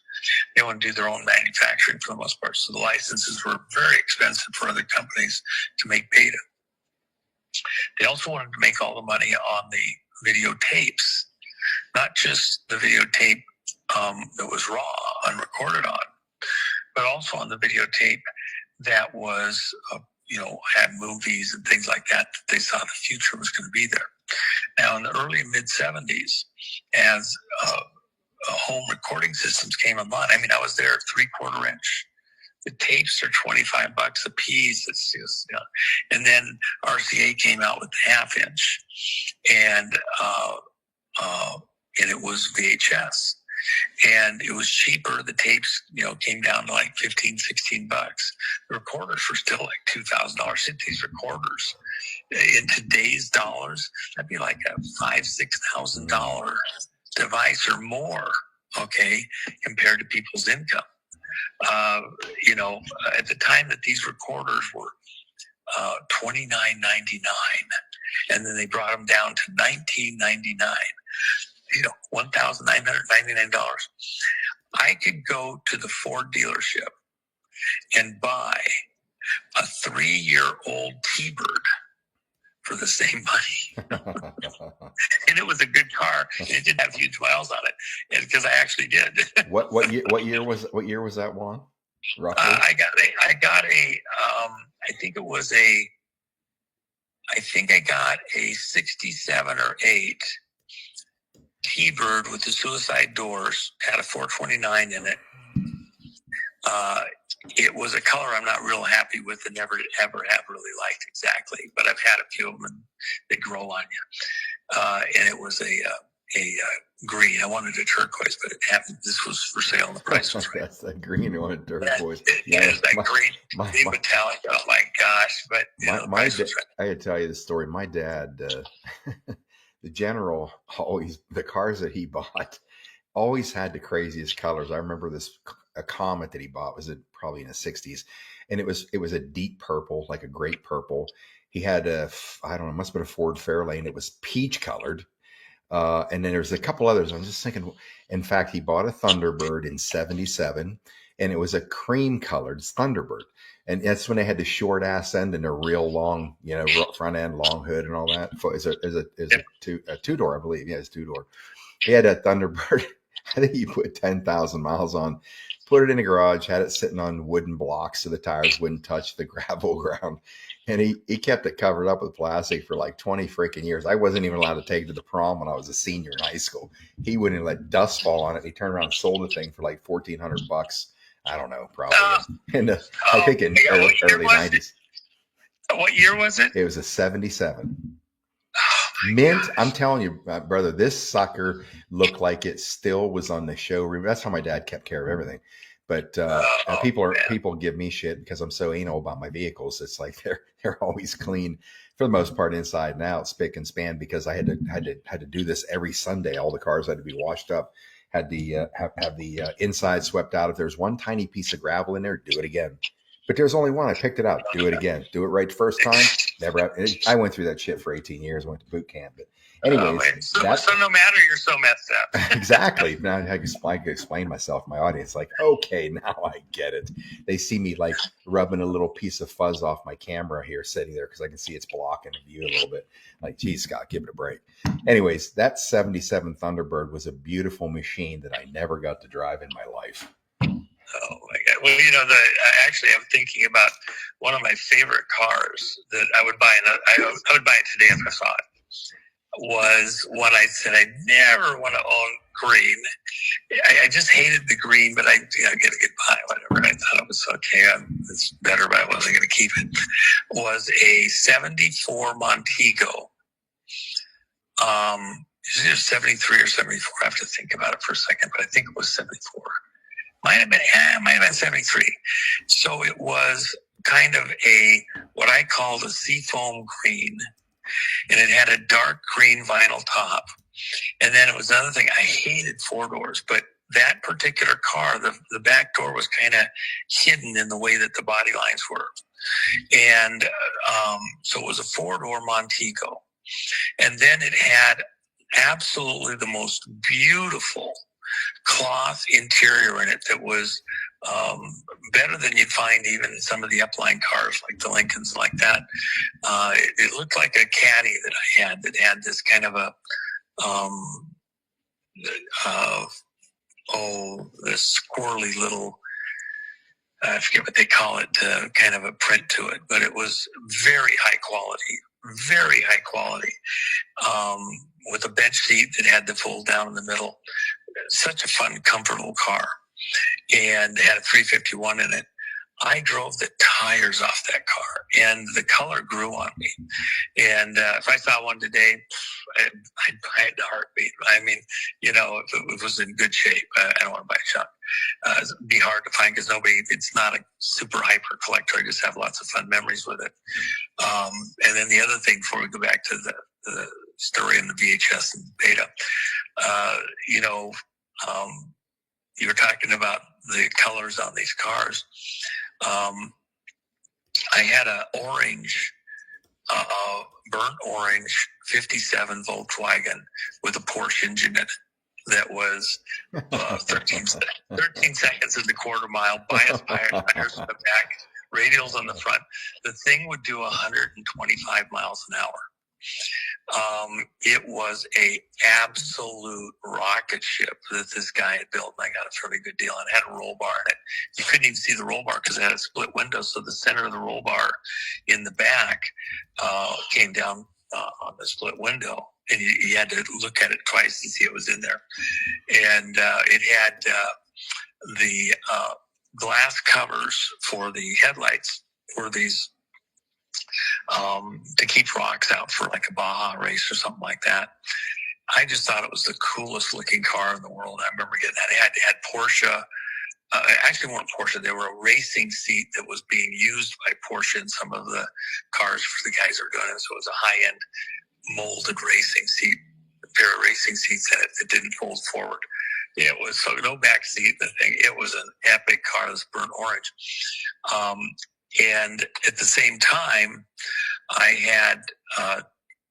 They want to do their own manufacturing for the most part. So the licenses were very expensive for other companies to make beta. They also wanted to make all the money on the videotapes, not just the videotape that was raw, unrecorded on, but also on the videotape that was, had movies and things like that they saw the future was going to be there. Now, in the early mid 70s, as home recording systems came online, I was there 3/4 inch. The tapes are $25 a piece. It's just, and then RCA came out with the 1/2 inch, and it was VHS, and it was cheaper. The tapes, came down to like $15, $16. The recorders were still like $2,000. These recorders, in today's dollars, that'd be like a $5,000-$6,000 device or more. Okay, compared to people's income. At the time that these recorders were $29.99, and then they brought them down to $19.99. $1,999. I could go to the Ford dealership and buy a 3-year-old T-Bird for the same money. And it was a good car. And it didn't have huge miles on it, because I actually did. What year was that one? Roughly? I got a I got a 67 or 8 T-Bird with the suicide doors, had a 429 in it. It was a color I'm not real happy with and never ever have really liked exactly, but I've had a few of them and they grow on you. And it was a green. I wanted a turquoise, but it happened. This was for sale. The price was right. That's that green one, turquoise. It's that green metallic. Oh my gosh! But the price was right. I gotta tell you the story. My dad, the general, the cars that he bought always had the craziest colors. I remember a Comet that he bought was probably in the 60s, and it was a deep purple, like a grape purple. He had it must have been a Ford Fairlane. It was peach colored. And then there's a couple others. I'm just thinking, in fact, he bought a Thunderbird in 77, and it was a cream colored Thunderbird. And that's when they had the short ass end and a real long, front end, long hood and all that. Is a 2-door, I believe. Yeah, it's 2-door. He had a Thunderbird. I think he put 10,000 miles on. put it in the garage, had it sitting on wooden blocks so the tires wouldn't touch the gravel ground. And he kept it covered up with plastic for like 20 freaking years. I wasn't even allowed to take it to the prom when I was a senior in high school. He wouldn't let dust fall on it. He turned around and sold the thing for like $1,400. I don't know, probably. I think in early 90s. What year was it? It was a 77. Mint, gosh. I'm telling you, brother, this sucker looked like it still was on the showroom. That's how my dad kept care of everything. But people give me shit because I'm so anal about my vehicles. It's like they're always clean for the most part, inside and out, spick and span, because I had to do this every Sunday. All the cars had to be washed up, had the have the inside swept out. If there's one tiny piece of gravel in there, do it again. But there's only one. I picked it up. Do it again. Do it right the first time. Never. I went through that shit for 18 years. Went to boot camp. But anyways, so no matter, you're so messed up. Exactly. Now I can explain myself to my audience. Like, okay, now I get it. They see me like rubbing a little piece of fuzz off my camera here, sitting there because I can see it's blocking the view a little bit. Like, geez, Scott, give it a break. Anyways, that 77 Thunderbird was a beautiful machine that I never got to drive in my life. Oh my God! Well, actually, I'm thinking about one of my favorite cars that I would buy. I would buy it today if I saw it. Was one I said I never want to own green. I just hated the green, but I get to get by whatever. I thought it was okay. It's better, but I wasn't going to keep it. Was a 74 Montego. Is it 73 or 74? I have to think about it for a second, but I think it was 74. Might have been 73. So it was kind of what I called a seafoam green, and it had a dark green vinyl top. And then it was another thing. I hated four doors, but that particular car, the back door was kind of hidden in the way that the body lines were. And so it was a four-door Montego. And then it had absolutely the most beautiful cloth interior in it that was better than you'd find even in some of the upline cars like the Lincolns like that. It looked like a caddy that I had that had this kind of a this squirrely little, I forget what they call it, kind of a print to it, but it was very high quality, with a bench seat that had the fold down in the middle. Such a fun, comfortable car, and had a 351 in it. I drove the tires off that car, and the color grew on me. And if I saw one today, I'd buy it in a heartbeat. I mean, if it was in good shape, I don't want to buy a shot. It'd be hard to find because it's not a super hyper collector. I just have lots of fun memories with it. And then the other thing, before we go back to the story in the VHS and beta, you were talking about the colors on these cars. I had a orange, burnt orange 57 Volkswagen with a Porsche engine in it that was 13 seconds in the quarter mile, bias tires in the back, radials on the front. The thing would do 125 miles an hour. It was a absolute rocket ship that this guy had built, and I got a fairly good deal. And it had a roll bar in it. You couldn't even see the roll bar because it had a split window, so the center of the roll bar in the back came down on the split window, and you had to look at it twice to see it was in there. And it had the glass covers for the headlights for these to keep rocks out for like a Baja race or something like that. I just thought it was the coolest looking car in the world. I remember getting that. It had Porsche. Actually, weren't Porsche. They were a racing seat that was being used by Porsche in some of the cars for the guys that were doing it. So it was a high-end molded racing seat, a pair of racing seats in it that didn't fold forward. It was so no back seat. The thing. It was an epic car. This burnt orange. And at the same time, I had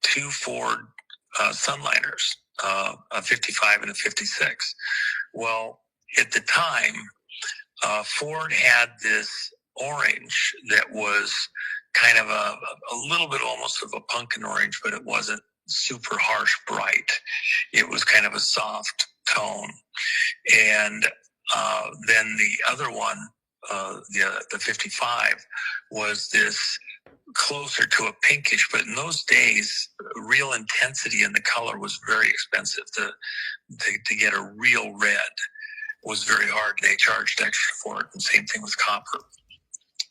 two Ford Sunliners, a 55 and a 56. Well, at the time, Ford had this orange that was kind of a little bit almost of a pumpkin orange, but it wasn't super harsh bright. It was kind of a soft tone. And then the other one, the 55, was this closer to a pinkish, but in those days, real intensity in the color was very expensive. To get a real red was very hard. They charged extra for it, and same thing with copper,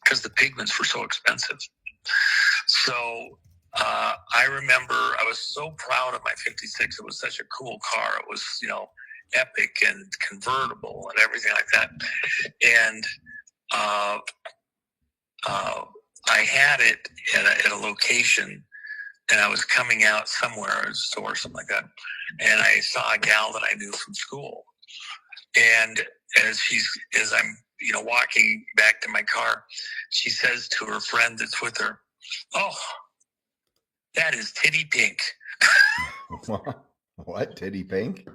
because the pigments were so expensive. So I remember I was so proud of my 56. It was such a cool car. It was, epic and convertible and everything like that. And I had it at a location, and I was coming out somewhere, a store or something like that. And I saw a gal that I knew from school. And as I'm, walking back to my car, she says to her friend that's with her, "Oh, that is titty pink." What? Titty pink?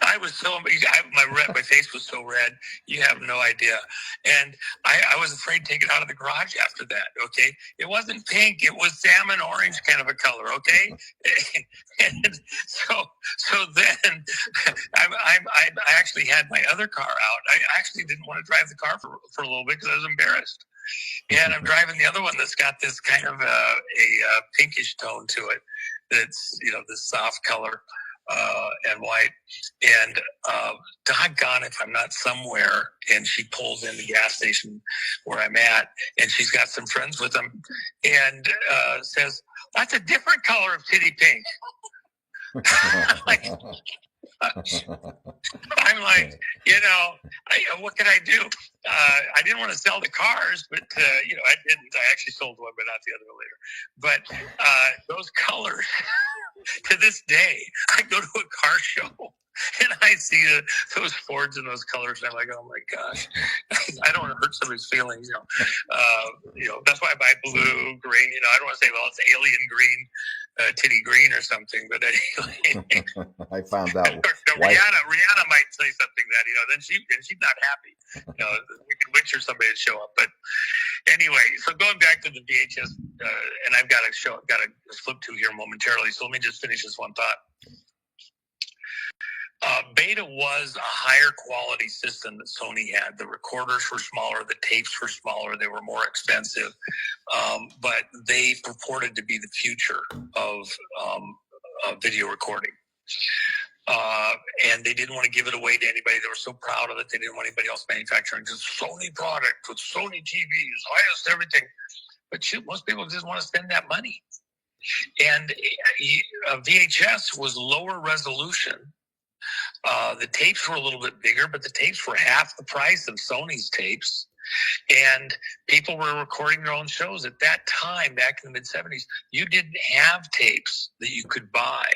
I was so, my face was so red, you have no idea. And I was afraid to take it out of the garage after that, okay? It wasn't pink, it was salmon orange kind of a color, okay? And so then I actually had my other car out. I actually didn't want to drive the car for a little bit because I was embarrassed. And I'm driving the other one that's got this kind of a pinkish tone to it. That's, this soft color. And white, and doggone if I'm not somewhere, and she pulls in the gas station where I'm at, and she's got some friends with them, and says, "That's a different color of titty pink." I'm like, what can I do? I didn't want to sell the cars, but I didn't. I actually sold one, but not the other one later. But those colors, to this day, I go to a car show and I see those Fords in those colors, and I'm like, oh my gosh, I don't want to hurt somebody's feelings. That's why I buy blue, green. I don't want to say, well, it's alien green. Titty green or something, but anyway. I found out. Rihanna might say something that then she's not happy. We can witch her somebody to show up. But anyway, so going back to the VHS, and I've got to flip to here momentarily. So let me just finish this one thought. Beta was a higher quality system that Sony had. The recorders were smaller, the tapes were smaller, they were more expensive, but they purported to be the future of video recording. And they didn't want to give it away to anybody. They were so proud of it, they didn't want anybody else manufacturing this Sony product with Sony TVs, highest everything. But shoot, most people just want to spend that money. And VHS was lower resolution. The tapes were a little bit bigger, but the tapes were half the price of Sony's tapes. And people were recording their own shows. At that time, back in the mid-'70s, you didn't have tapes that you could buy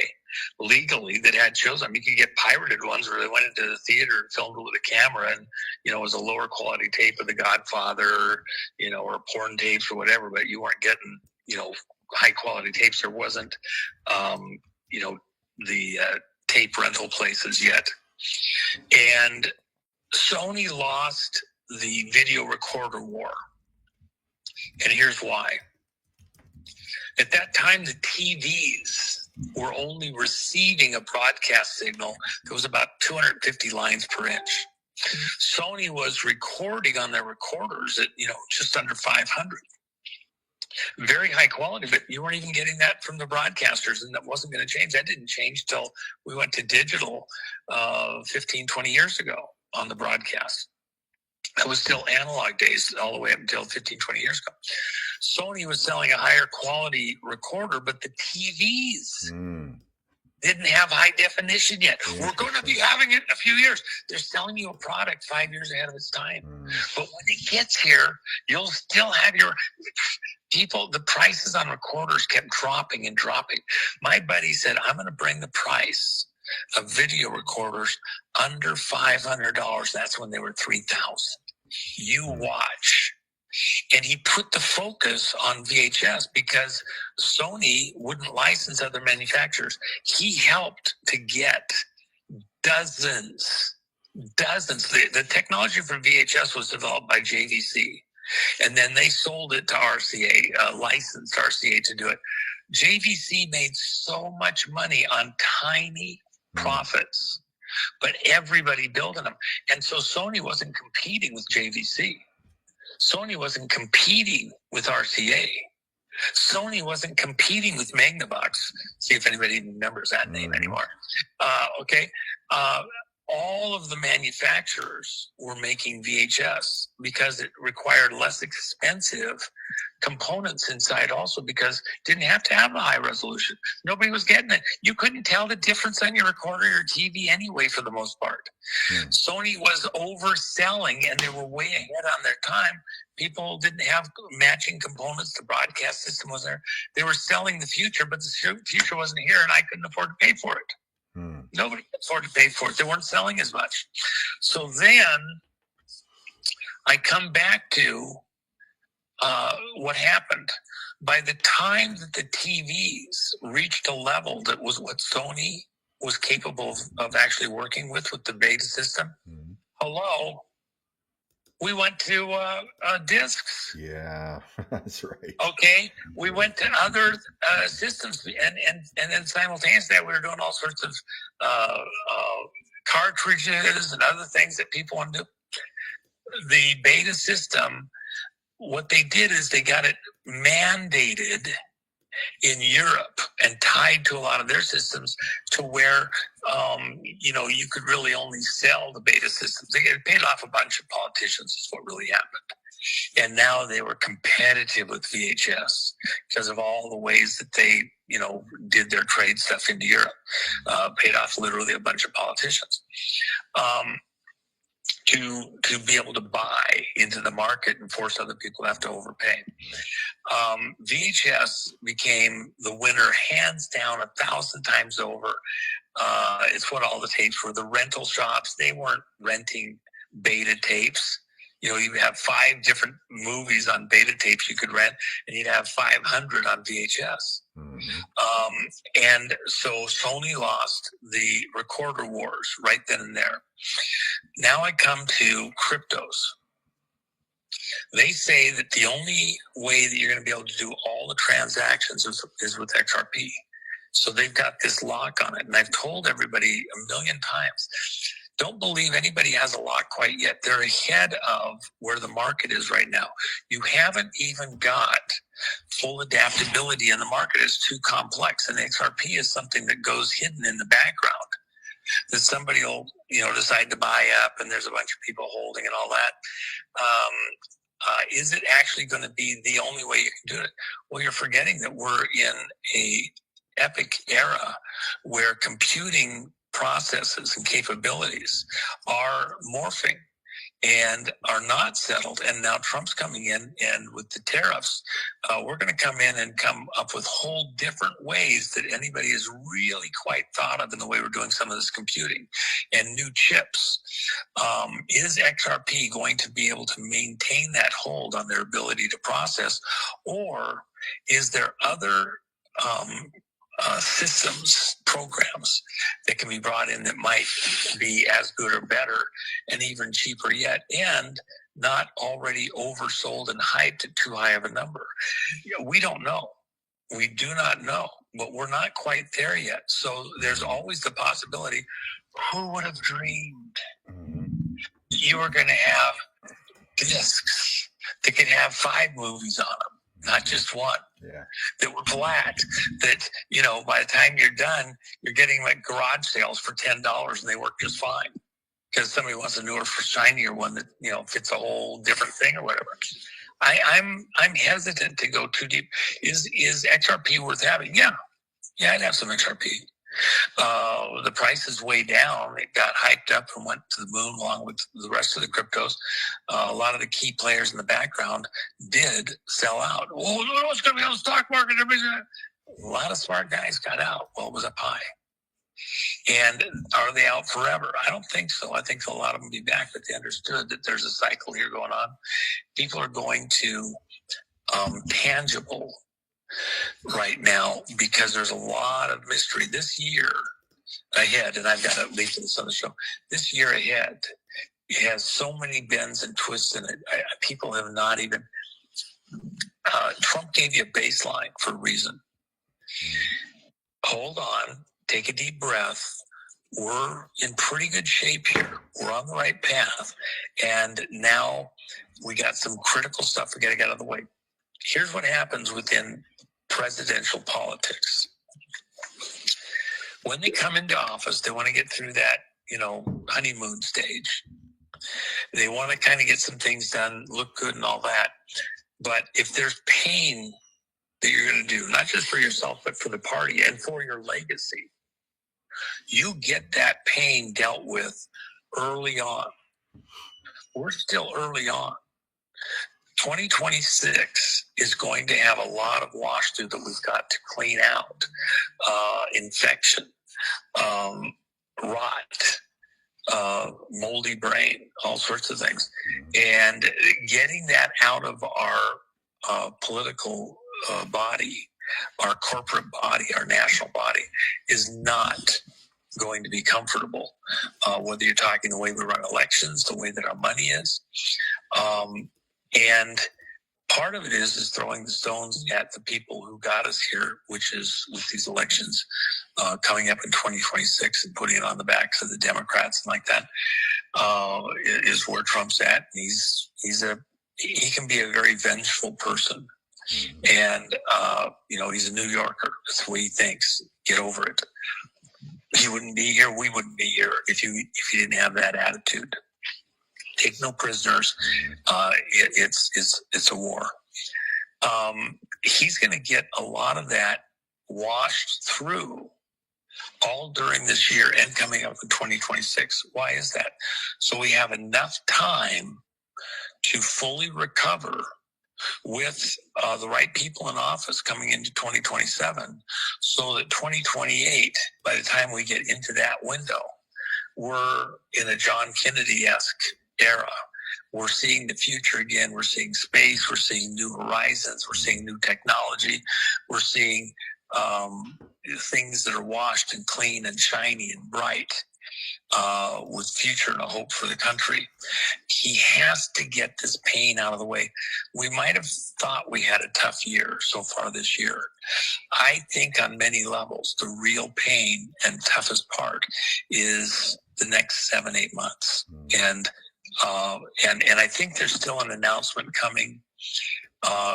legally that had shows on. You could get pirated ones where they went into the theater and filmed it with a camera, and it was a lower quality tape of The Godfather, or porn tapes or whatever, but you weren't getting, high quality tapes. There wasn't, the tape rental places yet. And Sony lost the video recorder war. And here's why. At that time, the TVs were only receiving a broadcast signal that was about 250 lines per inch. Sony was recording on their recorders at, just under 500. Very high quality, but you weren't even getting that from the broadcasters, and that wasn't going to change. That didn't change till we went to digital 15, 20 years ago on the broadcast. That was still analog days all the way up until 15, 20 years ago. Sony was selling a higher quality recorder, but the TVs didn't have high definition yet. We're going to be having it in a few years. They're selling you a product 5 years ahead of its time. But when it gets here, you'll still have your... People, the prices on recorders kept dropping and dropping. My buddy said, I'm going to bring the price of video recorders under $500. That's when they were $3,000. You watch. And he put the focus on VHS because Sony wouldn't license other manufacturers. He helped to get dozens. The technology for VHS was developed by JVC. And then they sold it to RCA, licensed RCA to do it. JVC made so much money on tiny profits but everybody building them. And so Sony wasn't competing with JVC. Sony wasn't competing with RCA. Sony wasn't competing with Magnavox. See if anybody remembers that name anymore. Okay. All of the manufacturers were making VHS because it required less expensive components inside also, because it didn't have to have a high resolution. Nobody was getting it. You couldn't tell the difference on your recorder or TV anyway for the most part. Sony was overselling and they were way ahead on their time. People didn't have matching components. The broadcast system was there. They were selling the future, but the future wasn't here and I couldn't afford to pay for it. Nobody could afford to pay for it. They weren't selling as much. So then I come back to what happened. By the time that the TVs reached a level that was what Sony was capable of actually working with the beta system, we went to discs. Yeah, that's right. Okay, we went to other systems, and then simultaneously we were doing all sorts of cartridges and other things that people want to do. The beta system, what they did is they got it mandated in Europe and tied to a lot of their systems to where, you could really only sell the beta systems. They paid off a bunch of politicians is what really happened. And now they were competitive with VHS because of all the ways that they, did their trade stuff into Europe. Paid off literally a bunch of politicians. To be able to buy into the market and force other people to have to overpay. VHS became the winner hands down 1,000 times over. It's what all the tapes were. The rental shops, they weren't renting beta tapes. You'd have 5 different movies on beta tapes you could rent, and you'd have 500 on VHS. And so Sony lost the recorder wars right then and there. Now I come to cryptos. They say that the only way that you're going to be able to do all the transactions is with XRP. So they've got this lock on it. And I've told everybody a million times, don't believe anybody has a lock quite yet. They're ahead of where the market is right now. You haven't even got full adaptability in the market. It's too complex. And XRP is something that goes hidden in the background that somebody will, decide to buy up, and there's a bunch of people holding and all that. Is it actually going to be the only way you can do it? Well, you're forgetting that we're in a epic era where computing processes and capabilities are morphing and are not settled. And now Trump's coming in, and with the tariffs, we're going to come in and come up with whole different ways that anybody has really quite thought of in the way we're doing some of this computing and new chips. Is XRP going to be able to maintain that hold on their ability to process, or is there other systems, programs that can be brought in that might be as good or better and even cheaper yet, and not already oversold and hyped at too high of a number? We don't know. We do not know, but we're not quite there yet. So there's always the possibility. Who would have dreamed you were going to have discs that could have 5 movies on them, not just one? Yeah. That were flat, that, by the time you're done, you're getting like garage sales for $10 and they work just fine because somebody wants a newer, shinier one that, fits a whole different thing or whatever. I'm hesitant to go too deep. Is XRP worth having? Yeah, I'd have some XRP. The price is way down. It got hyped up and went to the moon along with the rest of the cryptos. A lot of the key players in the background did sell out. Oh, what's going to be on the stock market? A lot of smart guys got out while it was up high. And are they out forever? I don't think so. I think a lot of them will be back, but they understood that there's a cycle here going on. People are going to tangible right now because there's a lot of mystery this year ahead, and I've got to leave this on the show. This year ahead, it has so many bends and twists in it. People have not even. Trump gave you a baseline for a reason. Hold on, take a deep breath, we're in pretty good shape here. We're on the right path. And now we got some critical stuff we got to get out of the way. Here's what happens within presidential politics. When they come into office, they want to get through that, honeymoon stage. They want to kind of get some things done, look good and all that. But if there's pain that you're going to do, not just for yourself, but for the party and for your legacy, you get that pain dealt with early on. We're still early on. 2026 is going to have a lot of wash through that we've got to clean out. Infection, rot, moldy brain, all sorts of things. And getting that out of our political body, our corporate body, our national body, is not going to be comfortable. Whether you're talking the way we run elections, the way that our money is. And part of it is throwing the stones at the people who got us here, which is with these elections coming up in 2026 and putting it on the backs of the Democrats and like that, is where Trump's at. He can be a very vengeful person. And, he's a New Yorker. That's the way he thinks. Get over it. He wouldn't be here. We wouldn't be here if you didn't have that attitude. Take no prisoners. It's a war. He's going to get a lot of that washed through all during this year and coming up in 2026. Why is that? So we have enough time to fully recover with the right people in office coming into 2027, so that 2028, by the time we get into that window, we're in a John Kennedy-esque era. We're seeing the future again. We're seeing space. We're seeing new horizons. We're seeing new technology. We're seeing things that are washed and clean and shiny and bright, with future and a hope for the country. He has to get this pain out of the way. We might have thought we had a tough year so far this year. I think on many levels, the real pain and toughest part is the next 7-8 months. And I think there's still an announcement coming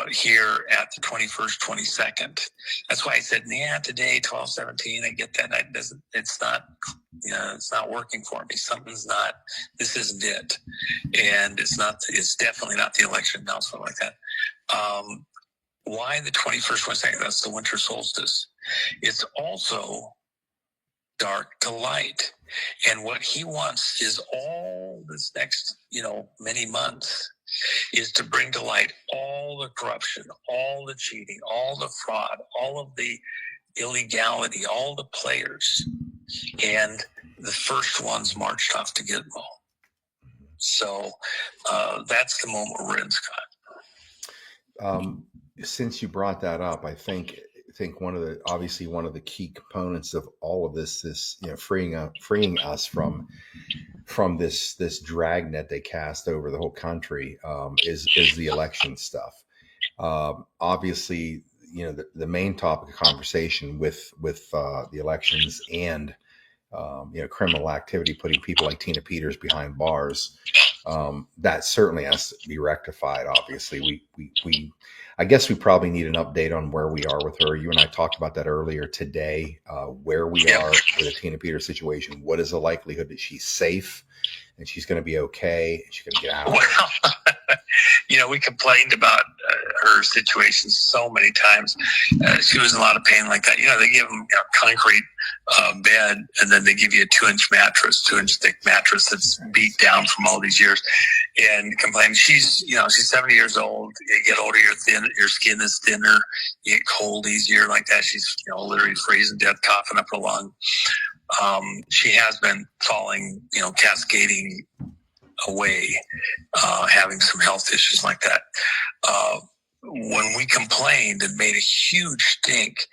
here at the 21st, 22nd. That's why I said, today, 12/17, I get that. It's not working for me. This isn't it. And it's definitely not the election announcement like that. Why the 21st, 22nd? That's the winter solstice. It's also dark to light. And what he wants is all this next, many months, is to bring to light all the corruption, all the cheating, all the fraud, all of the illegality, all the players. And the first ones marched off to Gitmo. So that's the moment we're in, Scott. Since you brought that up, I think one of the key components of all of this is freeing us from this dragnet they cast over the whole country, is the election stuff. Obviously, the main topic of conversation with the elections and criminal activity, putting people like Tina Peters behind bars, that certainly has to be rectified. Obviously, I guess we probably need an update on where we are with her. You and I talked about that earlier today, where we are with the Tina Peters situation. What is the likelihood that she's safe and she's going to be okay and she's going to get out? Well, we complained about her situation so many times. She was in a lot of pain like that. They give them a concrete bed, and then they give you a 2-inch mattress, 2-inch thick mattress that's beat down from all these years, and complain. She's 70 years old. You get older, your skin is thinner. You get cold easier like that. She's literally freezing to death, coughing up her lung. She has been falling, cascading away, having some health issues like that. When we complained and made a huge stink,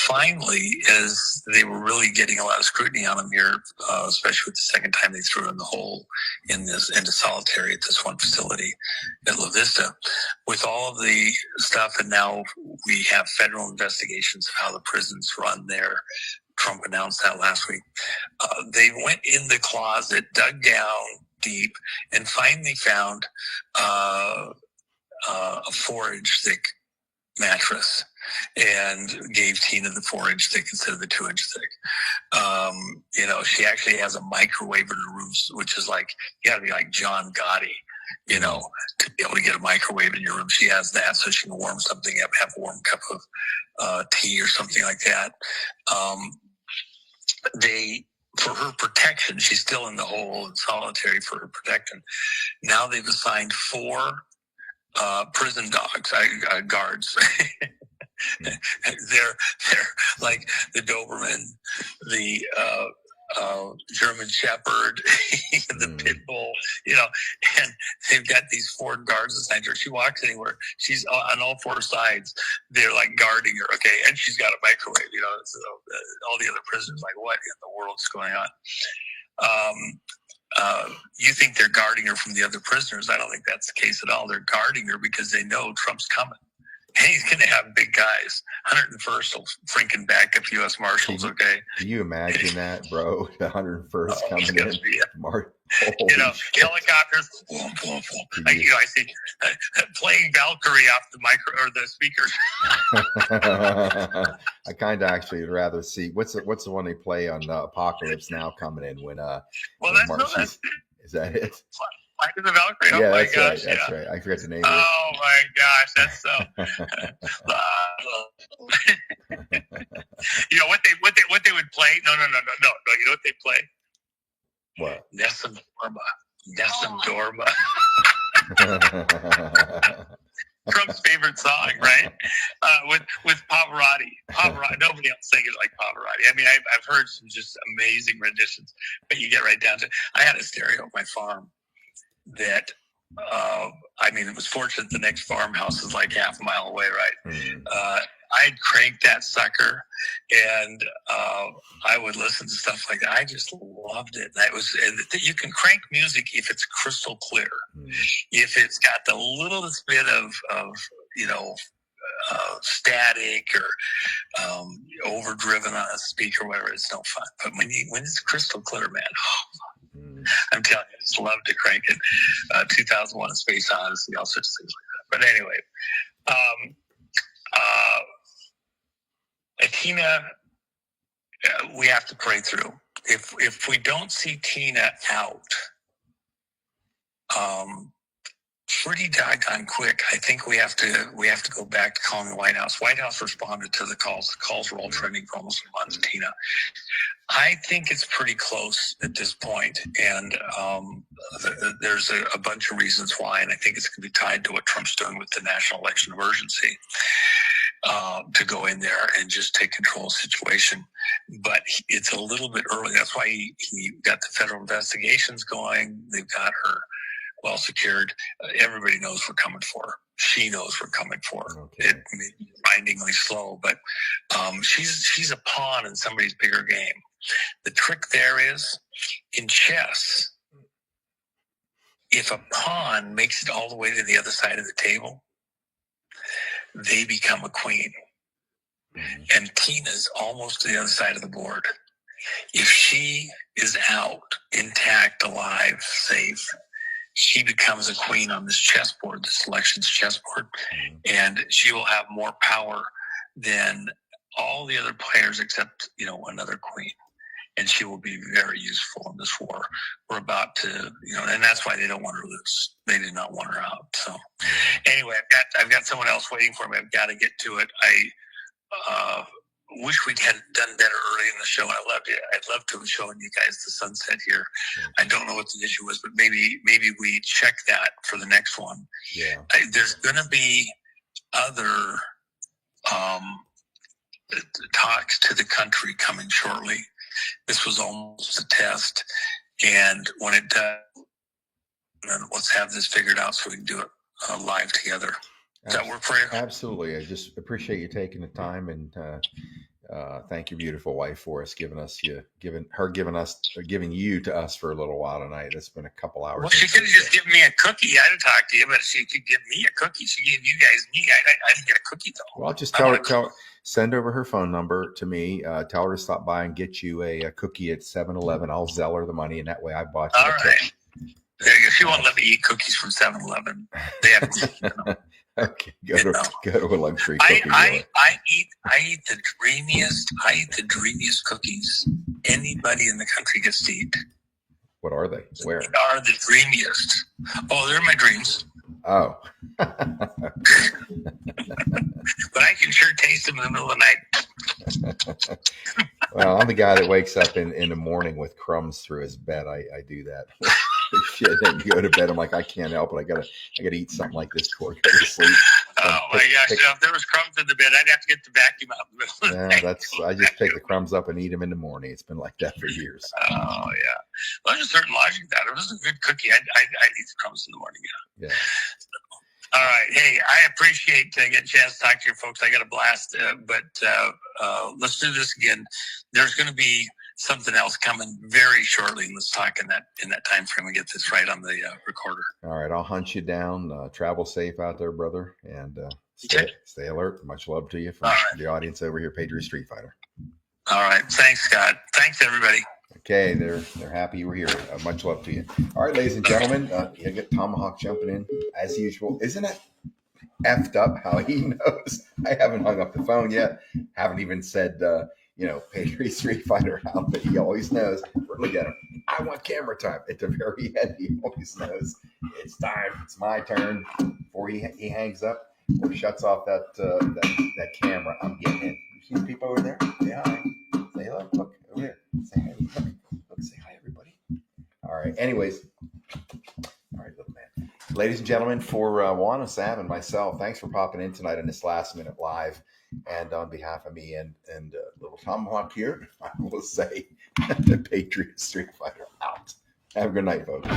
finally, as they were really getting a lot of scrutiny on them here, especially with the second time they threw in the hole into solitary at this one facility at La Vista, with all of the stuff, and now we have federal investigations of how the prisons run there, Trump announced that last week. They went in the closet, dug down deep, and finally found a 4-inch thick mattress and gave Tina the 4-inch thick instead of the 2-inch thick. She actually has a microwave in her room, which is like, you gotta be like John Gotti, to be able to get a microwave in your room. She has that so she can warm something up, have a warm cup of tea or something like that. For her protection, she's still in the hole in solitary for her protection. Now they've assigned 4 prison dogs, guards. They're like the Doberman, the German Shepherd, the Pit Bull, and they've got these 4 guards assigned to her. She walks anywhere, she's on all 4 sides. They're like guarding her, okay, and she's got a microwave. So all the other prisoners like, what in the world is going on? You think they're guarding her from the other prisoners? I don't think that's the case at all. They're guarding her because they know Trump's coming. And he's going to have big guys. 101st will freaking back up U.S. Marshals, okay? Can you imagine that, bro? The 101st coming in. Helicopters. Boom, boom, boom. I see playing Valkyrie off the micro or the speakers. I kind of actually would rather see what's the one they play on Apocalypse Now coming in when is that it? Flight of the Valkyrie. Yeah, oh my that's gosh, right. That's right. I forget the name. Oh my gosh, that's so. What they would play? No. You know what they play? What? Nessun Dorma. Trump's favorite song, right? With Pavarotti. Nobody else sings it like Pavarotti. I mean, I've heard some just amazing renditions, but you get right down to. I had a stereo at my farm that. It was fortunate the next farmhouse is like half a mile away, right? I'd crank that sucker, and I would listen to stuff like that. I just loved it. You can crank music if it's crystal clear, if it's got the littlest bit of static or overdriven on a speaker, or whatever. It's no fun. But when it's crystal clear, man. I'm telling you, I just love to crank it. 2001: A Space Odyssey, all sorts of things like that. But anyway, Tina, we have to pray through. If we don't see Tina out, pretty doggone quick, I think we have to go back to calling the White House. White House responded to the calls. The calls were all trending for almost a month. Tina, I think it's pretty close at this point, and there's a bunch of reasons why, and I think it's going to be tied to what Trump's doing with the national election emergency, to go in there and just take control of the situation. But it's a little bit early. That's why he got the federal investigations going. They've got her well secured. Everybody knows we're coming for her. She knows we're coming for her. Okay. It may be blindingly slow, but she's a pawn in somebody's bigger game. The trick there is, in chess, if a pawn makes it all the way to the other side of the table, they become a queen. And Tina's almost to the other side of the board. If she is out, intact, alive, safe, she becomes a queen on this chessboard, this elections chessboard, and she will have more power than all the other players except, another queen. And she will be very useful in this war. We're about to, and that's why they don't want her loose. They did not want her out. So anyway, I've got someone else waiting for me. I've got to get to it. I wish we had done better early in the show. I'd love to have shown you guys the sunset here. I don't know what the issue was, but maybe we check that for the next one. Yeah. There's going to be other talks to the country coming shortly. This was almost a test, and when it does, let's have this figured out so we can do it live together. Does that work for you? Absolutely. I just appreciate you taking the time and Thank your beautiful wife for us giving you to us for a little while tonight. It's been a couple hours. Well, she could have just given me a cookie. I'd have talked to you, but she could give me a cookie. She gave you guys me. I didn't get a cookie though. Well, just send over her phone number to me. Tell her to stop by and get you a cookie at 7-Eleven. I'll Zelle her the money, and that way I bought you. All right. She won't let me eat cookies from 7-Eleven. They have. Okay, go to a luxury cookie. I eat the dreamiest cookies anybody in the country gets to eat. What are they? Where? They are the dreamiest. Oh, they're my dreams. Oh. But I can sure taste them in the middle of the night. Well, I'm the guy that wakes up in the morning with crumbs through his bed. I do that. Shit, and go to bed. I'm like, I can't help it. I gotta eat something like this before I go to sleep. Oh my gosh! If there was crumbs in the bed, I'd have to get the vacuum out in the middle of the night. I just pick the crumbs up and eat them in the morning. It's been like that for years. Oh yeah. Well, there's a certain logic to that. If it was a good cookie, I'd eat the crumbs in the morning. Yeah. All right. Hey, I appreciate getting a chance to talk to your folks. I got a blast, but let's do this again. There's going to be something else coming very shortly. Let's talk in that time frame and get this right on the recorder. All right. I'll hunt you down. Travel safe out there, brother. And stay alert. Much love to you from the audience over here, Patriot Street Fighter. All right. Thanks, Scott. Thanks, everybody. Okay, they're happy you were here. Much love to you. All right, ladies and gentlemen, you get Tomahawk jumping in as usual. Isn't it effed up how he knows? I haven't hung up the phone yet. Haven't even said, Patriot Street Fighter out, but he always knows. Look at him. I want camera time. At the very end, he always knows it's time. It's my turn. Before he hangs up or shuts off that camera, I'm getting in. You see the people over there? Say hi. Say hello. Look over there. Say hi. Look, say hi, everybody. All right. Anyways. All right, little man. Ladies and gentlemen, for Juan Sav and myself, thanks for popping in tonight on this last minute live. And on behalf of me and little Tomahawk here, I will say the Patriot Street Fighter out. Have a good night, folks.